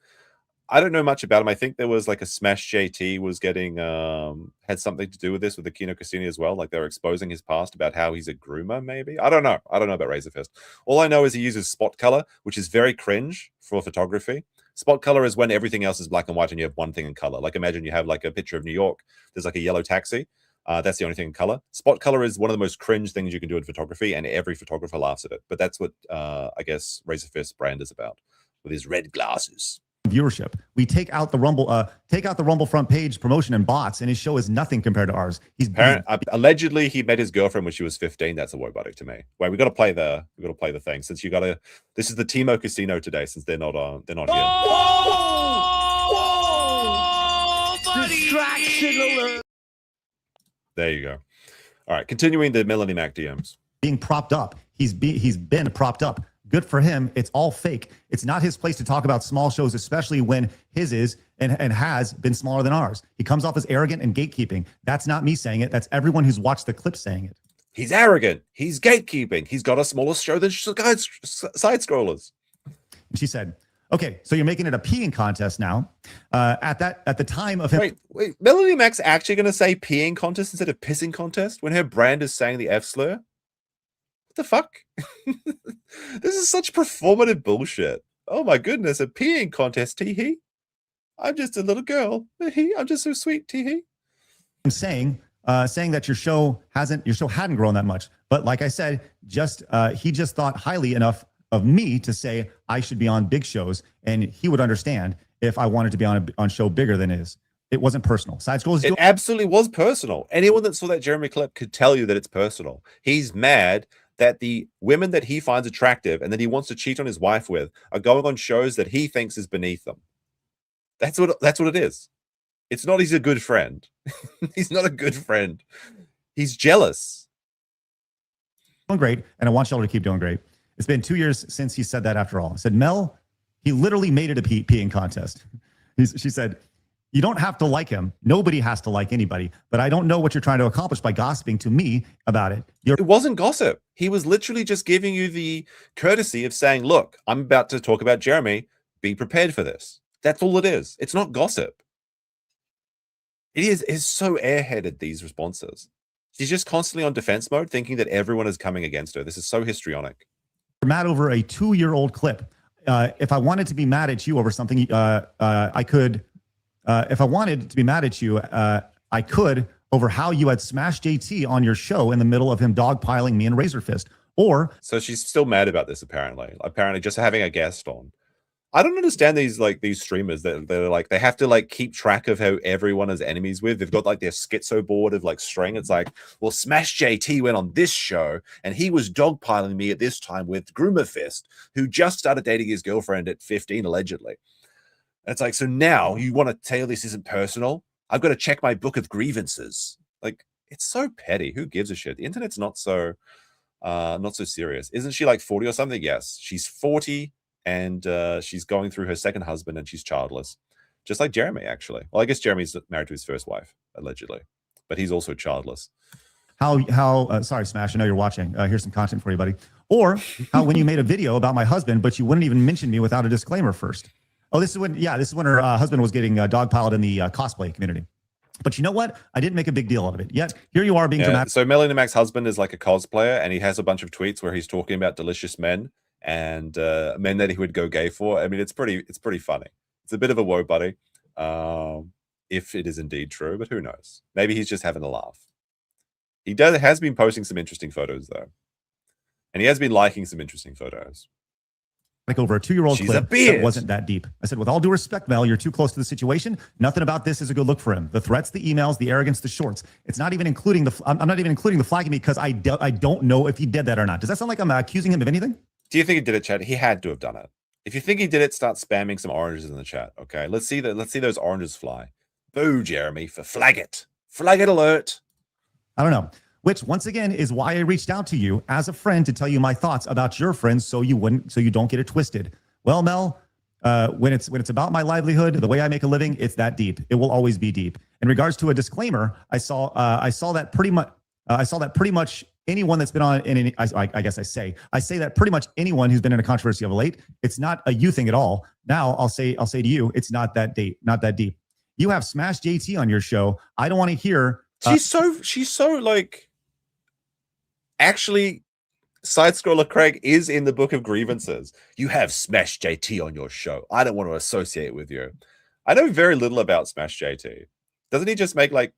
I don't know much about him. I think there was like a Smash JT was getting had something to do with this with the Kino Cassini as well. Like, they were exposing his past about how he's a groomer, maybe. I don't know. I don't know about Razor Fist. All I know is he uses spot color, which is very cringe for photography. Spot color is when everything else is black and white and you have one thing in color. Like, imagine you have like a picture of New York. There's like a yellow taxi. That's the only thing in color. Spot color is one of the most cringe things you can do in photography, and every photographer laughs at it. But that's what I guess Razor Fist brand is about, with his red glasses. Viewership. We take out the Rumble front page promotion and bots, and his show is nothing compared to ours. Allegedly he met his girlfriend when she was 15. That's a woebuddy to me. Wait, we got to play the thing, since you got to. This is the Timo Casino today, since they're not here. Whoa, distraction alert. There you go. All right, continuing the Melanie Mac DMs. Being propped up. He's been propped up. Good for him. It's all fake. It's not his place to talk about small shows, especially when his is and has been smaller than ours. He comes off as arrogant and gatekeeping. That's not me saying it. That's everyone who's watched the clip saying it. He's arrogant. He's gatekeeping. He's got a smaller show than side scrollers. And she said, okay, so you're making it a peeing contest now. At the time of him. Wait. Melanie Mac's actually going to say peeing contest instead of pissing contest when her brand is saying the F slur? What the fuck? This is such performative bullshit. Oh my goodness, a peeing contest, tee-hee. I'm just a little girl. I'm just so sweet, tee-hee. I'm saying that your show hadn't grown that much. But like I said, he just thought highly enough of me to say I should be on big shows, and he would understand if I wanted to be on a show bigger than his. It wasn't personal. Side scroll It absolutely was personal. Anyone that saw that Jeremy clip could tell you that it's personal. He's mad that the women that he finds attractive and that he wants to cheat on his wife with are going on shows that he thinks is beneath them. That's what it is. It's not he's a good friend. He's not a good friend. He's jealous. Doing great, and I want y'all to keep doing great. It's been 2 years since he said that after all. I said, Mel, he literally made it a peeing contest. She said, you don't have to like him. Nobody has to like anybody. But I don't know what you're trying to accomplish by gossiping to me about it. It wasn't gossip. He was literally just giving you the courtesy of saying, look, I'm about to talk about Jeremy. Be prepared for this. That's all it is. It's not gossip. It's so airheaded, these responses. She's just constantly on defense mode, thinking that everyone is coming against her. This is so histrionic. Mad over a 2-year-old clip. If I wanted to be mad at you over something, I could. If I wanted to be mad at you, I could over how you had smashed JT on your show in the middle of him dogpiling me and Razor Fist. Or so she's still mad about this. Apparently, just having a guest on. I don't understand these streamers that they're like they have to like keep track of who everyone is enemies with. They've got like their schizo board of like string. It's like, well, Smash JT went on this show and he was dogpiling me at this time with Groomer Fist, who just started dating his girlfriend at 15 allegedly. And it's like, so now you want to tell this isn't personal? I've got to check my book of grievances. Like, it's so petty. Who gives a shit? The internet's not so serious. Isn't she like 40 or something? Yes, she's 40. And she's going through her second husband and she's childless. Just like Jeremy, actually. Well, I guess Jeremy's married to his first wife, allegedly. But he's also childless. Sorry, Smash, I know you're watching. Here's some content for you, buddy. Or how when you made a video about my husband, but you wouldn't even mention me without a disclaimer first. Oh, this is when her husband was getting dogpiled in the cosplay community. But you know what? I didn't make a big deal out of it. Yet, here you are being dramatic. So Melanie Mack's husband is like a cosplayer and he has a bunch of tweets where he's talking about delicious men and men that he would go gay for. I mean, it's pretty funny. It's a bit of a woe buddy, if it is indeed true, but who knows? Maybe he's just having a laugh. He has been posting some interesting photos though, and he has been liking some interesting photos. Like over a 2-year-old clip that wasn't that deep. I said, with all due respect, Mel, you're too close to the situation. Nothing about this is a good look for him. The threats, the emails, the arrogance, the shorts. It's not even including I'm not even including the flagging me because I don't know if he did that or not. Does that sound like I'm accusing him of anything? Do you think he did it, Chad? He had to have done it. If you think he did it, start spamming some oranges in the chat. Okay, let's see those oranges fly. Boo, Jeremy, for flag it. Flag it alert. I don't know. Which once again is why I reached out to you as a friend to tell you my thoughts about your friends, so you don't get it twisted. Well, Mel, when it's about my livelihood, the way I make a living, it's that deep. It will always be deep. In regards to a disclaimer, I saw that pretty much anyone that's been on I say that pretty much anyone who's been in a controversy of late, it's not a you thing at all. Now I'll say to you, it's not that deep. You have Smash JT on your show. I don't want to hear. She's so like. Actually, Side Scroller Craig is in the Book of Grievances. You have Smash JT on your show. I don't want to associate with you. I know very little about Smash JT. Doesn't he just make like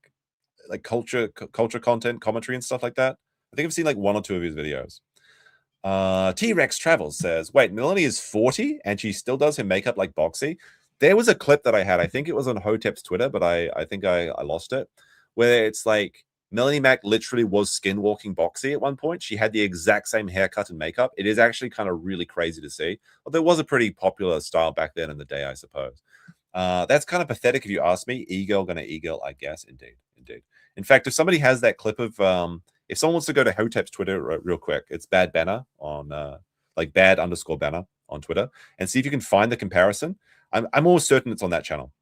culture content, commentary and stuff like that? I think I've seen like 1 or 2 of his videos. T-Rex Travels says, wait, Melanie is 40 and she still does her makeup like Boxy? There was a clip that I had. I think it was on Hotep's Twitter, but I think I lost it, where it's like Melanie Mack literally was skinwalking Boxy at one point. She had the exact same haircut and makeup. It is actually kind of really crazy to see. But there was a pretty popular style back then in the day, I suppose. That's kind of pathetic if you ask me. E-girl gonna e-girl, I guess. Indeed. In fact, if somebody has that clip of if someone wants to go to Hotep's Twitter real quick, it's Bad Banner on like bad_banner on Twitter, and see if you can find the comparison. I'm almost certain it's on that channel.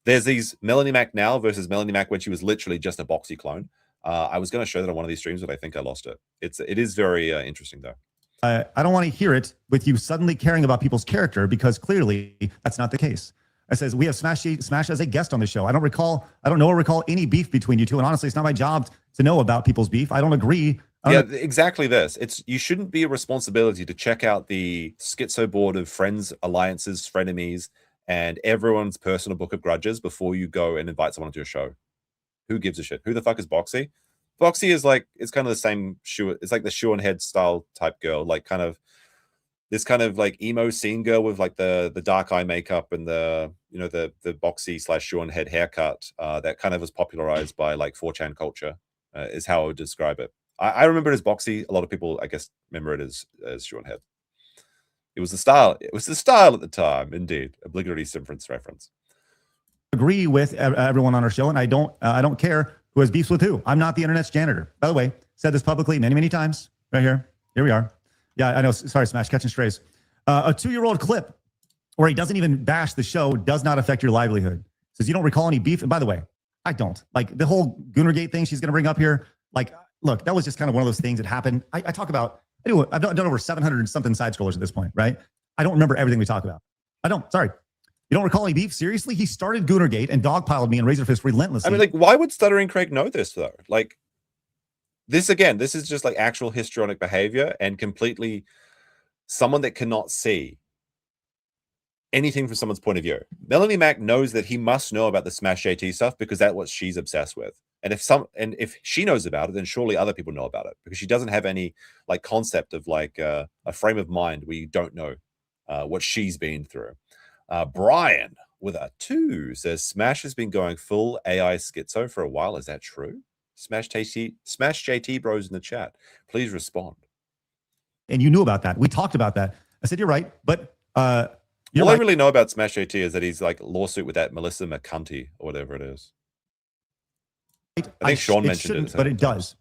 There's these Melanie Mack now versus Melanie Mack when she was literally just a Boxy clone. I was going to show that on one of these streams, but I think I lost it. It is very interesting though. I don't want to hear it with you suddenly caring about people's character, because clearly that's not the case. It says we have Smash as a guest on the show. I don't know or recall any beef between you two, and honestly, it's not my job to know about people's beef. I don't agree. Exactly this. You shouldn't be a responsibility to check out the schizo board of friends, alliances, frenemies, and everyone's personal book of grudges before you go and invite someone to your show. Who gives a shit? Who the fuck is Boxy? Boxy is like, it's kind of the same shoe. It's like the shoe and head style type girl, like kind of this kind of like emo scene girl with like the dark eye makeup and the Boxy / shoe and head haircut that kind of was popularized by like 4chan culture is how I would describe it. I remember it as Boxy. A lot of people, I guess, remember it as shoe and head. It was the style. It was the style at the time, indeed. Obligatory reference. Agree with everyone on our show, and I don't care who has beefs with who. I'm not the internet's janitor. By the way, said this publicly many times. Right here. Here we are. Yeah, I know. Sorry, Smash, catching strays. A 2-year-old clip where he doesn't even bash the show does not affect your livelihood. Says you don't recall any beef. And by the way, I don't. Like the whole Goonergate thing she's going to bring up here. Like, look, that was just kind of one of those things that happened. I talk about. I've done over 700 and something side scrollers at this point, right? I don't remember everything we talk about. I don't. Sorry. You don't recall any beef? Seriously? He started Goonergate and dogpiled me and Razorfist relentlessly. I mean, like, why would Stuttering Craig know this, though? Like, this is just like actual histrionic behavior and completely someone that cannot see anything from someone's point of view. Melanie Mack knows that he must know about the Smash JT stuff because that's what she's obsessed with. And if she knows about it, then surely other people know about it because she doesn't have any like concept of like a frame of mind where you don't know what she's been through. Brian with a 2 says Smash has been going full AI schizo for a while. Is that true? Smash JT bros in the chat. Please respond. And you knew about that. We talked about that. I said, you're right. But all I really know about Smash JT is that he's like lawsuit with that Melissa McCunty or whatever it is. I think Sean mentioned it. But it does.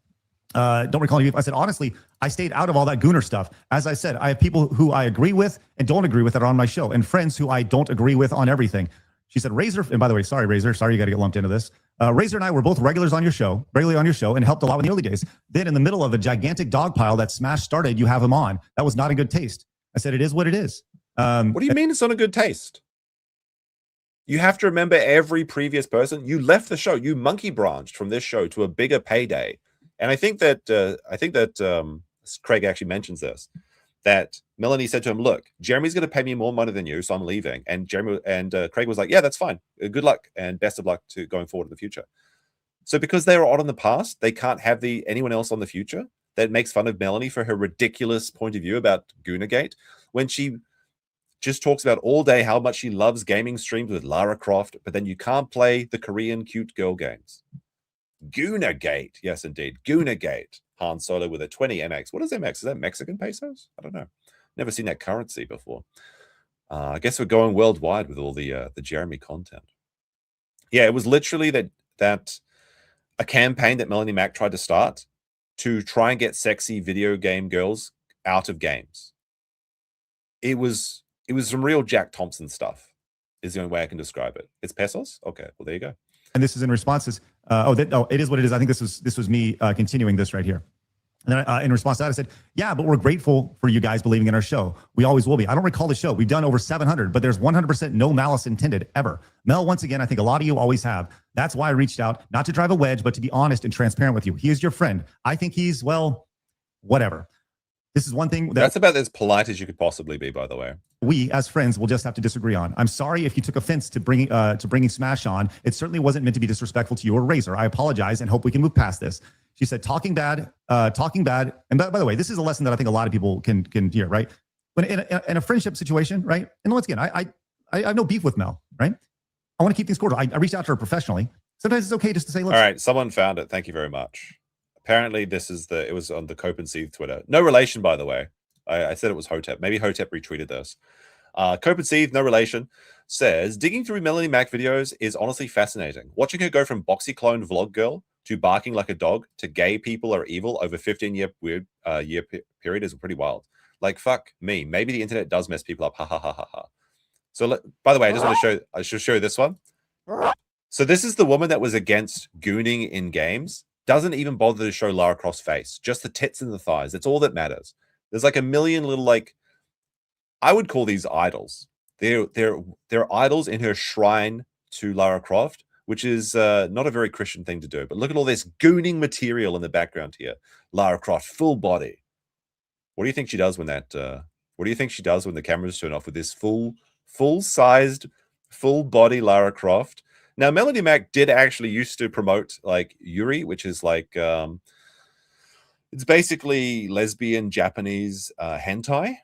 Don't recall you. I said, honestly, I stayed out of all that Gooner stuff. As I said, I have people who I agree with and don't agree with that are on my show and friends who I don't agree with on everything. She said, Razor, and by the way, sorry, Razor, sorry you got to get lumped into this. Razor and I were both regularly on your show, and helped a lot in the early days. Then in the middle of a gigantic dog pile that Smash started, you have him on. That was not in good taste. I said, it is what it is. What do you mean it's not a good taste? You have to remember every previous person. You left the show. You monkey branched from this show to a bigger payday. And I think that Craig actually mentions this, that Melanie said to him, look, Jeremy's going to pay me more money than you, so I'm leaving. And Craig was like, yeah, that's fine. Good luck and best of luck to going forward in the future. So because they were odd in the past, they can't have anyone else on the future that makes fun of Melanie for her ridiculous point of view about Goonergate when she just talks about all day how much she loves gaming streams with Lara Croft, but then you can't play the Korean cute girl games. Goonergate. Yes, indeed. Goonergate. Han Solo with a 20 MX. What is MX? Is that Mexican pesos? I don't know. Never seen that currency before. I guess we're going worldwide with all the Jeremy content. Yeah, it was literally that a campaign that Melanie Mack tried to start to try and get sexy video game girls out of games. It was some real Jack Thompson stuff, is the only way I can describe it. It's pesos? Okay, well, there you go. And this is in responses. It is what it is. I think this was me continuing this right here. And then in response to that, I said, yeah, but we're grateful for you guys believing in our show. We always will be. I don't recall the show. We've done over 700, but there's 100% no malice intended ever. Mel, once again, I think a lot of you always have. That's why I reached out, not to drive a wedge, but to be honest and transparent with you. He is your friend. I think he's, well, whatever. This is one thing that's about as polite as you could possibly be, by the way. We, as friends, will just have to disagree on. I'm sorry if you took offense to bringing Smash on. It certainly wasn't meant to be disrespectful to you or Razor. I apologize and hope we can move past this. She said, talking bad. And by the way, this is a lesson that I think a lot of people can hear, right? When in a friendship situation, right? And once again, I have no beef with Mel, right? I want to keep things cordial. I reached out to her professionally. Sometimes it's okay just to say, look. All right, someone found it. Thank you very much. Apparently, it was on the Copium Twitter. No relation, by the way. I said it was Hotep. Maybe Hotep retweeted this. Copium, no relation, says, digging through Melanie Mack videos is honestly fascinating. Watching her go from Boxy clone vlog girl to barking like a dog to gay people are evil over 15-year period is pretty wild. Like, fuck me. Maybe the internet does mess people up. Ha ha ha ha ha. So, by the way, I should show you this one. So this is the woman that was against gooning in games. Doesn't even bother to show Lara Croft's face. Just the tits and the thighs. That's all that matters. There's like a million little, like, I would call these idols. They're idols in her shrine to Lara Croft, which is not a very Christian thing to do. But look at all this gooning material in the background here. Lara Croft, full body. What do you think she does when what do you think she does when the cameras turn off with this full-sized, full-body Lara Croft? Now, Melanie Mack did actually used to promote like Yuri, which is like it's basically lesbian Japanese hentai.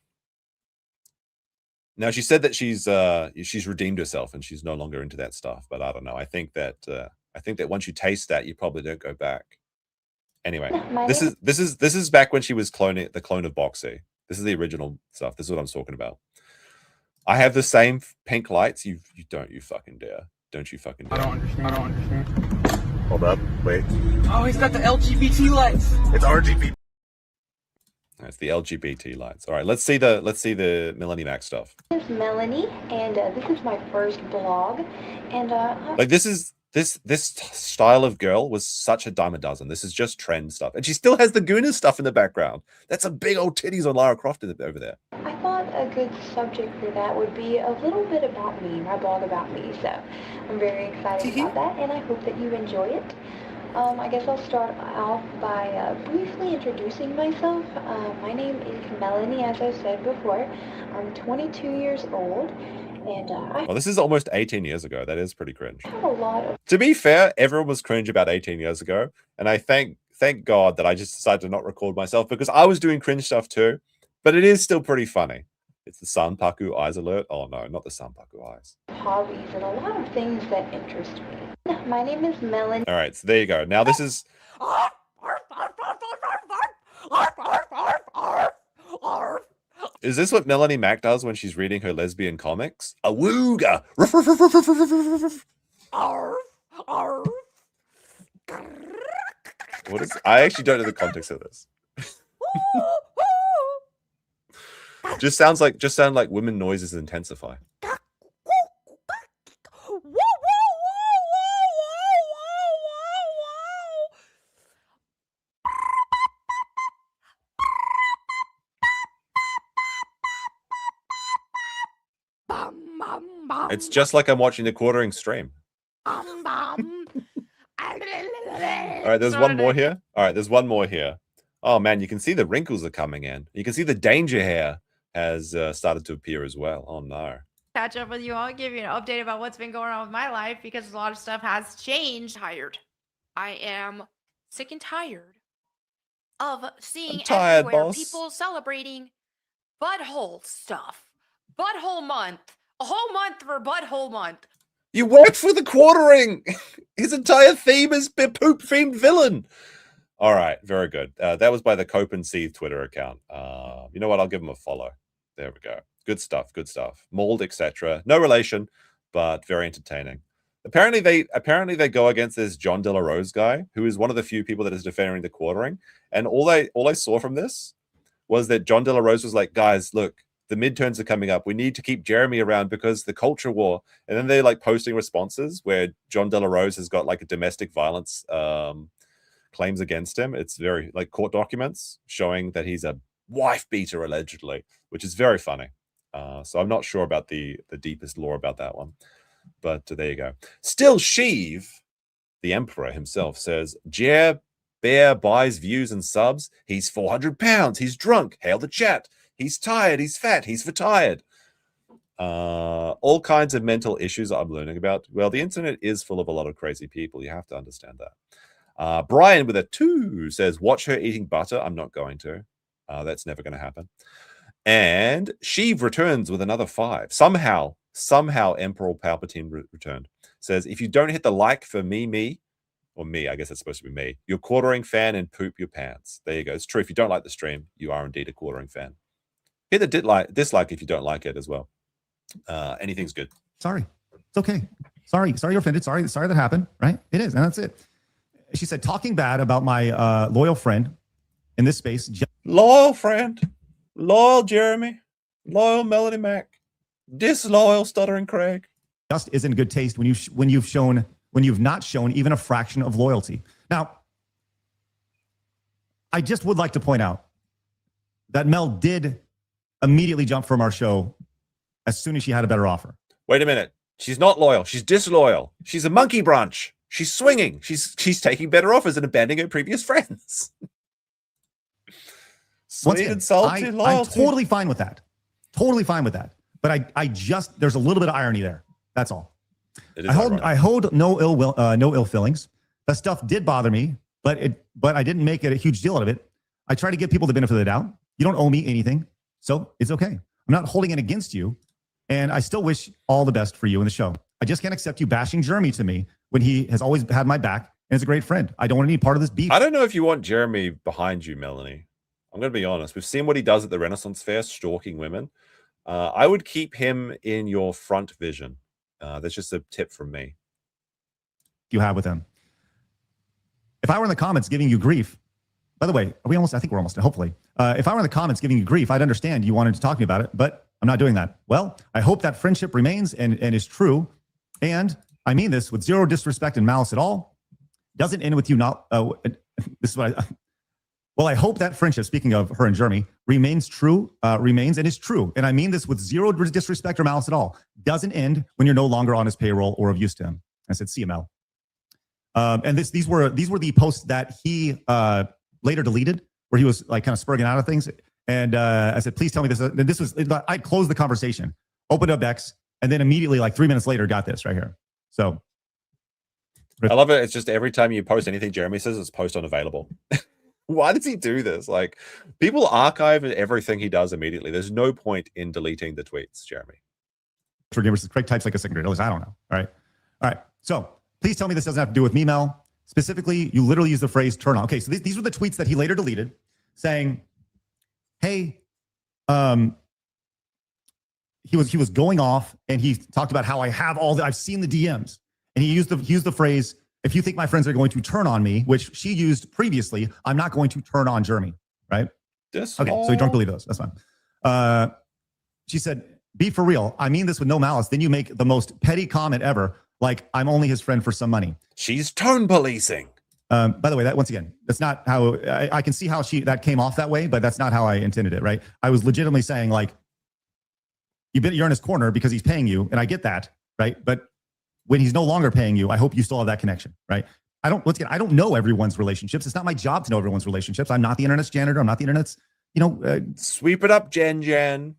Now, she said that she's redeemed herself and she's no longer into that stuff. But I don't know. I think that once you taste that, you probably don't go back. Anyway, this is back when she was the clone of Boxy. This is the original stuff. This is what I'm talking about. I have the same pink lights. You fucking dare. Don't you fucking dare. I don't understand. Hold up. Wait. Oh, he's got the LGBT lights. It's RGB. That's the LGBT lights. All right, let's see the Melanie Mack stuff. This is Melanie, and this is my first blog. And like this style of girl was such a dime a dozen. This is just trend stuff, and she still has the Gooner stuff in the background. That's a big old titties on Lara Croft over there. I thought a good subject for that would be a little bit about me, my blog about me. So I'm very excited about that, and I hope that you enjoy it. I guess I'll start off by briefly introducing myself. My name is Melanie, as I said before. I'm 22 years old, and Well, this is almost 18 years ago. That is pretty cringe. I have a lot of... To be fair, everyone was cringe about 18 years ago, and I thank God that I just decided to not record myself because I was doing cringe stuff too, but it is still pretty funny. It's the Sanpaku eyes alert. Oh no, not the Sanpaku eyes. hobbies and a lot of things that interest me. My name is Melanie. All right, so there you go. Now this is... Is this what Melanie Mack does when she's reading her lesbian comics? Awooga! Ruff, ruff, ruff, ruff, ruff, ruff, ruff. What is... I actually don't know the context of this. Just sound like women noises intensify. It's just like I'm watching the quartering stream. All right, there's one more here. All right, there's one more here. Oh man, you can see the wrinkles are coming in. You can see the danger hair has started to appear as well. Oh no. Catch up with you all, give you an update about what's been going on with my life because a lot of stuff has changed. I am sick and tired of seeing everywhere boss. people celebrating butthole stuff. Butthole month. A whole month for butthole month. You work for the quartering. His entire theme is poop themed villain. All right, very good. That was by the Copium SEETHE Twitter account. You know what? I'll give him a follow. There we go. Good stuff. Good stuff. Mold, etc. No relation, but very entertaining. Apparently they go against this John De La Rose guy, who is one of the few people that is defending the quartering. And all I saw from this was that John De La Rose was like, guys, look, the midterms are coming up. We need to keep Jeremy around because the culture war. And then they're like posting responses where John De La Rose has got like a domestic violence claims against him. It's very like court documents showing that he's a wife beater allegedly, which is very funny. So I'm not sure about the deepest lore about that one, but there you go. Still, Sheev, the emperor himself, says Jer Bear buys views and subs. He's 400 pounds. He's drunk. Hail the chat. He's tired. He's fat. He's for tired. All kinds of mental issues I'm learning about. Well, the internet is full of a lot of crazy people. You have to understand that. Brian with a 2 says, watch her eating butter. I'm not going to. That's never going to happen. And Sheev returns with another 5. Somehow Emperor Palpatine returned. Says, if you don't hit the like for me, or me, I guess it's supposed to be me, you're quartering fan and poop your pants. There you go. It's true. If you don't like the stream, you are indeed a quartering fan. Hit the dislike if you don't like it as well. Anything's good. Sorry. It's okay. Sorry you're offended. Sorry that happened, right? It is, and that's it. She said, talking bad about my loyal friend in this space. Loyal friend. Loyal Jeremy. Loyal Melanie Mack. Disloyal Stuttering Craig. Just isn't good taste when you've not shown even a fraction of loyalty. Now, I just would like to point out that Mel did immediately jump from our show as soon as she had a better offer. Wait a minute. She's not loyal. She's disloyal. She's a monkey branch. She's swinging. She's taking better offers and abandoning her previous friends. Sweet and salty loyalty. I'm totally fine with that. Totally fine with that. But I just, there's a little bit of irony there. That's all. I hold no ill feelings. That stuff did bother me, but I didn't make it a huge deal out of it. I try to give people the benefit of the doubt. You don't owe me anything, so it's okay. I'm not holding it against you, and I still wish all the best for you in the show. I just can't accept you bashing Jeremy to me when he has always had my back and is a great friend. I don't want any part of this beef. I don't know if you want Jeremy behind you, Melanie. I'm going to be honest. We've seen what he does at the Renaissance Fair, stalking women. I would keep him in your front vision. That's just a tip from me. You have with him. If I were in the comments giving you grief, by the way, are we almost? I think we're almost. Hopefully, if I were in the comments giving you grief, I'd understand you wanted to talk to me about it, but I'm not doing that. Well, I hope that friendship remains and is true, and I mean this with zero disrespect and malice at all. Doesn't end with you not. This is what I. Well, I hope that friendship, speaking of her and Jeremy, remains true, remains and is true. And I mean this with zero disrespect or malice at all. Doesn't end when you're no longer on his payroll or of use to him. I said, see you, Mel. And these were the posts that he later deleted, where he was like kind of spurging out of things. And I said, please tell me this. And this was, I'd closed the conversation, opened up X, and then immediately, like 3 minutes later, got this right here. So I love it. It's just every time you post anything Jeremy says, it's post unavailable. Why does he do this? Like, people archive everything he does immediately. There's no point in deleting the tweets, Jeremy. Craig types like a second grade. I don't know. All right. So please tell me this doesn't have to do with me, Mel. Specifically, you literally use the phrase turn on. Okay, so these were the tweets that he later deleted saying, hey, he was going off and he talked about how I've seen the DMs. And he used the phrase, if you think my friends are going to turn on me, which she used previously, I'm not going to turn on Jeremy, right? Okay, so he don't believe those. That's fine. She said, be for real. I mean this with no malice. Then you make the most petty comment ever, like I'm only his friend for some money. She's tone policing. By the way, that once again, that's not how I can see how that came off that way, but that's not how I intended it, right? I was legitimately saying like, you're in his corner because he's paying you, and I get that, right? But when he's no longer paying you, I hope you still have that connection, right? I don't know everyone's relationships. It's not my job to know everyone's relationships. I'm not the internet's janitor. I'm not the internet's, sweep it up, Jen.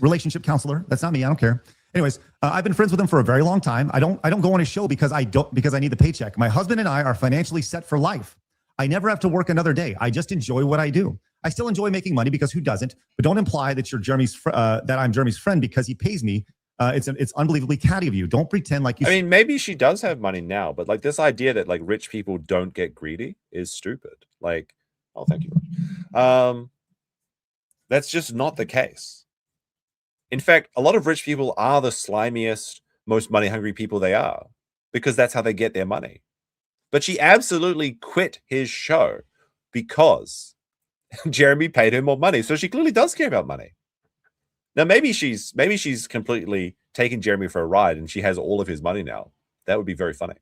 Relationship counselor. That's not me. I don't care. Anyways, I've been friends with him for a very long time. I don't go on his show because I need the paycheck. My husband and I are financially set for life. I never have to work another day. I just enjoy what I do. I still enjoy making money because who doesn't? But don't imply that that I'm Jeremy's friend because he pays me. It's unbelievably catty of you. Don't pretend like you. I mean, maybe she does have money now, but like this idea that like rich people don't get greedy is stupid. Like, oh, thank you. That's just not the case. In fact, a lot of rich people are the slimiest, most money-hungry people they are, because that's how they get their money. But she absolutely quit his show because Jeremy paid her more money. So she clearly does care about money. Now, maybe she's completely taken Jeremy for a ride and she has all of his money now. That would be very funny.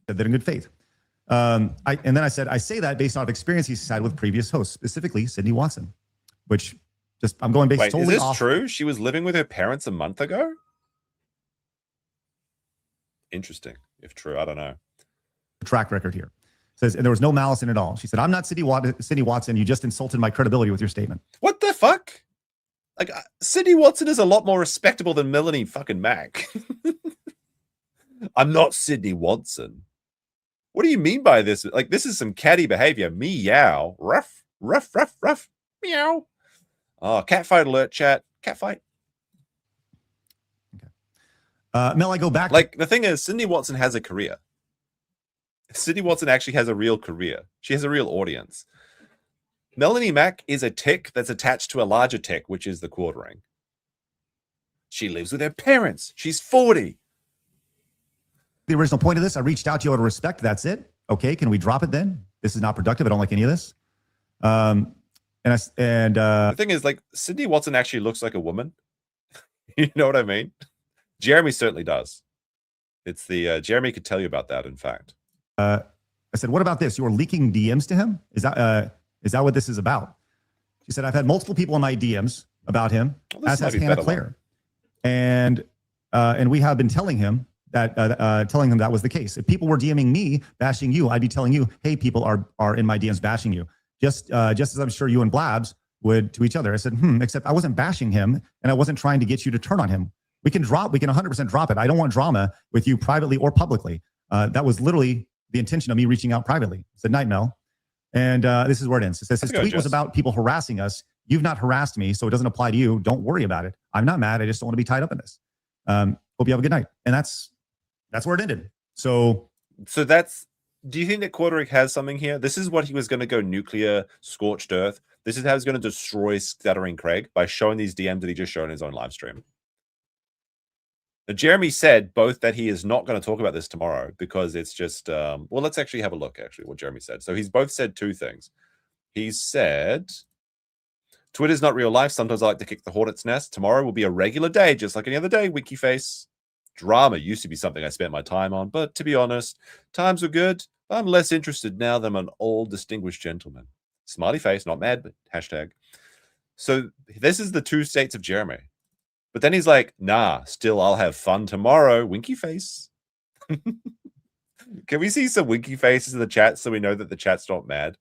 That in good faith. And then I said, I say that based on experience he's had with previous hosts, specifically Sydney Watson, which just I'm going based solely is this off. True? She was living with her parents a month ago? Interesting. If true, I don't know. Track record here. Says, and there was no malice in it all. She said, I'm not Sydney Watson. You just insulted my credibility with your statement. What the fuck? Like, Sydney Watson is a lot more respectable than Melanie fucking Mack. I'm not Sydney Watson. What do you mean by this? Like, this is some catty behavior. Meow. Ruff, ruff, ruff, ruff. Meow. Oh, catfight alert, chat. Catfight. Okay. Mel, I go back. Like, the thing is, Sydney Watson has a career. Sydney Watson actually has a real career. She has a real audience. Melanie Mack is a tick that's attached to a larger tick, which is the quartering. She lives with her parents. She's 40. The original point of this, I reached out to you out of respect. That's it. Okay, can we drop it then? This is not productive. I don't like any of this. The thing is, like, Sydney Watson actually looks like a woman. You know what I mean? Jeremy certainly does. It's the Jeremy could tell you about that, in fact. I said, what about this? You're leaking DMs to him? Is that what this is about? She said, I've had multiple people in my DMs about him, as has Hannah Claire. And we have been telling him that was the case. If people were DMing me, bashing you, I'd be telling you, hey, people are in my DMs bashing you. Just as I'm sure you and Blabs would to each other. I said, except I wasn't bashing him and I wasn't trying to get you to turn on him. We can 100% drop it. I don't want drama with you privately or publicly. That was literally the intention of me reaching out privately. It's a night, Mel. And this is where it ends. It says, his tweet was about people harassing us. You've not harassed me, so it doesn't apply to you. Don't worry about it. I'm not mad. I just don't want to be tied up in this. Hope you have a good night. And that's where it ended. So that's, do you think that Quarteric has something here? This is what he was going to go nuclear, scorched earth. This is how he's going to destroy Stuttering Craig, by showing these DMs that he just showed in his own live stream. Now, Jeremy said both that he is not going to talk about this tomorrow because it's just, well, let's actually have a look, what Jeremy said. So he's both said two things. He said, Twitter's not real life. Sometimes I like to kick the hornet's nest. Tomorrow will be a regular day, just like any other day, winky face. Drama used to be something I spent my time on, but to be honest, times were good. I'm less interested now than I'm an old, distinguished gentleman. Smiley face, not mad, but hashtag. So this is the 2 states of Jeremy. But then he's like, nah, still I'll have fun tomorrow. Winky face. Can we see some winky faces in the chat so we know that the chat's not mad?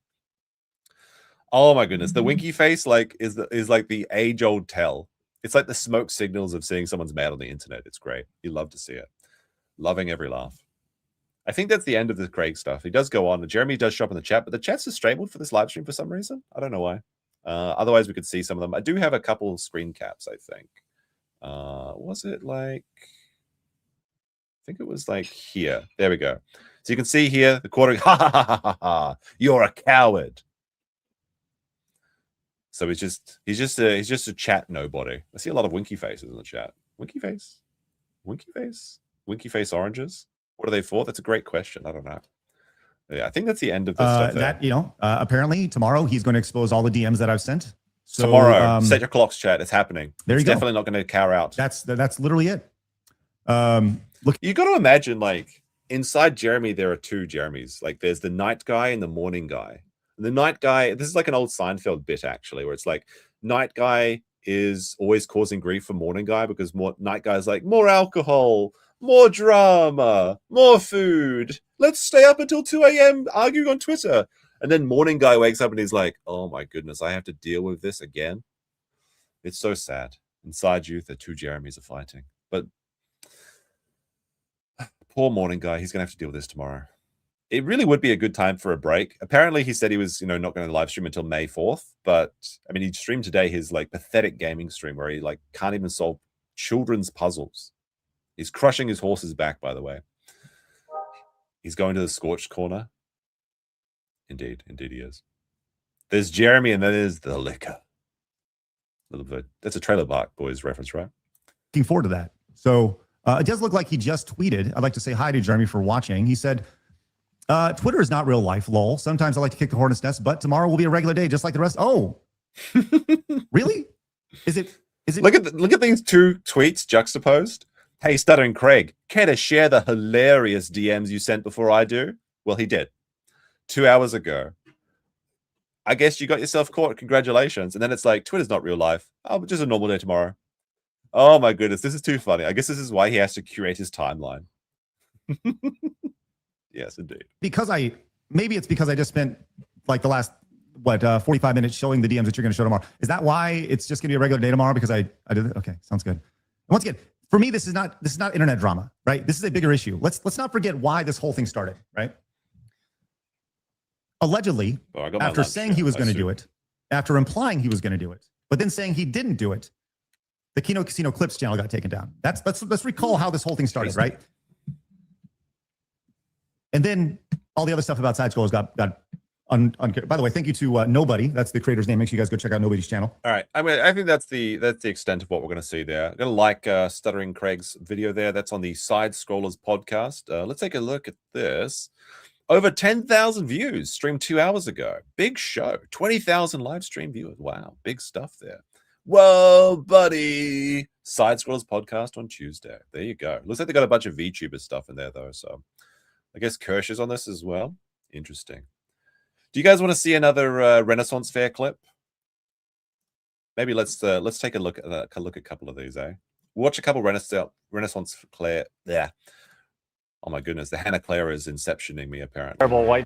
Oh my goodness. The winky face is like the age-old tell. It's like the smoke signals of seeing someone's mad on the internet. It's great. You love to see it. Loving every laugh. I think that's the end of the Craig stuff. He does go on. Jeremy does show up in the chat, but the chat's disabled for this live stream for some reason. I don't know why. Otherwise, we could see some of them. I do have a couple screen caps, I think. Was it like... I think it was like here. There we go. So you can see here, the quarter... Ha ha ha ha ha! You're a coward! So he's just a chat nobody. I see a lot of winky faces in the chat. Winky face? Winky face? Winky face oranges? What are they for? That's a great question. I don't know. Yeah, I think that's the end of this stuff. That, apparently tomorrow he's going to expose all the DMs that I've sent. So, tomorrow, set your clocks, chat. It's happening. There you go. Definitely not going to cower out. That's literally it. Look, you got to imagine, like, inside Jeremy, there are 2 Jeremys. Like, there's the night guy and the morning guy. The night guy, this is like an old Seinfeld bit, actually, where it's like, night guy is always causing grief for morning guy because night guy is like, more alcohol, more drama, more food. Let's stay up until 2 a.m. arguing on Twitter. And then morning guy wakes up and he's like, oh my goodness, I have to deal with this again. It's so sad. Inside you, the 2 Jeremys are fighting. But poor morning guy, he's going to have to deal with this tomorrow. It really would be a good time for a break. Apparently, he said he was, not going to live stream until May 4th. But, I mean, he streamed today his, like, pathetic gaming stream where he, like, can't even solve children's puzzles. He's crushing his horse's back, by the way. He's going to the scorched corner. Indeed he is. There's Jeremy, and then there's the liquor. A little bit. That's a Trailer Park Boys reference, right? Looking forward to that. So it does look like he just tweeted. I'd like to say hi to Jeremy for watching. He said, Twitter is not real life, lol. Sometimes I like to kick the hornet's nest, but tomorrow will be a regular day, just like the rest. Oh, really? Is it? Look at these 2 tweets juxtaposed. Hey, Stuttering Craig, care to share the hilarious DMs you sent before I do? Well, he did. 2 hours ago. I guess you got yourself caught. Congratulations. And then it's like, Twitter's not real life. Oh, but just a normal day tomorrow. Oh my goodness, this is too funny. I guess this is why he has to curate his timeline. Yes, indeed. Maybe it's because I just spent like the last 45 minutes showing the DMs that you're going to show tomorrow. Is that why it's just going to be a regular day tomorrow? Because I did it. Okay, sounds good. And once again, for me, this is not internet drama, right? This is a bigger issue. Let's not forget why this whole thing started, right? Allegedly, after saying he was going to do it, after implying he was going to do it, but then saying he didn't do it, the Kino Casino Clips channel got taken down. Let's recall how this whole thing started, right? And then all the other stuff about side scrollers got by the way, thank you to Nobody. That's the creator's name. Make sure you guys go check out Nobody's channel. All right. I mean, I think that's the extent of what we're going to see there. I'm going to like Stuttering Craig's video there. That's on the Side Scrollers podcast. Let's take a look at this. Over 10,000 views streamed 2 hours ago. Big show. 20,000 live stream viewers. Wow. Big stuff there. Whoa, buddy. Side Scrollers podcast on Tuesday. There you go. Looks like they got a bunch of VTuber stuff in there, though. So I guess Kirsch is on this as well. Interesting. Do you guys want to see another Renaissance Fair clip? Maybe let's take a look at a couple of these, eh? Watch a couple Renaissance Claire. Yeah. Oh my goodness, the Hannah Claire is inceptioning me apparently. Terrible white.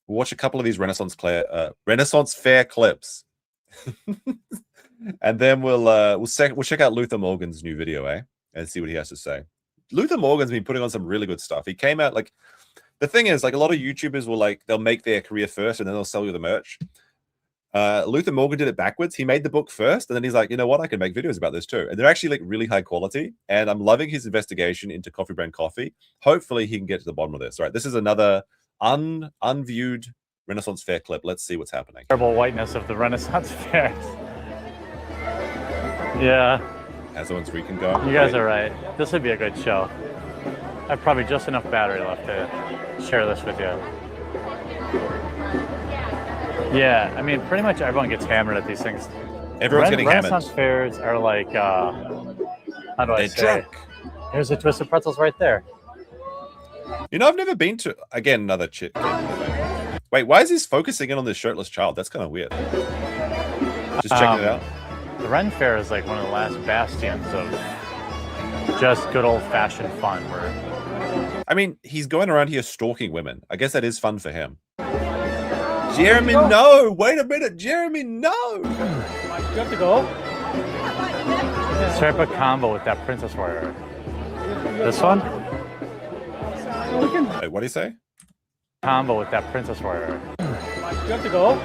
Watch a couple of these Renaissance Fair clips, and then we'll check out Luther Morgan's new video, eh? And see what he has to say. Luther Morgan's been putting on some really good stuff. He came out like. The thing is, like, a lot of YouTubers will they'll make their career first and then they'll sell you the merch. Luther Morgan did it backwards. He made the book first, and then he's like, you know what? I can make videos about this too. And they're actually like really high quality. And I'm loving his investigation into Coffee Brand Coffee. Hopefully he can get to the bottom of this. All right, this is another unviewed Renaissance Fair clip. Let's see what's happening. Terrible whiteness of the Renaissance Fair. Yeah. As one's we can go. You guys are right. This would be a good show. I have probably just enough battery left to share this with you. Yeah, I mean, pretty much everyone gets hammered at these things. Everyone's getting hammered. Renaissance fairs are like, how do I say? Drunk. There's the Twisted Pretzels right there. You know, I've never been to, again, another chit. Wait, why is he focusing in on this shirtless child? That's kind of weird. Just checking it out. The Ren Fair is like one of the last bastions of just good old-fashioned fun. Where I mean, he's going around here stalking women. I guess that is fun for him. Jeremy, no! Wait a minute, Jeremy, no! You have to go. strike a combo with that Princess Warrior. This one? Wait, what do you say? Combo with that Princess Warrior. You have to go.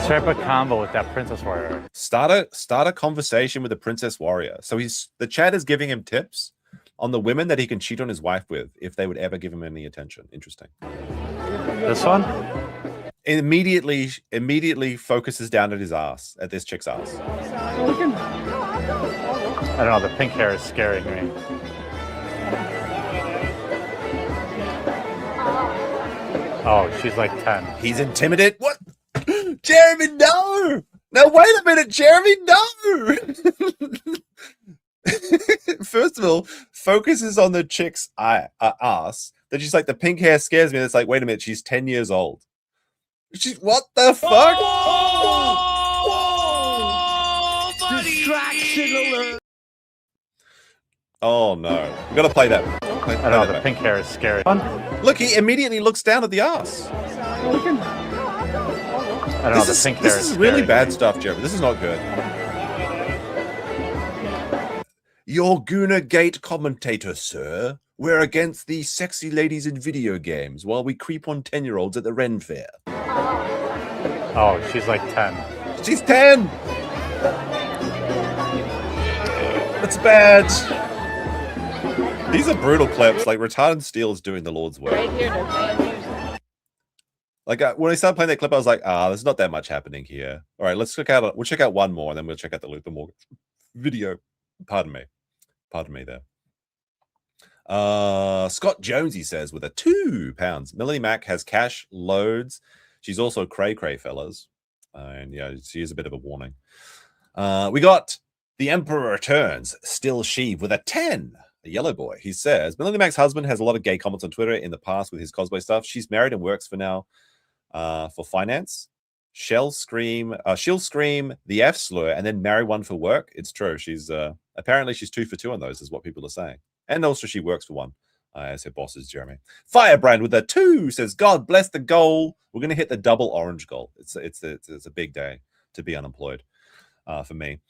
Strike a combo with that Princess Warrior. Start a conversation with the Princess Warrior. So the chat is giving him tips on the women that he can cheat on his wife with if they would ever give him any attention. Interesting. This one? Immediately focuses down at his ass, at this chick's ass. I don't know, the pink hair is scaring me. Oh, she's like 10. He's intimidated. What? Jeremy, no! No, wait a minute, Jeremy, no! First of all, focuses on the chick's ass. Then she's like, the pink hair scares me. And it's like, wait a minute, she's 10 years old. What the fuck? Distraction alert. Oh no. We gotta play that. I don't know, the pink hair is scary. Look, he immediately looks down at the ass. I don't know, the pink hair is This is scary. really bad stuff, Jeremy. This is not good. Your Guna Gate commentator, sir. We're against the sexy ladies in video games while we creep on 10-year-olds at the Ren Fair. Oh, she's like 10. She's 10! That's bad. These are brutal clips. Like, Retarded Steel is doing the Lord's work. Right here, no fan. Like, when I started playing that clip, I was like, there's not that much happening here. All right, let's we'll check out one more, and then we'll check out the more video. Pardon me there. Scott Jonesy says with a £2. Melanie Mack has cash loads. She's also cray, fellas. And yeah, she is a bit of a warning. We got The Emperor Returns, Still Sheev with a 10. A yellow boy. He says, Melanie Mack's husband has a lot of gay comments on Twitter in the past with his cosplay stuff. She's married and works for finance. She'll scream the F slur and then marry one for work. It's true. She's apparently she's 2 for 2 on those, is what people are saying. And also she works for one, as her boss is Jeremy. Firebrand with a 2 says, God bless the goal. We're going to hit the double orange goal. It's a big day to be unemployed for me.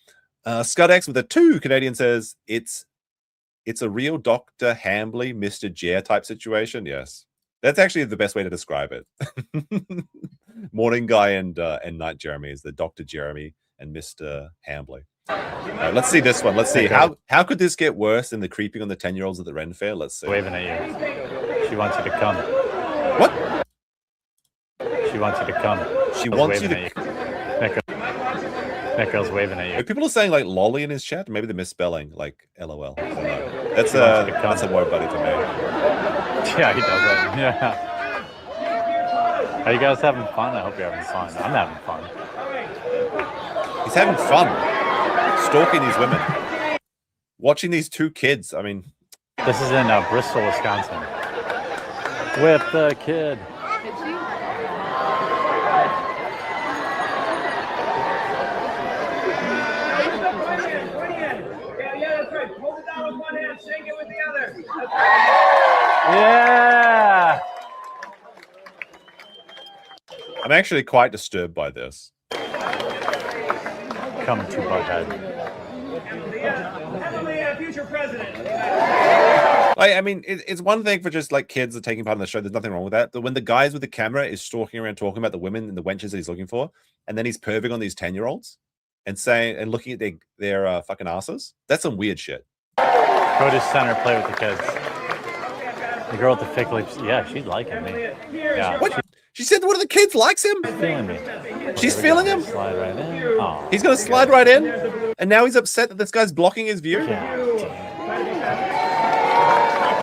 Scudx with a 2 Canadian says, it's a real Dr. Hambly, Mr. Jer type situation. Yes. That's actually the best way to describe it. Morning guy and night Jeremy is the Dr. Jeremy and Mr. Hambly. Let's see this one. Let's see. How could this get worse than the creeping on the 10-year-olds at the Ren Fair? Let's see. Waving at you. She wants you to come. What? She wants you to come. She wants you to... That girl's waving at you. People are saying like lolly in his chat. Maybe they're misspelling like LOL. I don't know. That's a word buddy to me. Yeah, he does that. Yeah. Are you guys having fun? I hope you're having fun. I'm having fun. He's having fun. Stalking these women. Watching these 2 kids. I mean... This is in Bristol, Wisconsin. Whip the kid. Yeah. I'm actually quite disturbed by this. Come to Bughead. Future president. I mean, it's one thing for just like kids that are taking part in the show. There's nothing wrong with that. But when the guys with the camera is stalking around talking about the women and the wenches that he's looking for, and then he's perving on these 10-year-olds and saying and looking at their fucking asses, that's some weird shit. Go to center, play with the kids. The girl with the fake lips, yeah, she's liking me. Yeah. What? She said one of the kids likes him? She's feeling me. She's feeling him? Slide right in. Oh, he's going to slide right in? And now he's upset that this guy's blocking his view?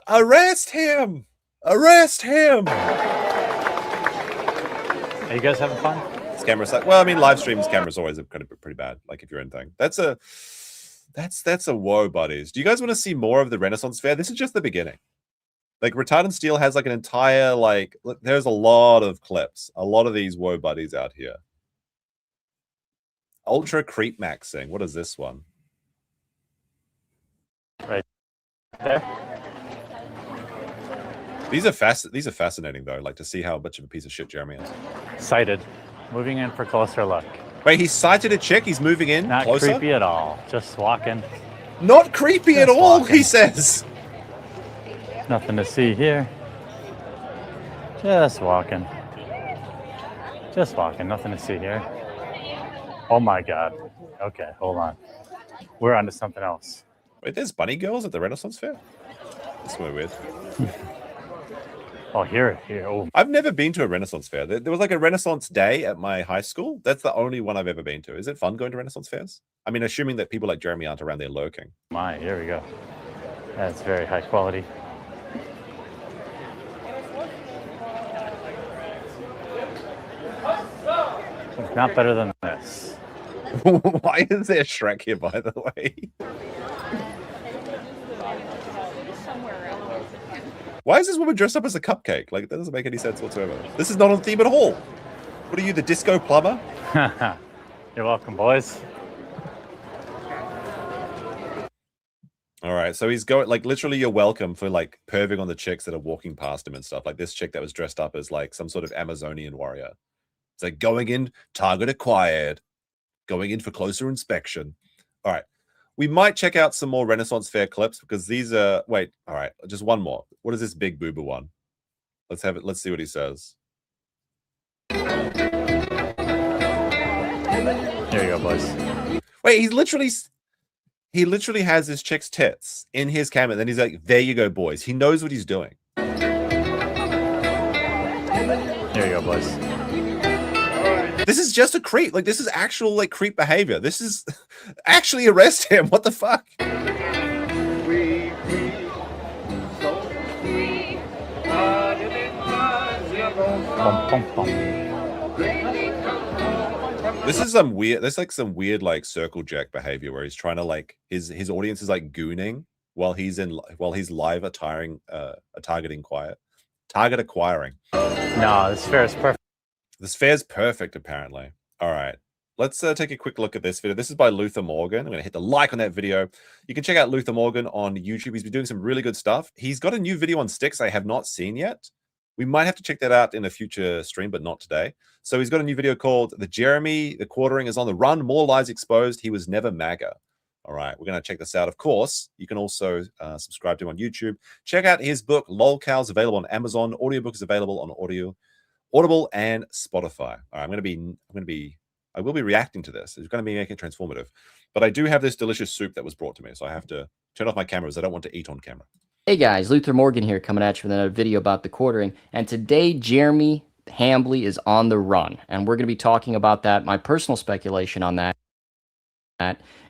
Arrest him! Arrest him! Are you guys having fun? This camera's like, well, I mean, live streams cameras always kind of pretty bad. Like if you're in thing. That's a whoa, buddies. Do you guys want to see more of the Renaissance Fair? This is just the beginning. Like Retardant Steel has like an entire like. There's a lot of clips. A lot of these woe buddies out here. Ultra Creep Maxing. What is this one? Right there. These are fascinating though. Like to see how much of a piece of shit Jeremy is. Sighted. Moving in for closer look. Wait, he sighted a chick. He's moving in Not closer. creepy at all. Just walking. Not creepy Just at all. walking. He says. Nothing to see here. Just walking. Just walking. Nothing to see here. Oh my God. Okay, hold on. We're onto something else. Wait, there's bunny girls at the Renaissance Fair? That's so weird. Oh, here. Oh. I've never been to a Renaissance Fair. There was like a Renaissance Day at my high school. That's the only one I've ever been to. Is it fun going to Renaissance Fairs? I mean, assuming that people like Jeremy aren't around there lurking. My, here we go. That's very high quality. It's not better than this. Why is there Shrek here, by the way? Why is this woman dressed up as a cupcake? Like, that doesn't make any sense whatsoever. This is not on theme at all. What are you, the disco plumber? You're welcome, boys. All right, so he's going, like, literally you're welcome for, like, perving on the chicks that are walking past him and stuff. Like this chick that was dressed up as, like, some sort of Amazonian warrior. It's like, going in, target acquired. Going in for closer inspection. All right. We might check out some more Renaissance Fair clips because these are... Wait, all right, just one more. What is this big booba one? Let's have it. Let's see what he says. Here you go, boys. Wait, he literally has his chick's tits in his camera. Then he's like, there you go, boys. He knows what he's doing. Here you go, boys. This is just a creep. Like, this is actual, like, creep behavior. This is... Actually arrest him. What the fuck? This is some weird... There's, like, some weird, like, circle jerk behavior where he's trying to, like... His audience is, like, gooning while he's live target acquiring. No, this fair is perfect. This fair's perfect, apparently. All right. Let's take a quick look at this video. This is by Luther Morgan. I'm going to hit the like on that video. You can check out Luther Morgan on YouTube. He's been doing some really good stuff. He's got a new video on sticks I have not seen yet. We might have to check that out in a future stream, but not today. So he's got a new video called The Quartering is on the Run. More Lies Exposed. He was never MAGA. All right. We're going to check this out. Of course, you can also subscribe to him on YouTube. Check out his book, Lolcows, available on Amazon. Audiobook is available on Audible and Spotify. All right, I will be reacting to this. It's going to be making it transformative. But I do have this delicious soup that was brought to me, so I have to turn off my camera because I don't want to eat on camera. Hey guys, Luther Morgan here coming at you with another video about the quartering. And today, Jeremy Hambly is on the run. And we're going to be talking about that, my personal speculation on that,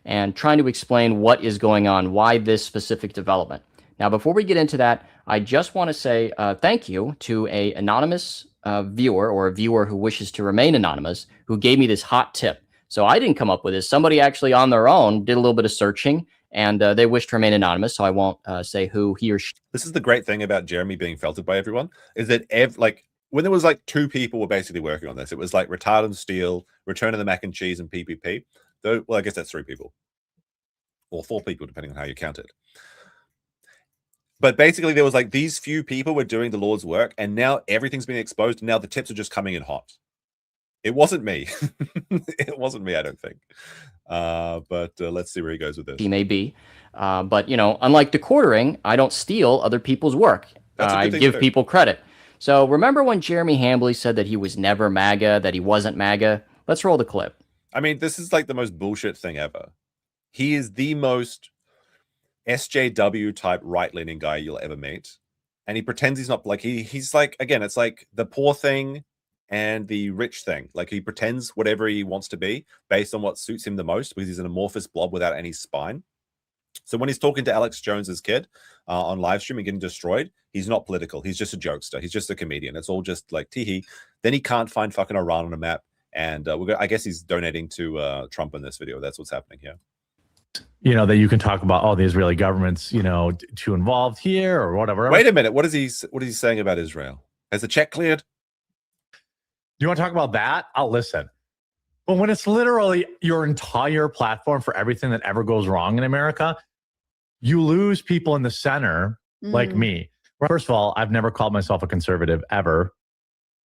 and trying to explain what is going on, why this specific development. Now, before we get into that, I just want to say thank you to an anonymous viewer, or a viewer who wishes to remain anonymous, who gave me this hot tip. So I didn't come up with this. Somebody actually on their own did a little bit of searching, and they wish to remain anonymous, so I won't say who he or she. This is the great thing about Jeremy being felted by everyone, is that when there was like 2 people were basically working on this, it was like Retardant Steel, Return of the Mac and Cheese, and PPP. Though, well, I guess that's 3 people. Or 4 people, depending on how you count it. But basically, there was like these few people were doing the Lord's work, and now everything's being exposed, and now the tips are just coming in hot. It wasn't me. It wasn't me, I don't think. But let's see where he goes with this. He may be. But, you know, unlike the quartering, I don't steal other people's work. I give people credit. So remember when Jeremy Hambly said that he was never MAGA, that he wasn't MAGA? Let's roll the clip. I mean, this is like the most bullshit thing ever. He is the most SJW type right-leaning guy you'll ever meet. And he pretends he's not, like, he's like, again, it's like the poor thing and the rich thing. Like, he pretends whatever he wants to be based on what suits him the most, because he's an amorphous blob without any spine. So when he's talking to Alex Jones's kid on live stream and getting destroyed, he's not political. He's just a jokester. He's just a comedian. It's all just like tee-hee. Then he can't find fucking Iran on a map. And I guess he's donating to Trump in this video. That's what's happening here. you know, that you can talk about, oh, the Israeli government's, you know, too involved here or whatever. Wait a minute. What is he saying about Israel? Has the check cleared? Do you want to talk about that? I'll listen. But when it's literally your entire platform for everything that ever goes wrong in America, you lose people in the center like me. First of all, I've never called myself a conservative ever.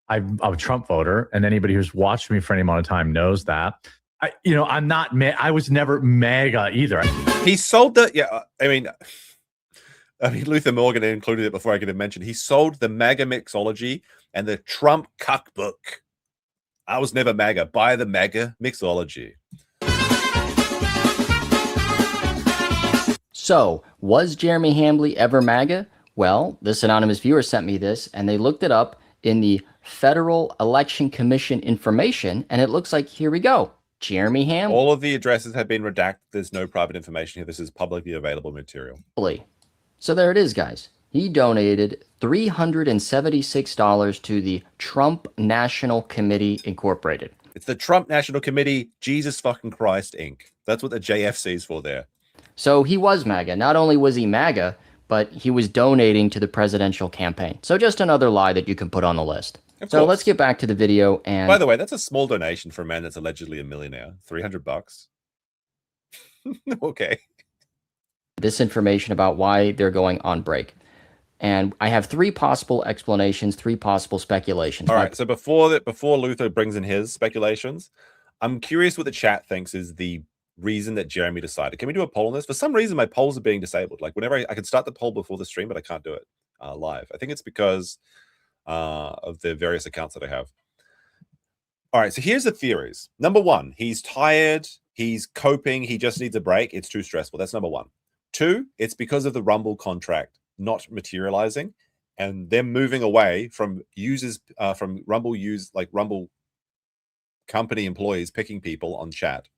I'm a Trump voter, and anybody who's watched me for any amount of time knows that. I'm not. I was never MAGA either. He sold the. Yeah, I mean, Luther Morgan included it before I could have mentioned. He sold the MAGA mixology and the Trump cookbook. I was never MAGA. Buy the MAGA mixology. So, was Jeremy Hambly ever MAGA? Well, this anonymous viewer sent me this, and they looked it up in the Federal Election Commission information, and it looks like, here we go. Jeremy Hambly. All of the addresses have been redacted. There's no private information here. This is publicly available material. So there it is, guys. He donated $376 to the Trump National Committee Incorporated. It's the Trump National Committee, Jesus fucking Christ, Inc. That's what the JFC is for there. So he was MAGA. Not only was he MAGA, but he was donating to the presidential campaign. So just another lie that you can put on the list. So let's get back to the video. And by the way, that's a small donation for a man that's allegedly a millionaire. $300. Okay. This information about why they're going on break. And I have three possible explanations, three possible speculations. All right. So before Luther brings in his speculations, I'm curious what the chat thinks is the reason that Jeremy decided. Can we do a poll on this? For some reason, my polls are being disabled. Like whenever I can start the poll before the stream, but I can't do it live. I think it's because of the various accounts that I have. All right, so here's the theories. Number one, he's tired, he's coping, he just needs a break. It's too stressful. That's number one. Two, it's because of the Rumble contract not materializing, and them moving away from users from Rumble Rumble company employees picking people on chat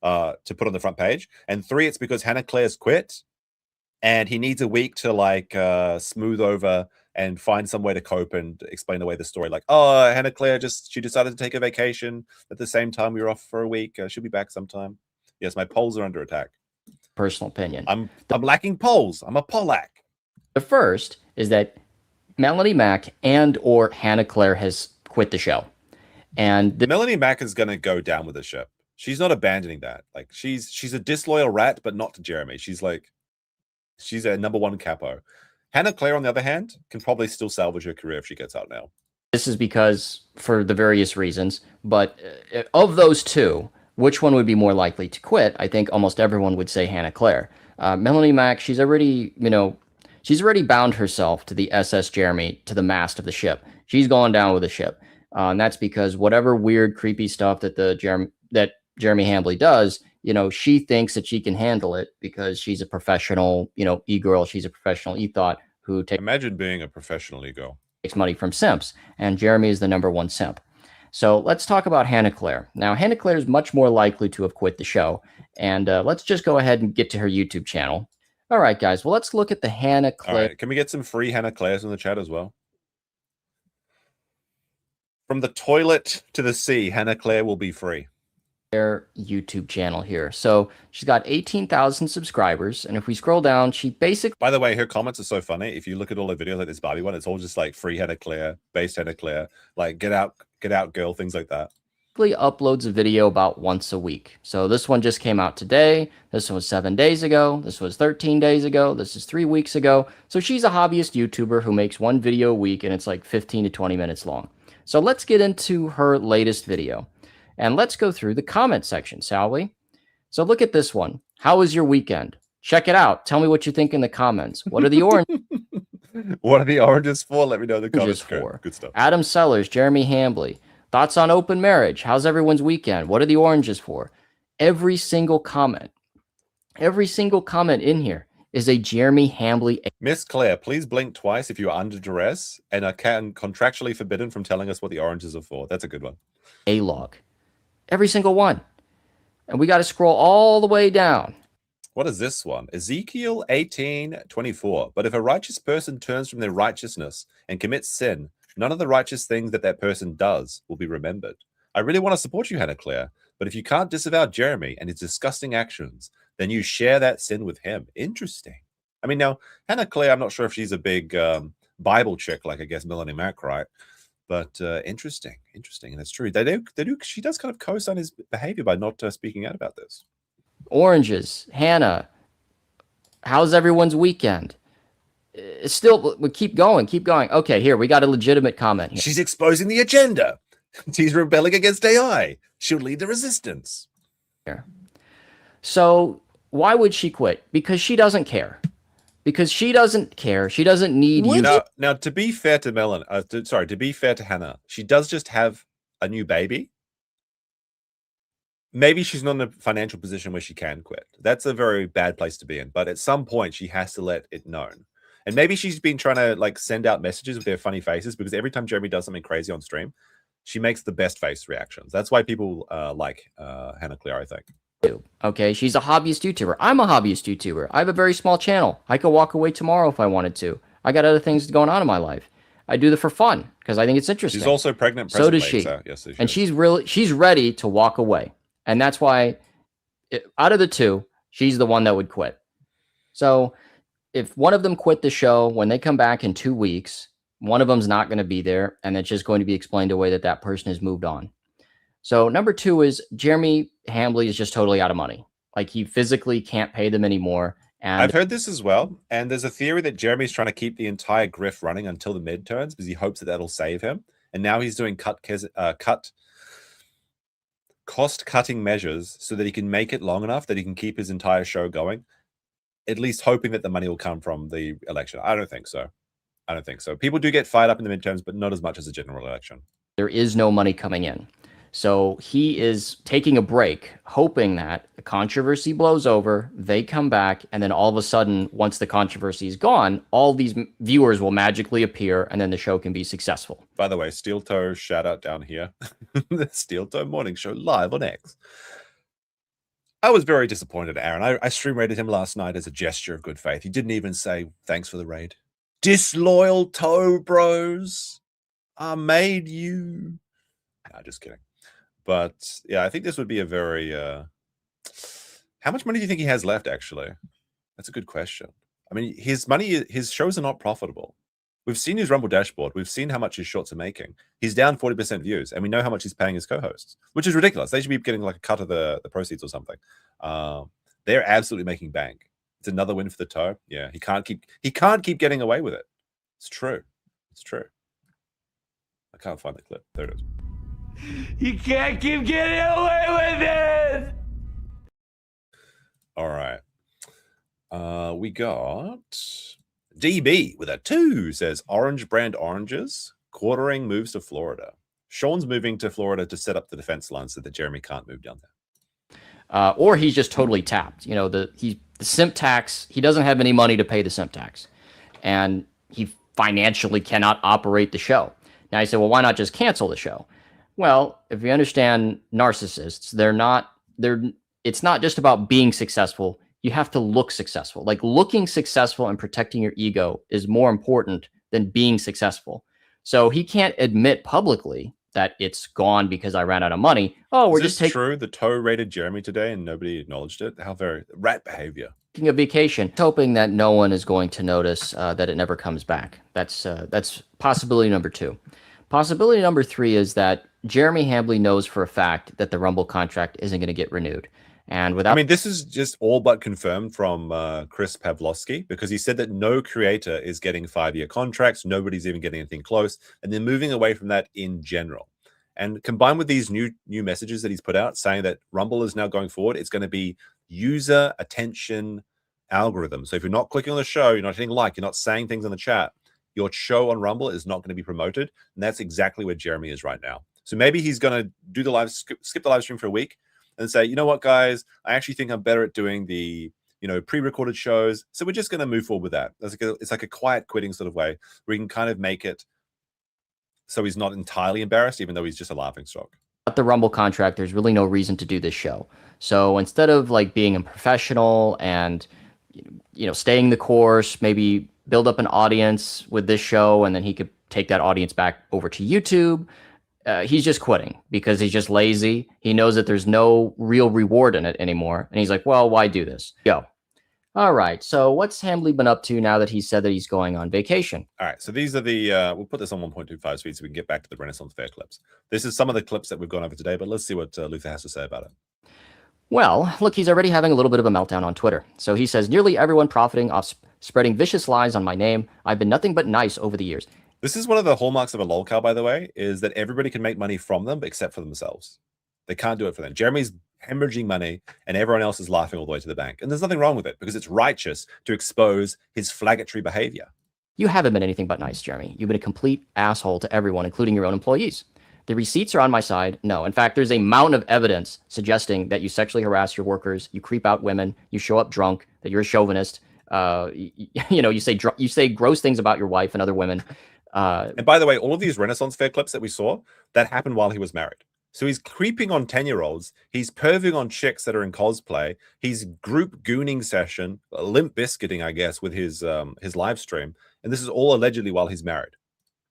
to put on the front page. And three, it's because Hannah Claire's quit, and he needs a week to smooth over and find some way to cope and explain away the story. Like, oh, Hannah Claire she decided to take a vacation at the same time we were off for a week. She'll be back sometime. Yes, my polls are under attack. Personal opinion. I'm lacking polls. I'm a Pollack. The first is that Melanie Mack and or Hannah Claire has quit the show. And Melanie Mack is going to go down with the ship. She's not abandoning that. Like she's a disloyal rat, but not to Jeremy. She's a #1 capo. Hannah Claire, on the other hand, can probably still salvage her career if she gets out now. This is because for the various reasons, but of those two, which one would be more likely to quit? I think almost everyone would say Hannah Claire. Melanie Mack, she's already bound herself to the SS Jeremy, to the mast of the ship. She's going down with the ship. And that's because whatever weird, creepy stuff that Jeremy Hambly does, she thinks that she can handle it because she's a professional, e-girl. She's a professional e-thought who takes. Imagine being a professional e-girl. Takes money from simps, and Jeremy is the #1 simp. So let's talk about Hannah Claire. Now, Hannah Claire is much more likely to have quit the show, and let's just go ahead and get to her YouTube channel. All right, guys. Well, let's look at the Hannah Claire. All right. Can we get some free Hannah Claires in the chat as well? From the toilet to the sea, Hannah Claire will be free. YouTube channel here. So she's got 18,000 subscribers, and if we scroll down, she basically. By the way, her comments are so funny. If you look at all the videos like this Barbie one, it's all just like free Hannah Claire, based Hannah Claire, like get out girl, things like that. Uploads a video about once a week. So this one just came out today. This one was 7 days ago. This was 13 days ago. This is 3 weeks ago. So she's a hobbyist YouTuber who makes one video a week, and it's like 15 to 20 minutes long. So let's get into her latest video. And let's go through the comment section, shall we? So look at this one. How was your weekend? Check it out. Tell me what you think in the comments. What are the oranges? What are the oranges for? Let me know in the comments. Good stuff. Adam Sellers, Jeremy Hambly. Thoughts on open marriage? How's everyone's weekend? What are the oranges for? Every single comment in here is a Jeremy Hambly. Miss Claire, please blink twice if you are under duress and are contractually forbidden from telling us what the oranges are for. That's a good one. A-log. Every single one. And we got to scroll all the way down. What is this one? Ezekiel 18:24. But if a righteous person turns from their righteousness and commits sin, none of the righteous things that person does will be remembered. I really want to support you, Hannah Claire, but if you can't disavow Jeremy and his disgusting actions, then you share that sin with him. Interesting. I mean, now Hannah Claire, I'm not sure if she's a big Bible chick like I guess Melanie Mack, right? But interesting, and it's true. They do. She does kind of co-sign his behavior by not speaking out about this. Oranges, Hannah. How's everyone's weekend? Still, we keep going. Okay, here we got a legitimate comment here. She's exposing the agenda. She's rebelling against AI. She'll lead the resistance. So why would she quit? Because she doesn't care. Because she doesn't care. She doesn't need you. Now, to be fair to to be fair to Hannah, she does just have a new baby. Maybe she's not in a financial position where she can quit. That's a very bad place to be in. But at some point, she has to let it known. And maybe she's been trying to like send out messages with their funny faces, because every time Jeremy does something crazy on stream, she makes the best face reactions. That's why people like Hannah Claire, I think. Okay, she's a hobbyist YouTuber. I'm a hobbyist YouTuber. I have a very small channel. I could walk away tomorrow if I wanted to. I got other things going on in my life. I do it for fun because I think it's interesting. She's also pregnant. So does she. So yes, and she's ready to walk away. And that's why, out of the two, she's the one that would quit. So if one of them quit the show, when they come back in 2 weeks, one of them's not going to be there, and it's just going to be explained away that that person has moved on. So number 2 is Jeremy Hambly is just totally out of money. Like, he physically can't pay them anymore. And I've heard this as well. And there's a theory that Jeremy's trying to keep the entire grift running until the midterms because he hopes that that'll save him. And now he's doing cost-cutting measures so that he can make it long enough that he can keep his entire show going, at least hoping that the money will come from the election. I don't think so. People do get fired up in the midterms, but not as much as a general election. There is no money coming in. So he is taking a break, hoping that the controversy blows over, they come back, and then all of a sudden, once the controversy is gone, all these viewers will magically appear, and then the show can be successful. By the way, Steel Toe, shout out down here. The Steel Toe Morning Show live on X. I was very disappointed, Aaron. I stream raided him last night as a gesture of good faith. He didn't even say thanks for the raid. Disloyal toe bros. I made you. Nah, just kidding. But yeah, I think this would be a very how much money do you think he has left, actually? That's a good question. I mean, his shows are not profitable. We've seen his Rumble dashboard. We've seen how much his shorts are making. He's down 40% views, and we know how much he's paying his co-hosts, which is ridiculous. They should be getting like a cut of the proceeds or something. They're absolutely making bank. It's another win for the toe. Yeah, he can't keep getting away with it. It's true. I can't find the clip. There it is. You can't keep getting away with it. All right. We got DB with a 2 says Orange Brand Oranges. Quartering moves to Florida. Sean's moving to Florida to set up the defense line so that Jeremy can't move down there. Or he's just totally tapped. You know, the simp tax, he doesn't have any money to pay the simp tax. And he financially cannot operate the show. Now, you say, well, why not just cancel the show? Well, if you understand narcissists, it's not just about being successful. You have to look successful. Like, looking successful and protecting your ego is more important than being successful. So he can't admit publicly that it's gone because I ran out of money. Oh, we're just taking true. The toe raided Jeremy today and nobody acknowledged it. How very rat behavior. Taking a vacation, hoping that no one is going to notice that it never comes back. That's possibility number 2. Possibility number 3 is that Jeremy Hambly knows for a fact that the Rumble contract isn't going to get renewed. And without, I mean, this is just all but confirmed from Chris Pavlovsky, because he said that no creator is getting 5-year contracts. Nobody's even getting anything close. And they're moving away from that in general. And combined with these new messages that he's put out saying that Rumble is now going forward, it's going to be user attention algorithm. So if you're not clicking on the show, you're not hitting like, you're not saying things in the chat, your show on Rumble is not going to be promoted. And that's exactly where Jeremy is right now. So maybe he's going to do the skip the live stream for a week and say, you know what, guys, I actually think I'm better at doing the, pre-recorded shows. So we're just going to move forward with that. It's like a quiet quitting sort of way where he can kind of make it so he's not entirely embarrassed, even though he's just a laughingstock. The Rumble contract, there's really no reason to do this show. So instead of like being a professional and, staying the course, maybe build up an audience with this show, and then he could take that audience back over to YouTube. he's just quitting because he's just lazy. He knows that there's no real reward in it anymore. And he's like, well, why do this? Go. All right. So what's Hambly been up to now that he said that he's going on vacation? All right. So these are the, we'll put this on 1.25 speed so we can get back to the Renaissance Fair clips. This is some of the clips that we've gone over today, but let's see what Luther has to say about it. Well, look, he's already having a little bit of a meltdown on Twitter. So he says, nearly everyone profiting off spreading vicious lies on my name. I've been nothing but nice over the years. This is one of the hallmarks of a lolcow, by the way, is that everybody can make money from them except for themselves. They can't do it for them. Jeremy's hemorrhaging money and everyone else is laughing all the way to the bank. And there's nothing wrong with it because it's righteous to expose his flagatory behavior. You haven't been anything but nice, Jeremy. You've been a complete asshole to everyone, including your own employees. The receipts are on my side. No, in fact, there's a mountain of evidence suggesting that you sexually harass your workers, you creep out women, you show up drunk, that you're a chauvinist. You say gross things about your wife and other women. And by the way, all of these Renaissance Fair clips that we saw, that happened while he was married. So he's creeping on 10-year-olds. He's perving on chicks that are in cosplay. He's group gooning session, limp biscuiting, I guess, with his live stream. And this is all allegedly while he's married.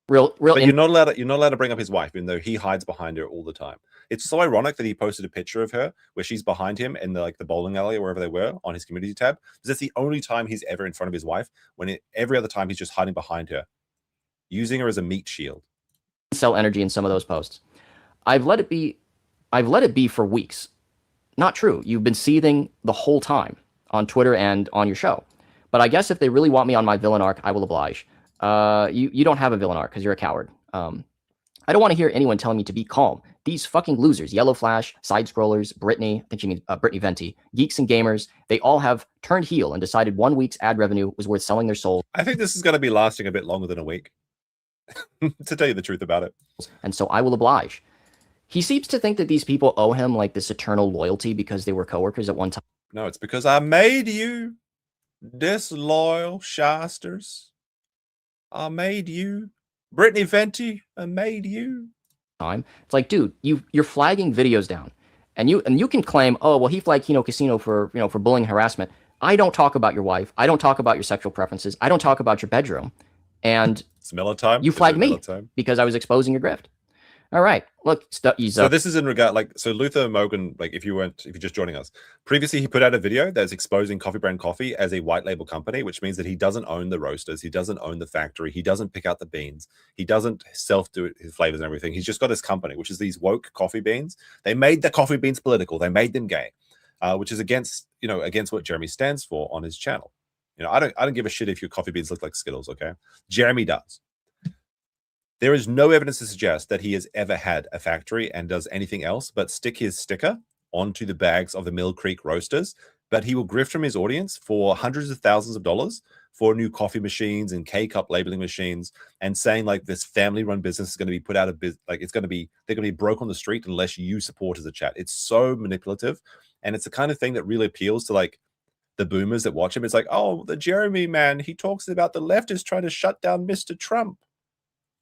But you're not allowed to bring up his wife, even though he hides behind her all the time. It's so ironic that he posted a picture of her where she's behind him in the bowling alley or wherever they were on his community tab. Because that's the only time he's ever in front of his wife. Every other time he's just hiding behind her, using her as a meat shield. Sell energy in some of those posts. I've let it be for weeks. Not true. You've been seething the whole time on Twitter and on your show. But I guess if they really want me on my villain arc, I will oblige. You don't have a villain arc because you're a coward. I don't want to hear anyone telling me to be calm. These fucking losers, Yellow Flash, side scrollers, Brittany, I think she means Brittany Venti, geeks and gamers, they all have turned heel and decided 1 week's ad revenue was worth selling their soul. I think this is going to be lasting a bit longer than a week, to tell you the truth about it. And so I will oblige. He seems to think that these people owe him like this eternal loyalty because they were coworkers at one time. No, it's because I made you disloyal shysters. I made you. Brittany Venti, I made you. It's like, dude, you're flagging videos down. And you can claim, oh, well, he flagged Kino Casino for bullying and harassment. I don't talk about your wife. I don't talk about your sexual preferences. I don't talk about your bedroom. And it's Miller time. You flagged me because I was exposing your grift. All right. Look, so this is in regard, so Luther Mogan, if you're just joining us, previously he put out a video that's exposing Coffee Brand Coffee as a white label company, which means that he doesn't own the roasters, he doesn't own the factory, he doesn't pick out the beans, he doesn't self-do his flavors and everything. He's just got his company, which is these woke coffee beans. They made the coffee beans political. They made them gay, which is against what Jeremy stands for on his channel. I don't give a shit if your coffee beans look like Skittles. Okay, Jeremy does. There is no evidence to suggest that he has ever had a factory and does anything else but stick his sticker onto the bags of the Mill Creek roasters. But he will grift from his audience for hundreds of thousands of dollars for new coffee machines and K-cup labeling machines, and saying this family-run business is going to be put out of business. They're going to be broke on the street unless you support as a chat. It's so manipulative, and it's the kind of thing that really appeals to the boomers that watch him. It's like, oh, the Jeremy man, he talks about the left is trying to shut down Mr. Trump.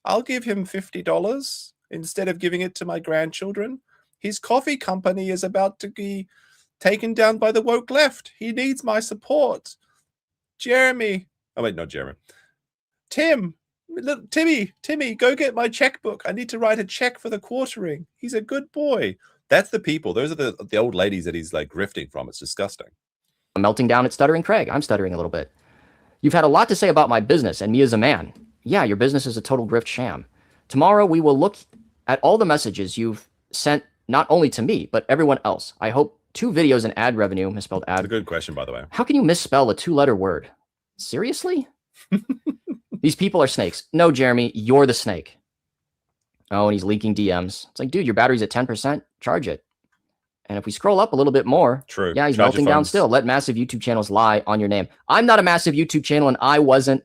I'll give him $50 instead of giving it to my grandchildren. His coffee company is about to be taken down by the woke left. He needs my support. Jeremy. Oh, wait, not Jeremy. Timmy, go get my checkbook. I need to write a check for the quartering. He's a good boy. That's the people. Those are the old ladies that he's grifting from. It's disgusting. I'm melting down at Stuttering Craig. I'm stuttering a little bit. You've had a lot to say about my business and me as a man. Yeah, your business is a total grift sham. Tomorrow, we will look at all the messages you've sent, not only to me, but everyone else. I hope 2 videos and ad revenue, misspelled ad. That's a good question, by the way. How can you misspell a 2-letter word? Seriously? These people are snakes. No, Jeremy, you're the snake. Oh, and he's leaking DMs. It's like, dude, your battery's at 10%. Charge it. And if we scroll up a little bit more, true. Yeah, he's melting down still. Let massive YouTube channels lie on your name. I'm not a massive YouTube channel, and I wasn't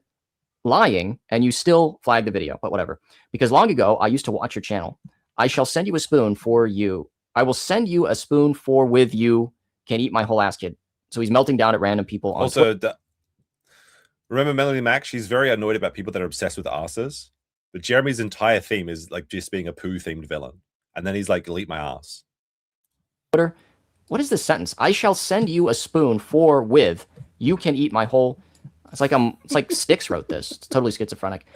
lying, and you still flagged the video, but whatever. Because long ago, I used to watch your channel. I shall send you a spoon for you. I will send you a spoon for with you. Can't eat my whole ass, kid. So he's melting down at random people. Also, remember Melanie Mack? She's very annoyed about people that are obsessed with asses. But Jeremy's entire theme is just being a poo-themed villain. And then he's like, delete my ass. What is this sentence? I shall send you a spoon for with you can eat my whole... It's like Styx wrote this. It's totally schizophrenic.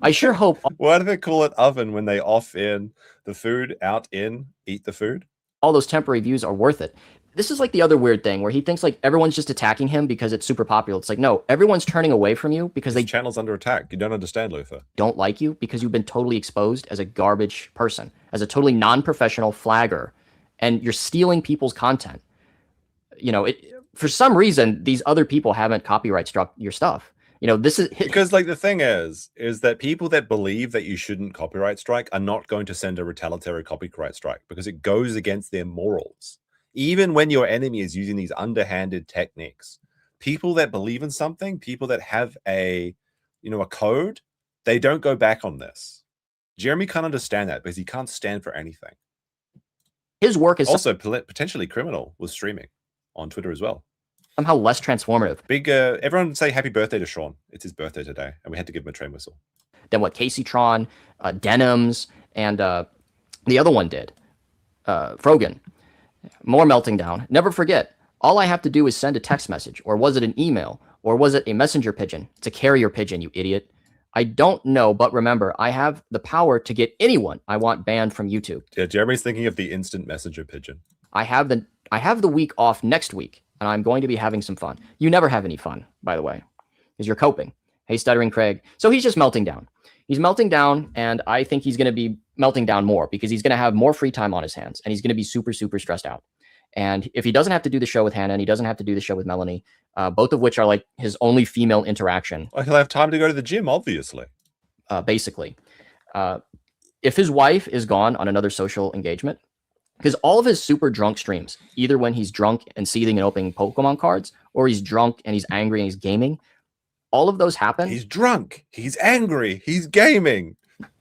I sure hope Why do they call it oven when they off in the food, out in, eat the food? all those temporary views are worth it. This is like the other weird thing where he thinks like everyone's just attacking him because it's super popular. It's like, no, everyone's turning away from you because This they channel's under attack. You don't understand, Luther. don't like you because you've been totally exposed as a garbage person, as a totally non-professional flagger, and you're stealing people's content. You know, for some reason, these other people haven't copyright struck your stuff. You know, this is because like the thing is that people that believe that you shouldn't copyright strike are not going to send a retaliatory copyright strike because it goes against their morals. Even when your enemy is using these underhanded techniques, people that believe in something, people that have a code, they don't go back on this. Jeremy can't understand that because he can't stand for anything. His work is also potentially criminal with streaming on Twitter as well. Somehow less transformative. Big, everyone say happy birthday to Sean. It's his birthday today, and we had to give him a train whistle. Than what Casey Tron, Denims, and the other one did. Frogan. More melting down. Never forget, all I have to do is send a text message, or was it an email, or was it a messenger pigeon? It's a carrier pigeon, you idiot. I don't know, but remember, I have the power to get anyone I want banned from YouTube. Yeah, Jeremy's thinking of the instant messenger pigeon. I have the week off next week, and I'm going to be having some fun. You never have any fun, by the way, because you're coping. Hey, Stuttering Craig. So he's just melting down. He's melting down, and I think he's going to be melting down more because he's going to have more free time on his hands, and he's going to be super, super stressed out. And if he doesn't have to do the show with Hannah, and he doesn't have to do the show with Melanie, both of which are like his only female interaction. Well, he'll have time to go to the gym, obviously. Basically. If his wife is gone on another social engagement, because all of his super drunk streams, either when he's drunk and seething and opening Pokemon cards, or he's drunk and he's angry and he's gaming, all of those happen. He's drunk, he's angry, he's gaming.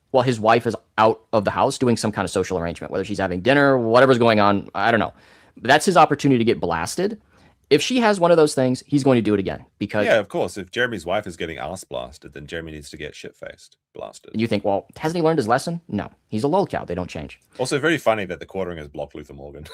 While his wife is out of the house doing some kind of social arrangement, whether she's having dinner, whatever's going on, I don't know. But that's his opportunity to get blasted. If she has one of those things, he's going to do it again. Because yeah, of course, if Jeremy's wife is getting ass blasted, then Jeremy needs to get shit-faced blasted. You think, well, hasn't he learned his lesson? No, he's a lolcow. They don't change. Also, very funny that the quartering has blocked Luther Morgan.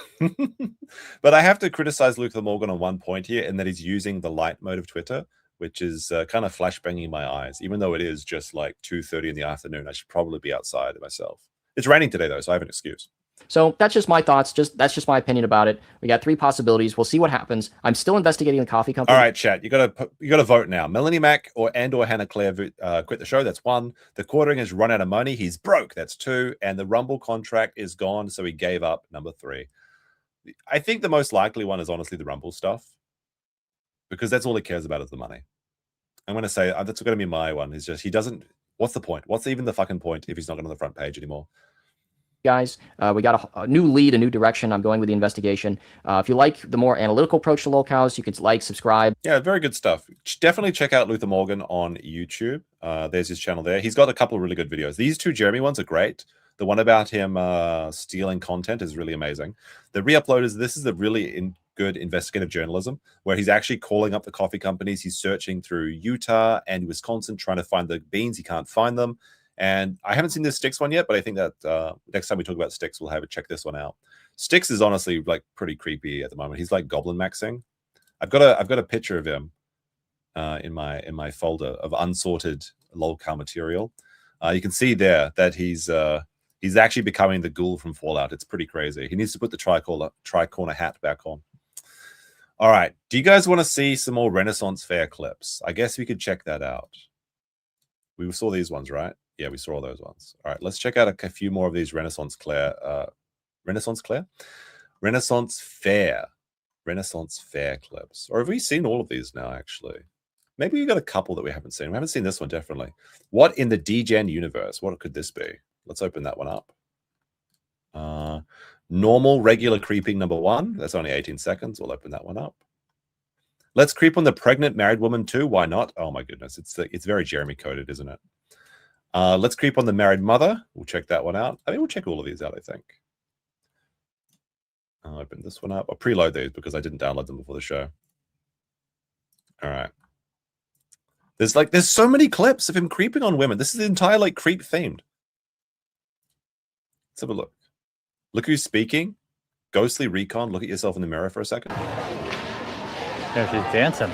But I have to criticize Luther Morgan on one point here, in that he's using the light mode of Twitter, which is kind of flashbanging my eyes. Even though it is just like 2:30 in the afternoon, I should probably be outside myself. It's raining today, though, so I have an excuse. So that's just my thoughts. That's just my opinion about it. We got 3 possibilities. We'll see what happens. I'm still investigating the coffee company. All right, chat. You gotta vote now. Melanie Mack or Hannah Claire quit the show. That's 1. The quartering has run out of money. He's broke. That's 2. And the Rumble contract is gone, so he gave up. Number 3. I think the most likely one is honestly the Rumble stuff, because that's all he cares about is the money. I'm gonna say that's gonna be my one. Is just he doesn't. What's the point? What's even the fucking point if he's not on the front page anymore? Guys, we got a new lead, a new direction. I'm going with the investigation. If you like the more analytical approach to lolcows, you can like, subscribe. Yeah, very good stuff. Definitely check out Luther Morgan on YouTube. There's his channel there. He's got a couple of really good videos. These 2 Jeremy ones are great. The one about him stealing content is really amazing. The re-upload this is a really good investigative journalism where he's actually calling up the coffee companies. He's searching through Utah and Wisconsin trying to find the beans. He can't find them. And I haven't seen this Styx one yet, but I think that next time we talk about Styx, we'll have it check this one out. Styx is honestly like pretty creepy at the moment. He's like goblin maxing. I've got a picture of him in my folder of unsorted lolcow material. You can see there that he's actually becoming the ghoul from Fallout. It's pretty crazy. He needs to put the tricorner hat back on. All right. Do you guys want to see some more Renaissance Fair clips? I guess we could check that out. We saw these ones, right? Yeah, we saw all those ones. All right, let's check out a few more of these Renaissance Fair clips. Or have we seen all of these now, actually? Maybe we got a couple that we haven't seen. We haven't seen this one, definitely. What in the DGen universe? What could this be? Let's open that one up. Normal, regular creeping number 1. That's only 18 seconds. We'll open that one up. Let's creep on the pregnant married woman too. Why not? Oh my goodness. It's very Jeremy coded, isn't it? Let's creep on the married mother. We'll check that one out. I think we'll check all of these out, I think. I'll open this one up. I'll preload these because I didn't download them before the show. All right. There's so many clips of him creeping on women. This is the entire like creep themed. Let's have a look. Look who's speaking. Ghostly Recon. Look at yourself in the mirror for a second. Yeah, she's dancing.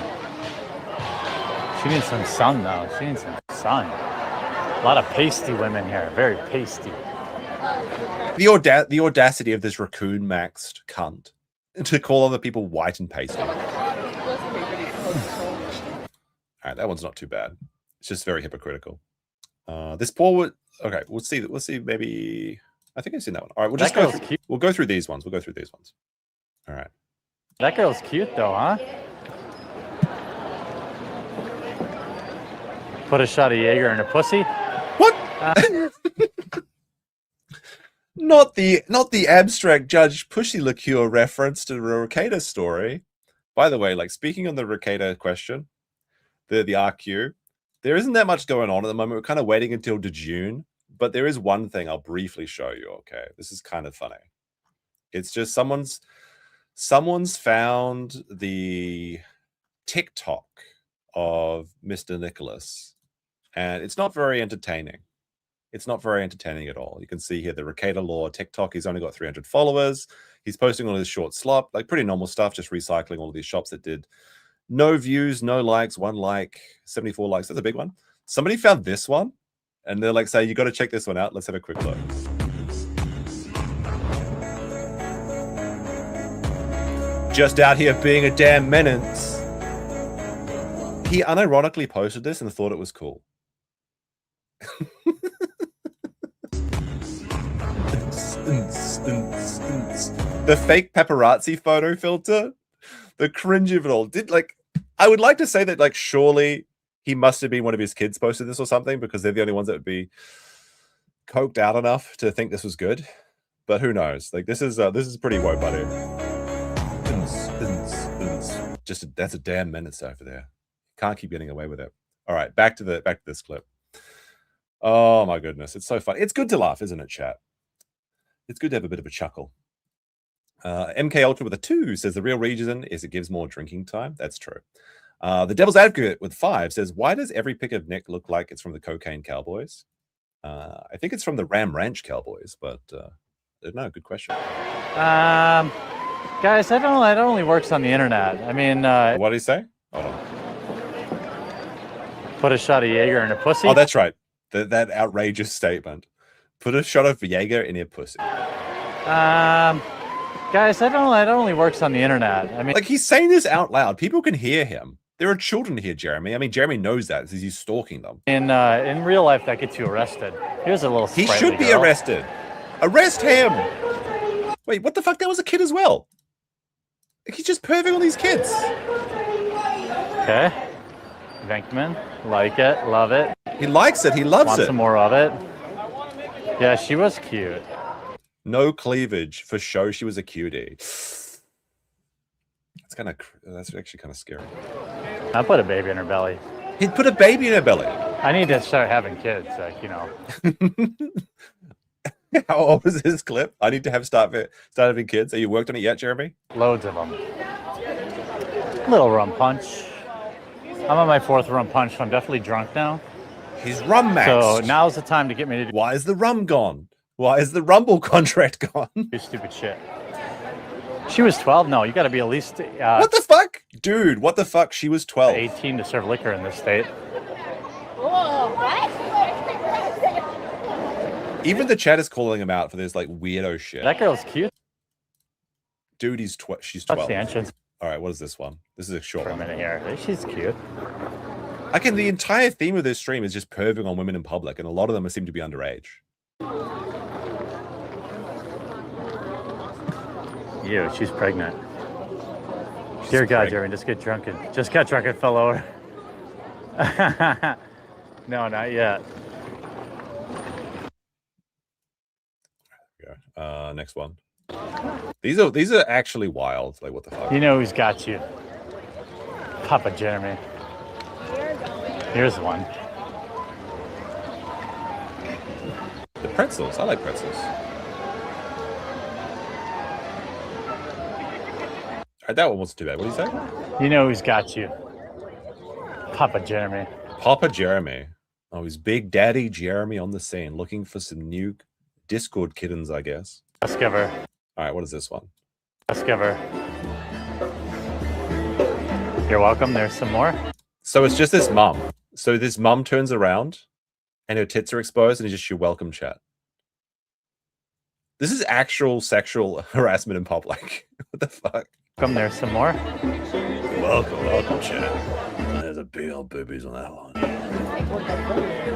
She needs some sun now. She needs some sun. A lot of pasty women here. Very pasty. The audacity of this raccoon-maxed cunt to call other people white and pasty. All right, that one's not too bad. It's just very hypocritical. This poor would. Okay, we'll see. We'll see. Maybe I think I've seen that one. All right, we'll just go. We'll go through these ones. We'll go through these ones. All right. That girl's cute though, huh? Put a shot of Jaeger in her pussy. What? Not the abstract Judge Pushy liqueur reference to the Ricada story. By the way, like speaking on the Ricada question, the RQ, there isn't that much going on at the moment. We're kind of waiting until June, but there is one thing I'll briefly show you. Okay, this is kind of funny. It's just someone's found the TikTok of Mr. Nicholas, and it's not very entertaining. It's not very entertaining at all. You can see here the Ricada Law TikTok. He's only got 300 followers. He's posting all his short slop, like pretty normal stuff, just recycling all of these shops that did no views, no likes, 1 like, 74 likes. That's a big one. Somebody found this one, and they're like saying, you got to check this one out. Let's have a quick look. Just out here being a damn menace. He unironically posted this and thought it was cool. The fake paparazzi photo filter, the cringe of it all. I would like to say that, like, surely he must have been one of his kids posted this or something, because they're the only ones that would be coked out enough to think this was good. But who knows? Like, this is pretty woe, buddy. That's a damn menace over there. Can't keep getting away with it. All right, back to this clip. Oh my goodness, it's so funny. It's good to laugh, isn't it, chat? It's good to have a bit of a chuckle. MK Ultra with a 2 says the real reason is it gives more drinking time. That's true. The Devil's Advocate with 5 says, why does every pic of Nick look like it's from the Cocaine Cowboys? I think it's from the Ram Ranch Cowboys, but no, good question. Guys, that only works on the internet. I mean, what did he say? Hold on. Put a shot of Jaeger in her pussy. Oh, that's right. That outrageous statement. Put a shot of Jaeger in your pussy. Guys, that only works on the internet. I mean, like, he's saying this out loud. People can hear him. There are children here, Jeremy. I mean, Jeremy knows that because he's stalking them. in real life, that gets you arrested. Here's a little. He should be arrested. Arrest him. Wait, what the fuck? That was a kid as well. He's just perving on these kids. Okay. Venkman, like it, love it. He likes it. He loves Want it. some more of it. Yeah, she was cute. No cleavage for show. She was a cutie. That's actually kind of scary. I put a baby in her belly. He'd put a baby in her belly. I need to start having kids, like, you know. How old is this clip? I need to start having kids. Are you worked on it yet, Jeremy? Loads of them. Little rum punch. I'm on my 4th rum punch, so I'm definitely drunk now. He's rum maxed. So now's the time to get me to do. Why is the rum gone? Why is the Rumble contract gone? Do stupid shit. She was 12? No, you got to be at least... what the fuck? Dude, what the fuck? She was 12. 18 to serve liquor in this state. Even the chat is calling him out for this, like, weirdo shit. That girl's cute. Dude, she's 12. That's the entrance. All right, what is this one? This is a short one. For a minute here. She's cute. The entire theme of this stream is just perving on women in public, and a lot of them seem to be underage. Ew, she's pregnant. Dear God, Jeremy, just get drunk and fell over. No, not yet. Next one. These are actually wild. Like, what the fuck? You know who's got you? Papa Jeremy. Here's one. The pretzels. I like pretzels. All right, that one wasn't too bad. What do you say? You know who's got you? Papa Jeremy. Papa Jeremy. Oh, he's Big Daddy Jeremy on the scene, looking for some new Discord kittens, I guess. Discover. All right, what is this one? Discover. You're welcome. There's some more. So it's just this mum. So this mum turns around and her tits are exposed, and it's just your welcome chat. This is actual sexual harassment in public. What the fuck? Come there some more. Welcome, chat. There's a big old boobies on that one.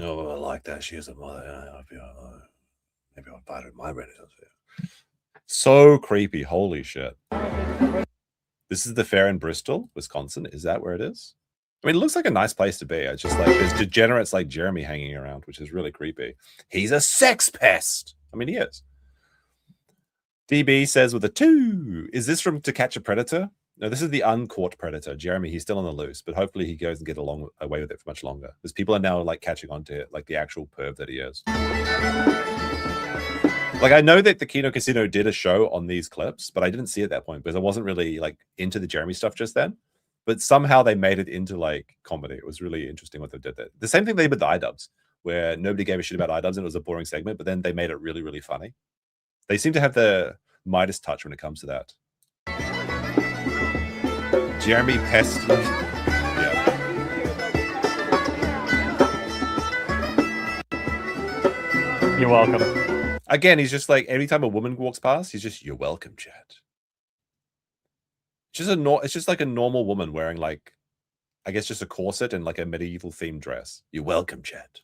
Oh, I like that. She is a mother. Maybe I'll bite her in my relatives. So creepy. Holy shit. This is the fair in Bristol, Wisconsin. Is that where it is? I mean, it looks like a nice place to be. It's just like there's degenerates like Jeremy hanging around, which is really creepy. He's a sex pest. I mean, he is. DB says with a 2. Is this from To Catch a Predator? No, this is the uncaught predator. Jeremy, he's still on the loose, but hopefully he goes and get away with it for much longer. Because people are now like catching on to it, like the actual perv that he is. Like, I know that the Kino Casino did a show on these clips, but I didn't see it at that point because I wasn't really like into the Jeremy stuff just then. But somehow they made it into like comedy. It was really interesting what they did there. The same thing they did with the iDubbbz, where nobody gave a shit about iDubbbz and it was a boring segment, but then they made it really, really funny. They seem to have the Midas touch when it comes to that. Jeremy Pest. Yeah. You're welcome. Again, he's just like, every time a woman walks past, he's just, you're welcome, chat. It's just like a normal woman wearing like, I guess just a corset and like a medieval themed dress. You're welcome, chat.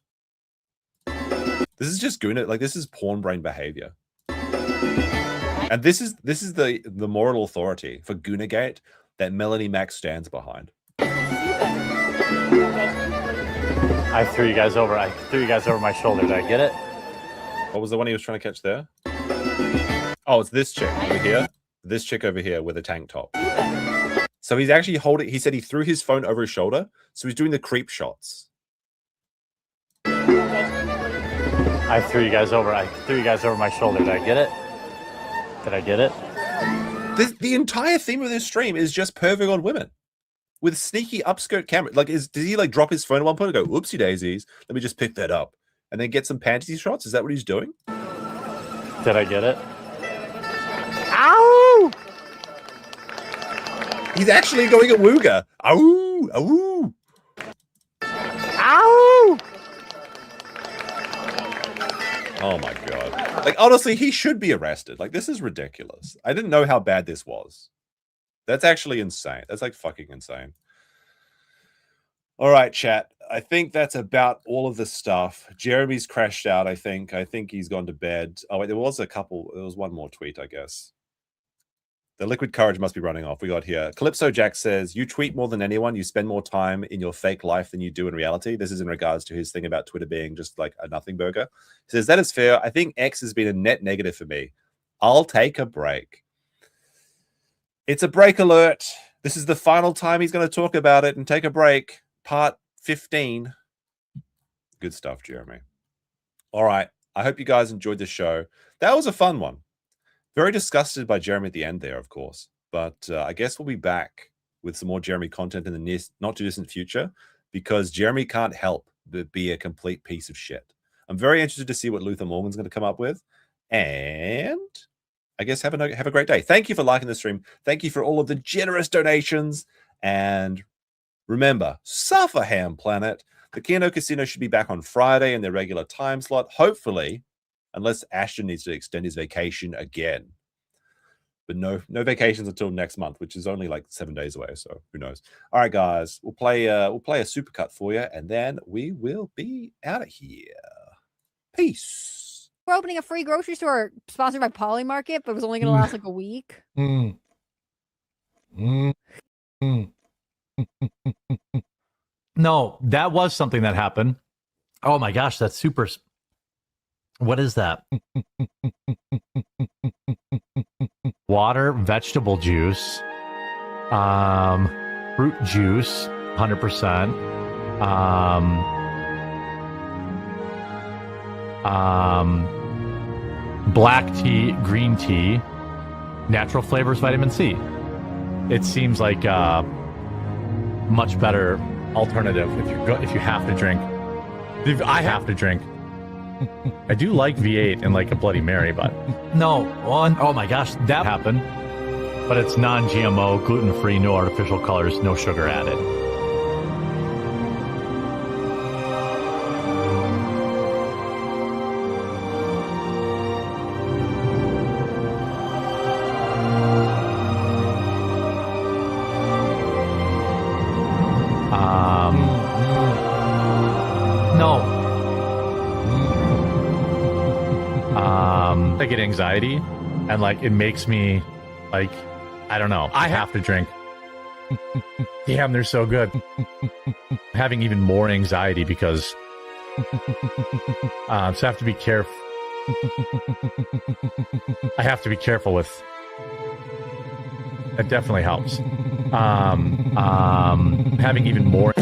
This is just Guna, like this is porn brain behavior. And this is the moral authority for Gunagate that Melanie Mack stands behind. I threw you guys over. I threw you guys over my shoulder. Did I get it? What was the one he was trying to catch there? Oh, it's this chick over here. This chick over here with a tank top. So he's actually holding, he said he threw his phone over his shoulder. So he's doing the creep shots. I threw you guys over. I threw you guys over my shoulder. Did I get it? Did I get it? The entire theme of this stream is just perving on women with sneaky upskirt camera. Like, did he like drop his phone at one point and go, oopsie daisies, let me just pick that up and then get some panty shots? Is that what he's doing? Did I get it? Ow! He's actually going at Wooga. Ow! Ow! Ow! Oh my god. Like, honestly, he should be arrested. Like, this is ridiculous. I didn't know how bad this was. That's actually insane. That's like fucking insane. All right, chat. I think that's about all of the stuff. Jeremy's crashed out, I think. I think he's gone to bed. Oh, wait, there was one more tweet, I guess. The liquid courage must be running off. We got here. Calypso Jack says, you tweet more than anyone. You spend more time in your fake life than you do in reality. This is in regards to his thing about Twitter being just like a nothing burger. He says, that is fair. I think X has been a net negative for me. I'll take a break. It's a break alert. This is the final time he's going to talk about it and take a break. Part 15. Good stuff, Jeremy. All right. I hope you guys enjoyed the show. That was a fun one. Very disgusted by Jeremy at the end there, of course. But I guess we'll be back with some more Jeremy content in the near, not too distant future, because Jeremy can't help but be a complete piece of shit. I'm very interested to see what Luther Morgan's going to come up with. And I guess have a great day. Thank you for liking the stream. Thank you for all of the generous donations. And remember, suffer, Ham Planet. The Kino Casino should be back on Friday in their regular time slot, hopefully, unless Ashton needs to extend his vacation again. But no vacations until next month, which is only like 7 days away. So who knows? All right, guys, we'll play a supercut for you, and then we will be out of here. Peace. We're opening a free grocery store sponsored by Poly Market, but it was only going to last like a week. No, that was something that happened. Oh my gosh, that's super. What is that? Water, vegetable juice, fruit juice, 100%. Black tea, green tea, natural flavors, vitamin C. It seems like a much better alternative if you have to drink. I have to drink. I do like V8 and like a Bloody Mary, but no. Oh my gosh, that happened. But it's non-GMO, gluten-free, no artificial colors, no sugar added. I get anxiety, and like it makes me like, I don't know. I have to drink. Damn, they're so good. Having even more anxiety because so I have to be careful. I have to be careful with. It definitely helps. Having even more.